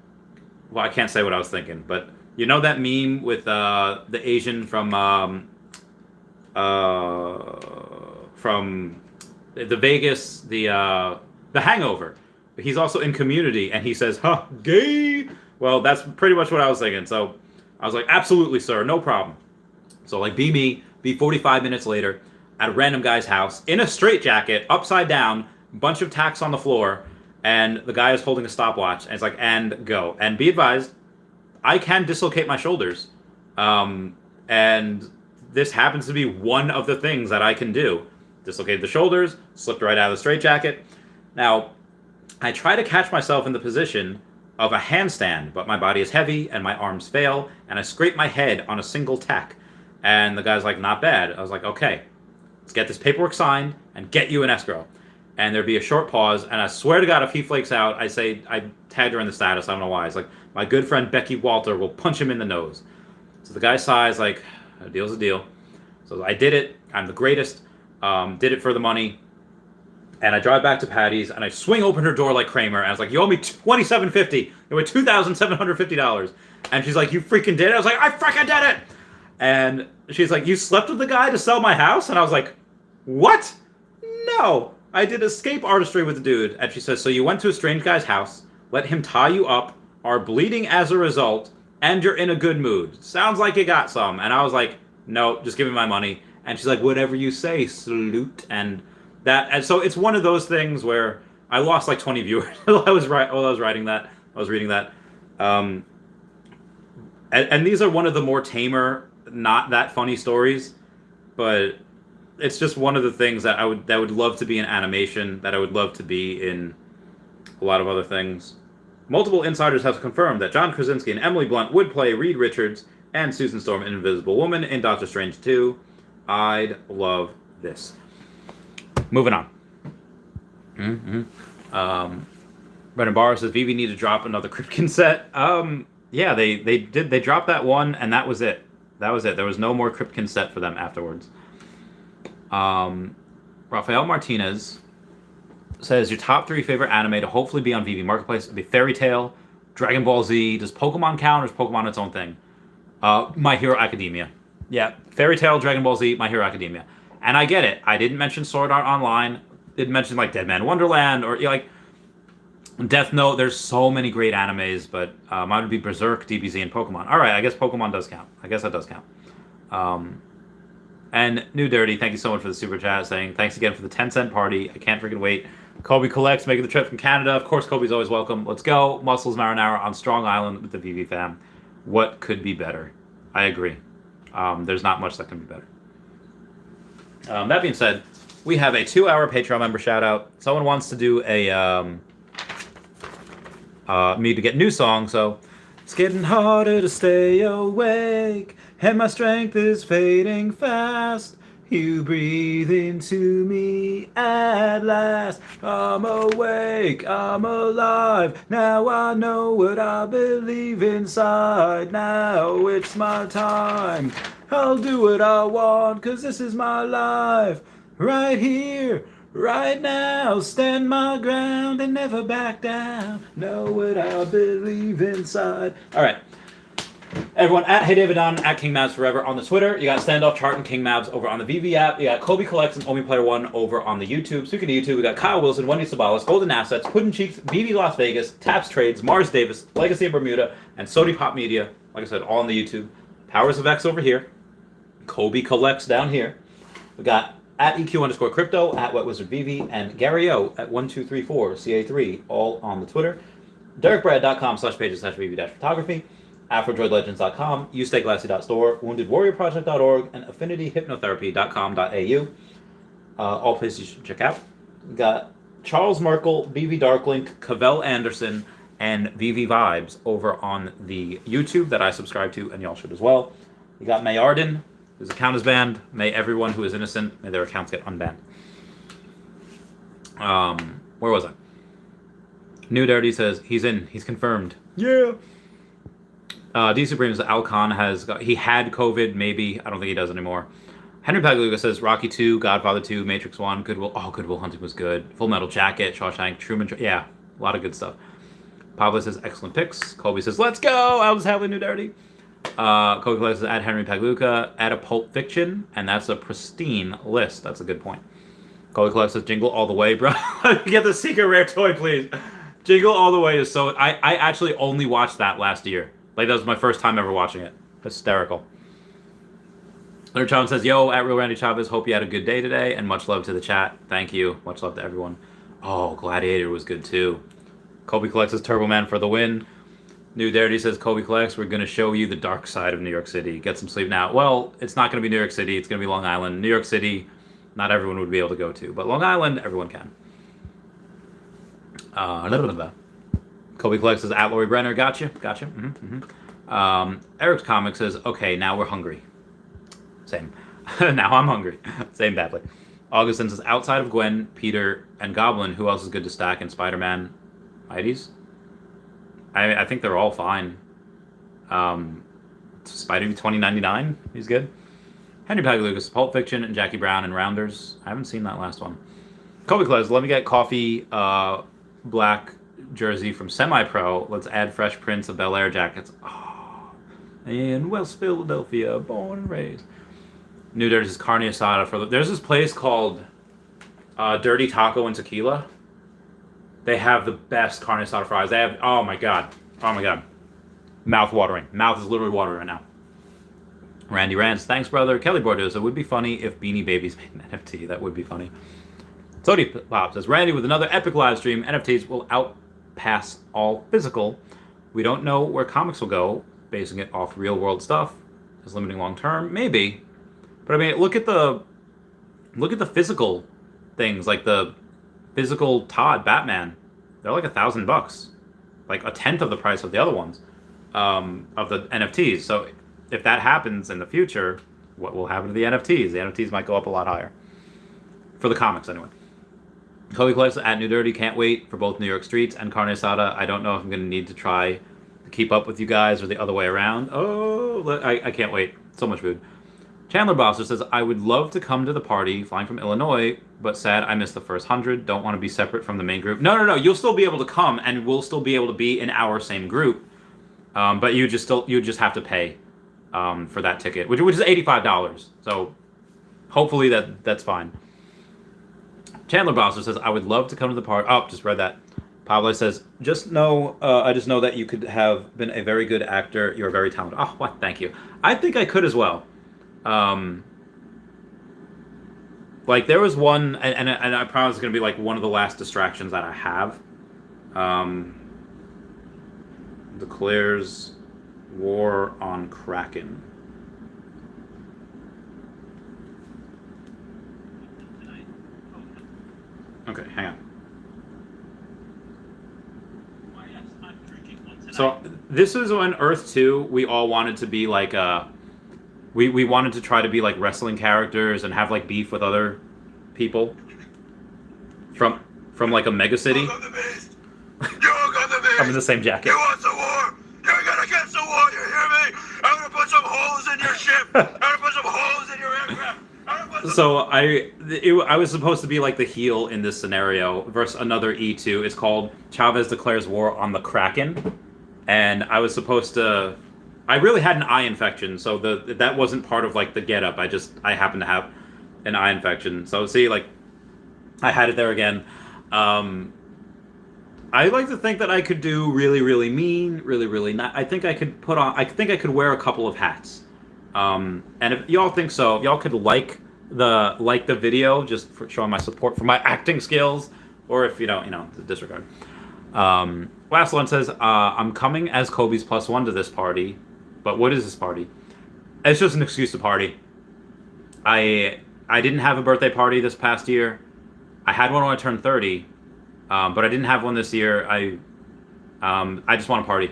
well, I can't say what I was thinking, but you know that meme with the Asian from the Vegas, the Hangover. He's also in Community, and he says, huh, gay. Well, that's pretty much what I was thinking. So I was like, absolutely, sir, no problem. So like, be me, be 45 minutes later at a random guy's house in a straitjacket, upside down, bunch of tacks on the floor, and the guy is holding a stopwatch, and it's like, and go. And be advised, I can dislocate my shoulders. And this happens to be one of the things that I can do. Dislocated the shoulders, slipped right out of the straitjacket. Now, I try to catch myself in the position of a handstand, but my body is heavy and my arms fail, and I scrape my head on a single tack. And the guy's like, not bad. I was like, okay, let's get this paperwork signed and get you an escrow. And there'd be a short pause, and I swear to God, if he flakes out, I tagged her in the status, I don't know why. It's like, my good friend Becky Walter will punch him in the nose. So the guy sighs like, a deal's a deal. So I did it, I'm the greatest, did it for the money. And I drive back to Patty's, and I swing open her door like Kramer, and I was like, you owe me $2,750. It was $2,750. And she's like, you freaking did it? I was like, I freaking did it! And she's like, you slept with the guy to sell my house? And I was like, what? No, I did escape artistry with the dude. And she says, so you went to a strange guy's house, let him tie you up, are bleeding as a result, and you're in a good mood. Sounds like you got some. And I was like, no, just give me my money. And she's like, whatever you say, salute. And so it's one of those things where I lost like 20 viewers while I was reading that. And these are one of the more tamer, not that funny stories, but it's just one of the things that I would love to be in animation, that I would love to be in a lot of other things. Multiple insiders have confirmed that John Krasinski and Emily Blunt would play Reed Richards and Susan Storm in Invisible Woman in Doctor Strange 2. I'd love this. Moving on. Brendan Barr says Veve need to drop another Kripken set. Yeah, they did. They dropped that one, and that was it. There was no more Kripken set for them afterwards. Rafael Martinez says your top 3 favorite anime to hopefully be on Veve Marketplace. It'd be Fairy Tail, Dragon Ball Z. Does Pokemon count, or is Pokemon its own thing? My Hero Academia. Yeah, Fairy Tail, Dragon Ball Z, My Hero Academia. And I get it. I didn't mention Sword Art Online. Didn't mention like Dead Man Wonderland or like Death Note. There's so many great animes, but mine would be Berserk, DBZ, and Pokemon. All right, I guess Pokemon does count. I guess that does count. And New Dirty, thank you so much for the super chat saying, thanks again for the 10-cent party. I can't freaking wait. Kobe Collects making the trip from Canada. Of course, Kobe's always welcome. Let's go. Muscles Marinara on Strong Island with the VV fam. What could be better? I agree. There's not much that can be better. That being said, we have a 2-hour Patreon member shout out. Someone wants to do a me to get new song, so it's getting harder to stay awake, and my strength is fading fast. You breathe into me at last. I'm awake, I'm alive. Now I know what I believe inside. Now it's my time. I'll do what I want, 'cause this is my life. Right here, right now. Stand my ground and never back down. Know what I believe inside. All right. Everyone, at HeyDavidOn, at KingMavs Forever on the Twitter. You got Standoff Chart and King Mavs over on the VV app. You got Kobe Collects and Omi Player One over on the YouTube. Speaking of YouTube, we got Kyle Willson, Wendy Stibalis, Golden Assets, Puddin' Cheeks, VV Las Vegas, Taps Trades, Mars Davis, Legacy of Bermuda, and Sody Pop Media. Like I said, all on the YouTube. Powers of X over here. Kobe Collects down here. We got at EQ_crypto, at WetWizardVV, and Gary O at 1234CA3, all on the Twitter. DerekBrad.com/pages/VV-photography. AfroDroidLegends.com, UStakeLassie.store, WoundedWarriorProject.org, and AffinityHypnotherapy.com.au. All places you should check out. We got Charles Merkel, VV Darklink, Cavell Anderson, and VV Vibes over on the YouTube that I subscribe to, and y'all should as well. You got May Arden, whose account is banned. May everyone who is innocent, may their accounts get unbanned. Where was I? New Dirty says, he's in, he's confirmed. Yeah! D Supremes Alcon he had COVID, maybe. I don't think he does anymore. Henry Pagluga says Rocky 2, Godfather 2, Matrix 1, Goodwill. Oh, Goodwill Hunting was good. Full Metal Jacket, Shawshank, Truman. Yeah, a lot of good stuff. Pablo says excellent picks. Colby says let's go. Aldous Hadley, New Dirty. Kobe Collects says add Henry Pagluga, add a Pulp Fiction, and that's a pristine list. That's a good point. Kobe Collects says Jingle All the Way, bro. Get the secret rare toy, please. Jingle All the Way is so. I actually only watched that last year. Like, that was my first time ever watching it. Hysterical. Leonard Chavez says, yo, at Real Randy Chavez, hope you had a good day today, and much love to the chat. Thank you. Much love to everyone. Oh, Gladiator was good, too. Kobe Collects says, Turbo Man for the win. New Dirty says, Kobe Collects, we're going to show you the dark side of New York City. Get some sleep now. Well, it's not going to be New York City. It's going to be Long Island. New York City, not everyone would be able to go to. But Long Island, everyone can. Kobe Collects says, at Lori Brenner, gotcha. Eric's Comic says, okay, now we're hungry. Same. Now I'm hungry. Same badly. Augustin says, outside of Gwen, Peter, and Goblin, who else is good to stack in Spider-Man? Mighties? I think they're all fine. Spider 2099, he's good. Henry Paglugas, Pulp Fiction, and Jackie Brown, and Rounders. I haven't seen that last one. Kobe Collects, let me get coffee, black jersey from Semi-Pro. Let's add Fresh Prince of Bel-Air jackets. Oh, in West Philadelphia, born and raised. New Dirty's carne asada. There's this place called Dirty Taco and Tequila. They have the best carne asada fries. They have, oh my god. Mouth watering. Mouth is literally watering right now. Randy Rance, thanks brother. Kelly Bordeaux, it would be funny if Beanie Babies made an NFT. That would be funny. Sody Pop says, Randy, with another epic live stream, NFTs will outpass all physical. We don't know where comics will go, basing it off real world stuff. Is limiting long term? Maybe. But I mean, look at the physical things, like the physical Todd Batman. They're like $1,000, like a tenth of the price of the other ones, of the NFTs. So if that happens in the future, what will happen to the NFTs? The NFTs might go up a lot higher for the comics anyway. Kobe Collects at New Dirty, can't wait for both New York Streets and Carne Asada. I don't know if I'm going to need to try to keep up with you guys or the other way around. Oh, I can't wait. So much food. Chandler Bosser says, I would love to come to the party, flying from Illinois, but sad I missed the first 100. Don't want to be separate from the main group. No. You'll still be able to come, and we'll still be able to be in our same group. But you just have to pay for that ticket, which is $85. So hopefully that's fine. Chandler Bosser says, I would love to come to the party. Oh, just read that. Pablo says, I just know that you could have been a very good actor. You're very talented. Oh, what? Thank you. I think I could as well. Like there was one, and I promise it's gonna be like one of the last distractions that I have. Declares war on Kraken. Okay, hang on. So this is when Earth 2, we all wanted to be like we wanted to try to be like wrestling characters and have like beef with other people from like a megacity. I'm in the same jacket. You want some war? You're gonna get some war, you hear me? I'm gonna put some holes in your ship. I'm gonna put some holes in your aircraft. So I was supposed to be like the heel in this scenario versus another E2. It's called Chavez declares war on the Kraken, and I was supposed to. I really had an eye infection, so that wasn't part of like the getup. I happened to have an eye infection. So see, like I had it there again. I like to think that I could do really, really mean, really, really not. I think I could wear a couple of hats. And if y'all think so, if y'all could like the video just for showing my support for my acting skills, or if you don't, disregard. Last one says, I'm coming as Kobe's +1 to this party, but what is this party? It's just an excuse to party. I didn't have a birthday party this past year. I had one when I turned 30, but I didn't have one this year. I just want to party.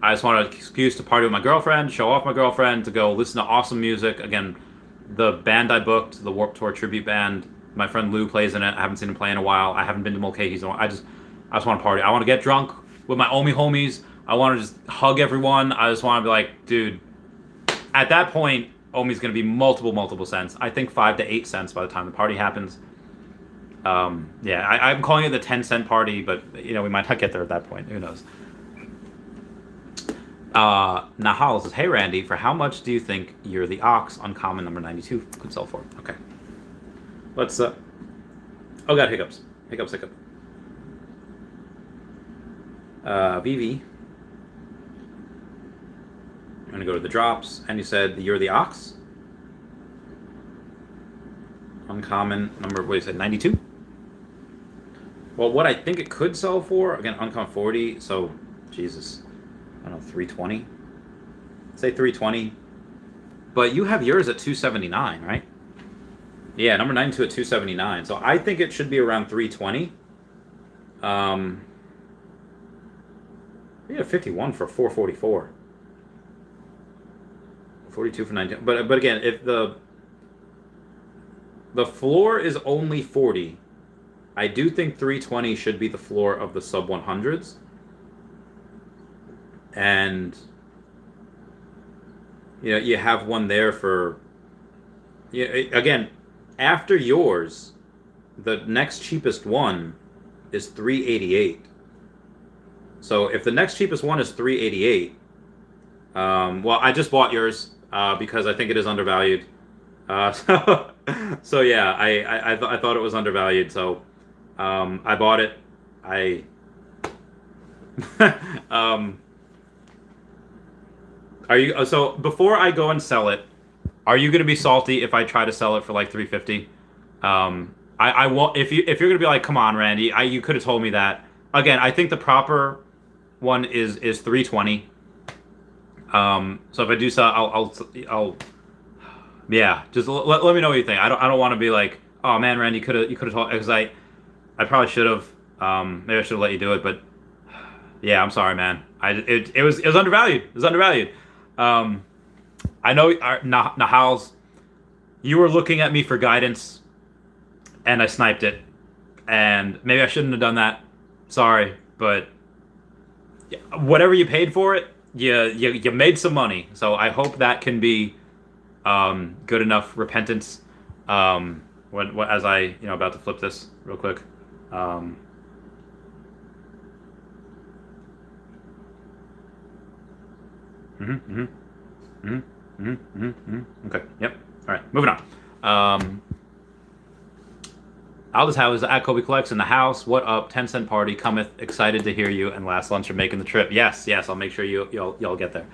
I just want an excuse to party with my girlfriend, show off my girlfriend, to go listen to awesome music. Again, the band I booked, the Warped Tour tribute band, my friend Lou plays in it. I haven't seen him play in a while. I haven't been to Mulcahy's in a while. I just want to party. I want to get drunk with my OMI homies. I want to just hug everyone. I just want to be like, dude, at that point, OMI's going to be multiple cents. I think 5 to 8 cents by the time the party happens. Yeah, I'm calling it the 10-cent party, but we might not get there at that point. Who knows? Nahal says, hey Randy, for how much do you think You're the Ox uncommon number 92 could sell for? Okay. Let's oh god, hiccup. Veve. I'm gonna go to the drops, and you said You're the Ox. Uncommon number, what you said, 92? Well, what I think it could sell for, again, uncommon 40, so, Jesus, I don't know, 320? Say 320. But you have yours at 279, right? Yeah, number 92 at 279. So I think it should be around 320. Yeah, 51 for 444. 42 for 19. But again, if the floor is only 40, I do think 320 should be the floor of the sub 100s. And you have one there for again, after yours, the next cheapest one is 388. So if the next cheapest one is 388, well, I just bought yours because I think it is undervalued. So yeah, I thought it was undervalued, so I bought it. Are you so before I go and sell it? Are you going to be salty if I try to sell it for like 350? I won't. If you're going to be like, come on, Randy, you could have told me that. Again, I think the proper one is 320. So if I do sell, I'll yeah, just let me know what you think. I don't want to be like, oh man, Randy, you could have told, because I probably should have. Maybe I should have let you do it, but yeah, I'm sorry, man. It was undervalued. It was undervalued. I know Nahal's, you were looking at me for guidance, and I sniped it, and maybe I shouldn't have done that. Sorry, but whatever you paid for it, you made some money. So I hope that can be good enough repentance. As I about to flip this real quick. Okay. Yep. All right. Moving on. Aldous House at Kobe Collects in the house. What up? 10-cent party cometh. Excited to hear you. And last lunch are making the trip. Yes. I'll make sure y'all get there.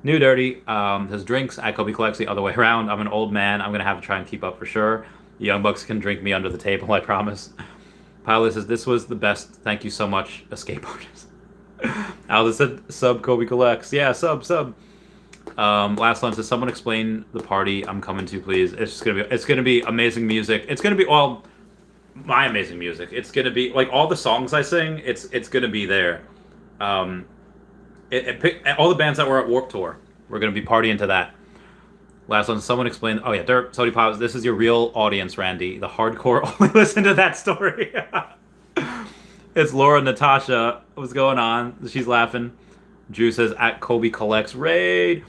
New Dirty. His drinks at Kobe Collects the other way around. I'm an old man. I'm gonna have to try and keep up for sure. Young Bucks can drink me under the table, I promise. Pilot says, this was the best. Thank you so much, Escape Artist. Aldous said, sub Kobe collects. Yeah, sub. Last one says, someone explain the party I'm coming to, please. It's gonna be amazing music. It's gonna be all my amazing music. It's gonna be like all the songs I sing. It's gonna be there. All the bands that were at Warped Tour, we're gonna be partying to that. Last one, someone explain. Oh yeah, Derp, Sody Pops. This is your real audience, Randy. The hardcore only listen to that story. It's Laura Natasha. What's going on? She's laughing. Drew says at Kobe collects raid.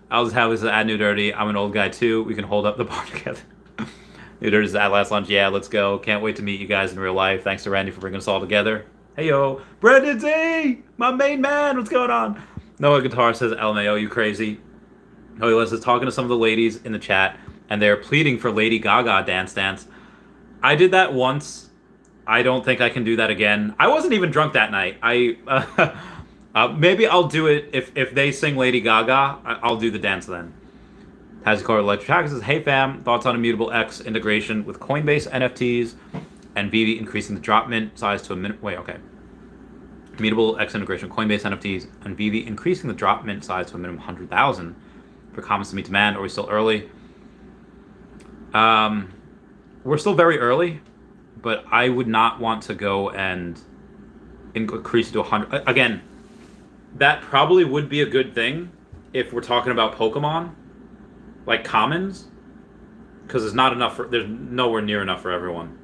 Aldous Hadley says at New Dirty. I'm an old guy too. We can hold up the bar together. New Dirty says at last lunch. Yeah, let's go. Can't wait to meet you guys in real life. Thanks to Randy for bringing us all together. Hey yo, Brendan Z, my main man. What's going on? Noah Guitar says LMAO, you crazy. Noah Les is talking to some of the ladies in the chat, and they're pleading for Lady Gaga dance. I did that once. I don't think I can do that again. I wasn't even drunk that night. Maybe I'll do it if they sing Lady Gaga. I'll do the dance then. Hazikor Electric says, hey fam, thoughts on Immutable X integration with Coinbase NFTs and Veve increasing the drop mint size to a minimum. Wait, okay. Immutable X integration, Coinbase NFTs, and Veve increasing the drop mint size to a minimum 100,000 for comments to meet demand. Are we still early? We're still very early, but I would not want to go and increase it to 100. Again, that probably would be a good thing if we're talking about Pokemon, like commons, because there's not enough. There's nowhere near enough for everyone.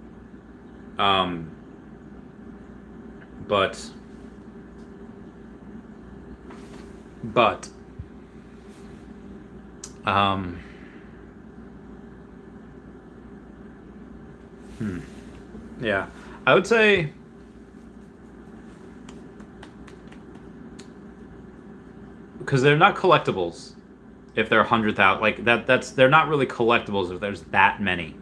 Yeah, I would say because they're not collectibles. If they're 100,000, like they're not really collectibles if there's that many.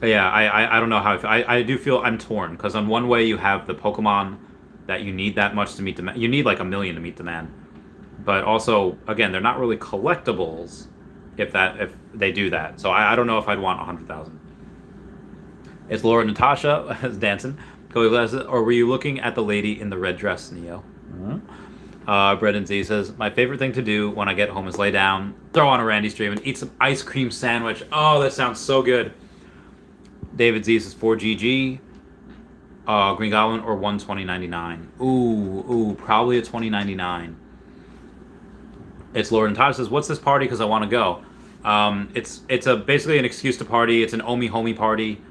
Yeah, I don't know how I do feel I'm torn because on one way you have the Pokemon that you need that much to meet demand. You need like 1 million to meet demand, but also again they're not really collectibles if they do that. So I don't know if I'd want 100,000. It's Laura Natasha dancing. Or were you looking at the lady in the red dress, Neo? Mm-hmm. Brendan Z says, my favorite thing to do when I get home is lay down, throw on a Randy stream, and eat some ice cream sandwich. Oh, that sounds so good. David Z says 4GG, Green Goblin, or 120.99. Ooh, probably a 20.99. It's Laura Natasha says, what's this party? Because I want to go. It's basically an excuse to party. It's an Omi homie party.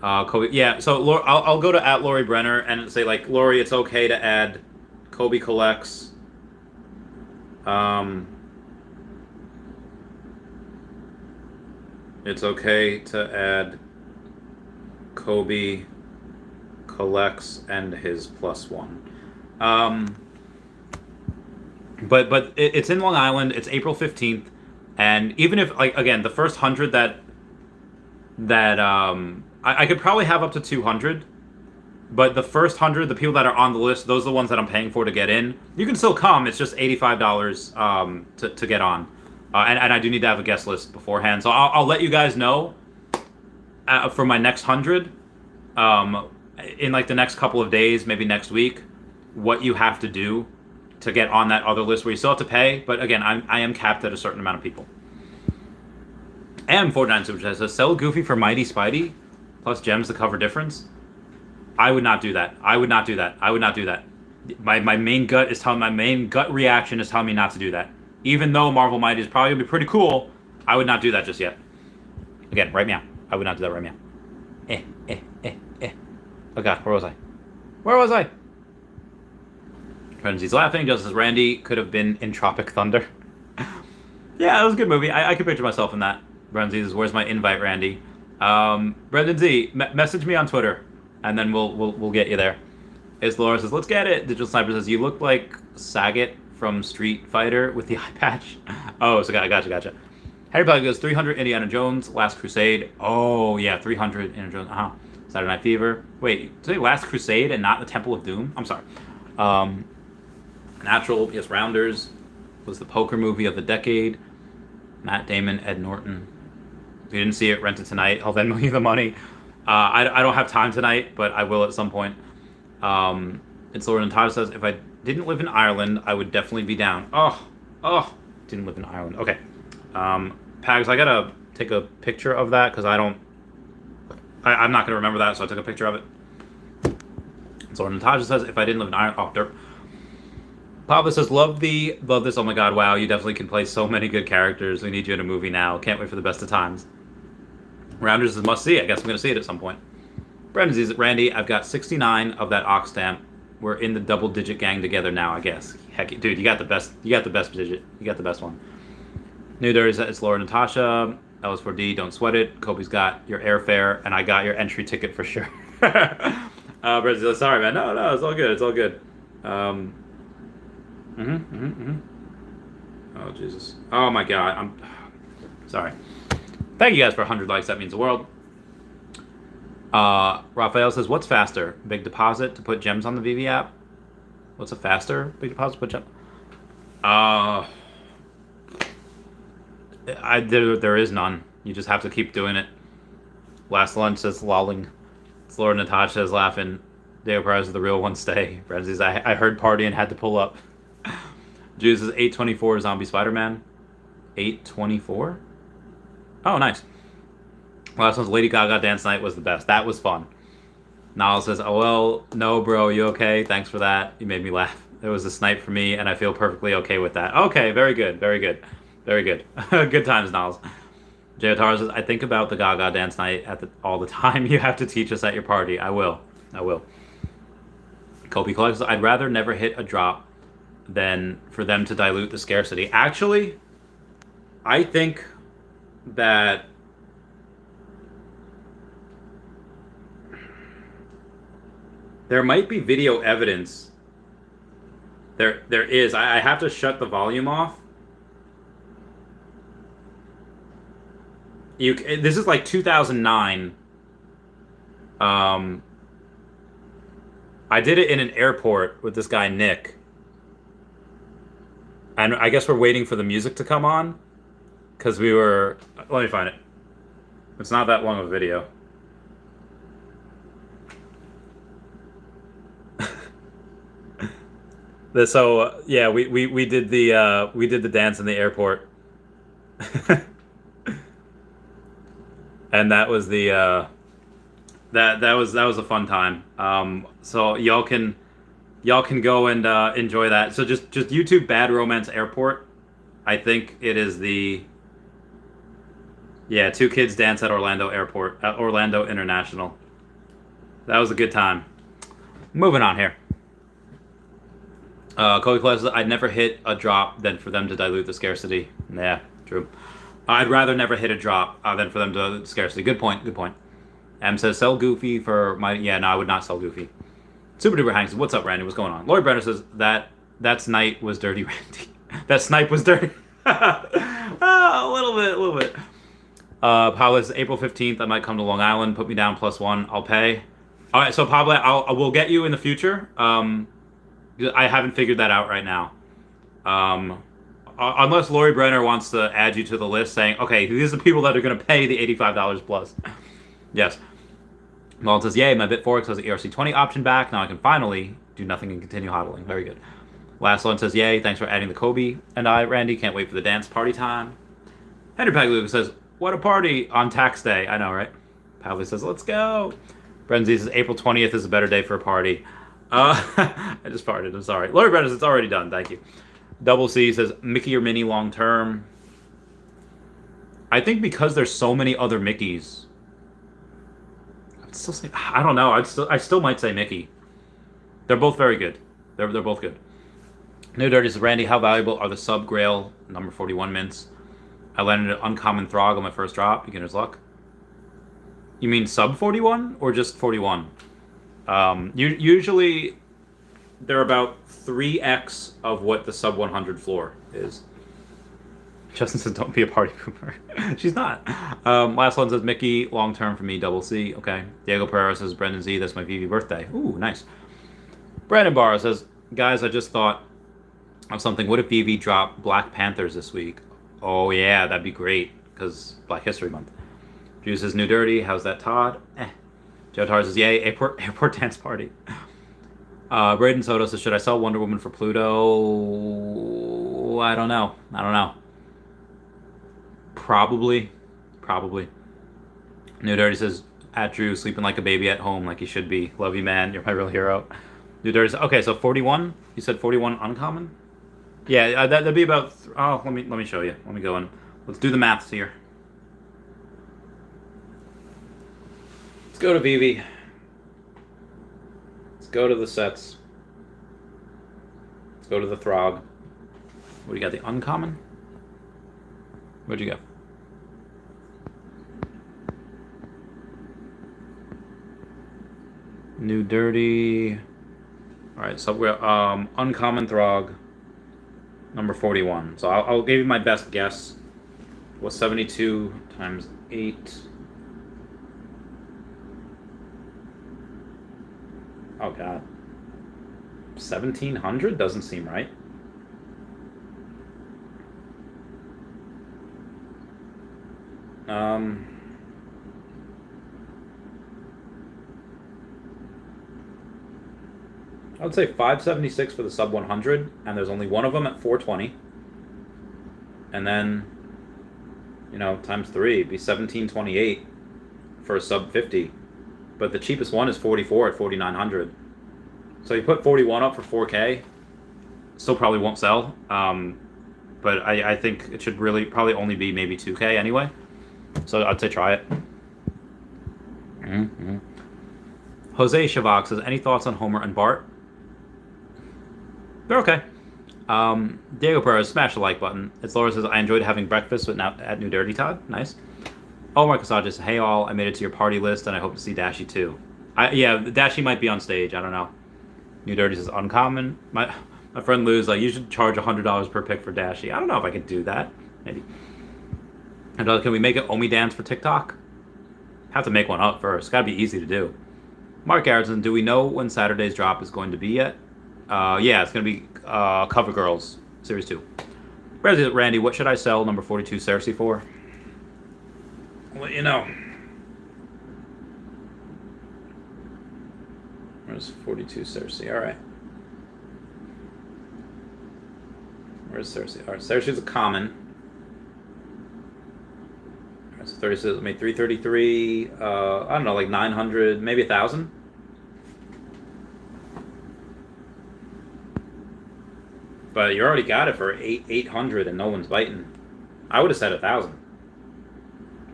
Kobe, yeah. So I'll go to at Lori Brenner and say like, Lori, it's okay to add Kobe collects. It's okay to add Kobe collects and his +1. But it's in Long Island. It's April 15th, and even if like again the first 100 that I could probably have up to 200, but the first 100, the people that are on the list, those are the ones that I'm paying for to get in. You can still come. It's just $85 to get on, and I do need to have a guest list beforehand. So I'll let you guys know for my next 100 in like the next couple of days, maybe next week, what you have to do to get on that other list where you still have to pay. But again, I am capped at a certain amount of people. And 49 Super Chat says, sell Goofy for Mighty Spidey plus gems to cover difference. I would not do that. I would not do that. My main gut reaction is telling me not to do that. Even though Marvel Mighty is probably going to be pretty cool, I would not do that just yet. Again, right meow. I would not do that right meow. Oh god, where was I? Frenzy's laughing, just as Randy could have been in Tropic Thunder. Yeah, it was a good movie. I could picture myself in that. Brendan Z, where's my invite, Randy? Brendan Z, message me on Twitter, and then we'll get you there. Is Laura says, let's get it. Digital Sniper says, you look like Sagat from Street Fighter with the eye patch. Oh, so gotcha. Harry Potter goes 300 Indiana Jones, Last Crusade. Oh yeah, 300 Indiana Jones. Saturday Night Fever. Wait, say Last Crusade and not the Temple of Doom? I'm sorry. Natural, yes, Rounders was the poker movie of the decade. Matt Damon, Ed Norton. If you didn't see it, rent it tonight. I'll Venmo you the money. I don't have time tonight, but I will at some point. It's Lord and Todd says, if I didn't live in Ireland, I would definitely be down. Oh, didn't live in Ireland. Okay. Pags, I gotta take a picture of that because I'm not gonna remember that, so I took a picture of it. So Natasha says, if I didn't live in Ireland, oh, derp. Papa says, love this. Oh my god, wow, you definitely can play so many good characters. We need you in a movie now. Can't wait for the best of times. Rounders is must see. I guess I'm gonna see it at some point. Brendan sees it. Randy, I've got 69 of that ox stamp. We're in the double-digit gang together now, I guess. Heck, dude, you got the best. You got the best digit. You got the best one. New Dirty says, it's Laura Natasha. LS4D, don't sweat it. Kobe's got your airfare, and I got your entry ticket for sure. Brazil, sorry, man. No, it's all good. It's all good. Oh, Jesus. Oh, my God. I'm sorry. Thank you guys for 100 likes. That means the world. Raphael says, what's faster? Big deposit to put gems on the Veve app? What's a faster? Big deposit to put gems? There is none. You just have to keep doing it. Last lunch says lolling. It's Laura Natasha is laughing. Dale Prize is the real one. Stay. Frenzies, I heard party and had to pull up. Juice is 824 Zombie Spider-Man. 824? Oh, nice. Last one's Lady Gaga Dance Night was the best. That was fun. Niall says, oh, well, no, bro, you okay? Thanks for that. You made me laugh. It was a snipe for me, and I feel perfectly okay with that. Okay, very good, very good. Very good. Good times, Niles. J.O. says, I think about the Gaga Dance Night all the time. You have to teach us at your party. I will. Kobe Collects, I'd rather never hit a drop than for them to dilute the scarcity. Actually, I think that there might be video evidence. There is. I have to shut the volume off. This is like 2009. I did it in an airport with this guy Nick, and I guess we're waiting for the music to come on because we were. Let me find it. It's not that long of a video. So yeah, we did the dance in the airport. And that was the that was a fun time. So y'all can go and enjoy that. So just YouTube Bad Romance Airport. I think it is the two kids dance at Orlando Airport at Orlando International. That was a good time. Moving on here. Cody Claus, I'd never hit a drop than for them to dilute the scarcity. Yeah, true. I'd rather never hit a drop than for them to scarcity. Good point. M says, sell Goofy for my... Yeah, no, I would not sell Goofy. Super Duper Hank says, what's up, Randy? What's going on? Lloyd Brenner says, that snipe was dirty, Randy. That snipe was dirty. A little bit. Pablo says, April 15th, I might come to Long Island. Put me down +1. I'll pay. All right, so Pablo, I will get you in the future. I haven't figured that out right now. Unless Lori Brenner wants to add you to the list saying, okay, these are the people that are going to pay the $85 plus. Yes. Mullen says, yay, my Bitforex has the ERC20 option back. Now I can finally do nothing and continue hodling. Very good. Last one says, yay, thanks for adding the Kobe. And I, Randy, can't wait for the dance party time. Henry Pagluga says, what a party on tax day. I know, right? Pavley says, let's go. Brenzy says, April 20th is a better day for a party. I just farted. I'm sorry. Lori Brenner says, it's already done. Thank you. Double C says, Mickey or Minnie long term. I think because there's so many other Mickeys. I'd still say, I don't know. I still might say Mickey. They're both very good. They're both good. New Dirty says, Randy, how valuable are the sub Grail number 41 mints? I landed an uncommon Throg on my first drop. Beginner's luck. You mean sub 41 or just 41? Usually they're about 3x of what the sub 100 floor is. Justin says, don't be a party pooper. She's not. Last one says, Mickey, long term for me, double C. Okay. Diego Pereira says, Brendan Z, that's my Veve birthday. Ooh, nice. Brandon Barra says, guys, I just thought of something. What if Veve dropped Black Panthers this week? Oh, yeah, that'd be great, because Black History Month. Drew says New Dirty. How's that, Todd? Joe Tar says yay. Airport dance party. Braden Soto says, should I sell Wonder Woman for Pluto? I don't know. Probably. New Dirty says, at Drew, sleeping like a baby at home, like he should be. Love you, man. You're my real hero. New Dirty says, okay, so 41. You said 41 uncommon? Yeah, that'd be about. Oh, let me show you. Let me go in. Let's do the maths here. Let's go to Veve. Let's go to the sets. Let's go to the Throg. What do you got? The uncommon? Where'd you go? New Dirty. All right, so we're uncommon Throg, number 41. So I'll give you my best guess. What's 72 times 8? Oh God, 1,700 doesn't seem right. I would say 576 for the sub 100, and there's only one of them at 420. And then, times 3, it'd be 1728 for a sub 50. But the cheapest one is 44 at 4,900. So you put 41 up for 4K, still probably won't sell. But I think it should probably only be maybe 2K anyway. So I'd say try it. Mm-hmm. Jose Shavak says, any thoughts on Homer and Bart? They're okay. Diego Perez, smash the like button. It's Laura says, I enjoyed having breakfast at New Dirty, Todd. Nice. Omar Kasaj says, hey all, I made it to your party list and I hope to see Dashy too. Yeah, Dashy might be on stage. I don't know. New Dirty says, uncommon. My friend Lou's like, you should charge $100 per pick for Dashy. I don't know if I could do that. Maybe. And can we make an OMI dance for TikTok? Have to make one up first. Gotta be easy to do. Mark Garrison, do we know when Saturday's drop is going to be yet? Yeah, it's going to be Cover Girls, Series 2. Randy, what should I sell number 42 Cersei for? I'll let you know. Where's 42 Cersei? Alright. Where's Cersei? Alright, Cersei's a common. Alright, so 36, made 333, I don't know, like 900, maybe 1,000? But you already got it for 800 and no one's biting. I would have said 1,000.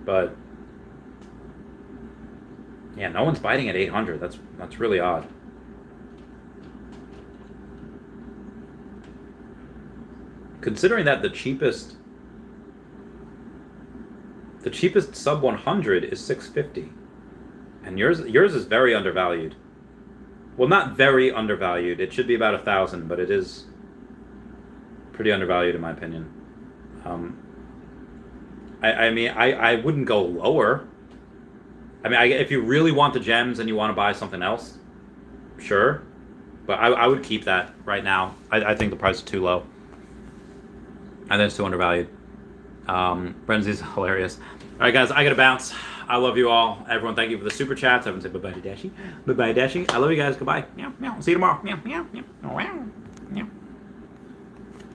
But yeah, no one's biting at 800. That's really odd. Considering that the cheapest sub 100 is 650. And yours is very undervalued. Well, not very undervalued. It should be about 1,000, but it is pretty undervalued in my opinion. I mean, I wouldn't go lower. I mean, if you really want the gems and you want to buy something else, sure. But I would keep that right now. I think the price is too low. I think it's too undervalued. Brenzy's hilarious. All right, guys, I gotta bounce. I love you all. Everyone, thank you for the super chats. Everyone say bye-bye to Dashy. Bye-bye, Dashy. I love you guys. Goodbye. Meow, meow. See you tomorrow. Meow, meow, meow. Meow, meow.